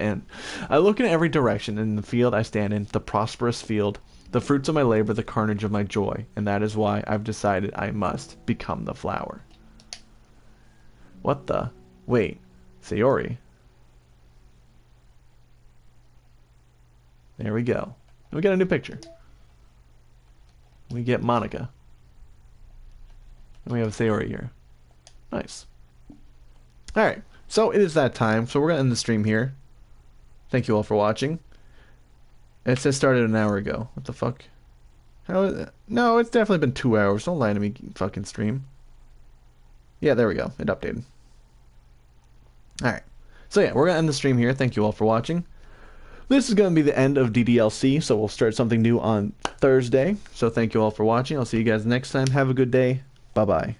direction. In the field I stand in, the prosperous field, the fruits of my labor, the carnage of my joy. And that is why I've decided I must become the flower. What the? Wait. Sayori. There we go. We got a new picture. We get Monika. And we have Sayori here. Nice. Alright, so it is that time. So we're going to end the stream here. Thank you all for watching. It says started an hour ago. What the fuck? How is it? No, it's definitely been 2 hours. Don't lie to me, fucking stream. Yeah, there we go. It updated. Alright. So yeah, we're going to end the stream here. Thank you all for watching. This is going to be the end of Ddlc, so we'll start something new on Thursday. So thank you all for watching. I'll see you guys next time. Have a good day. Bye-bye.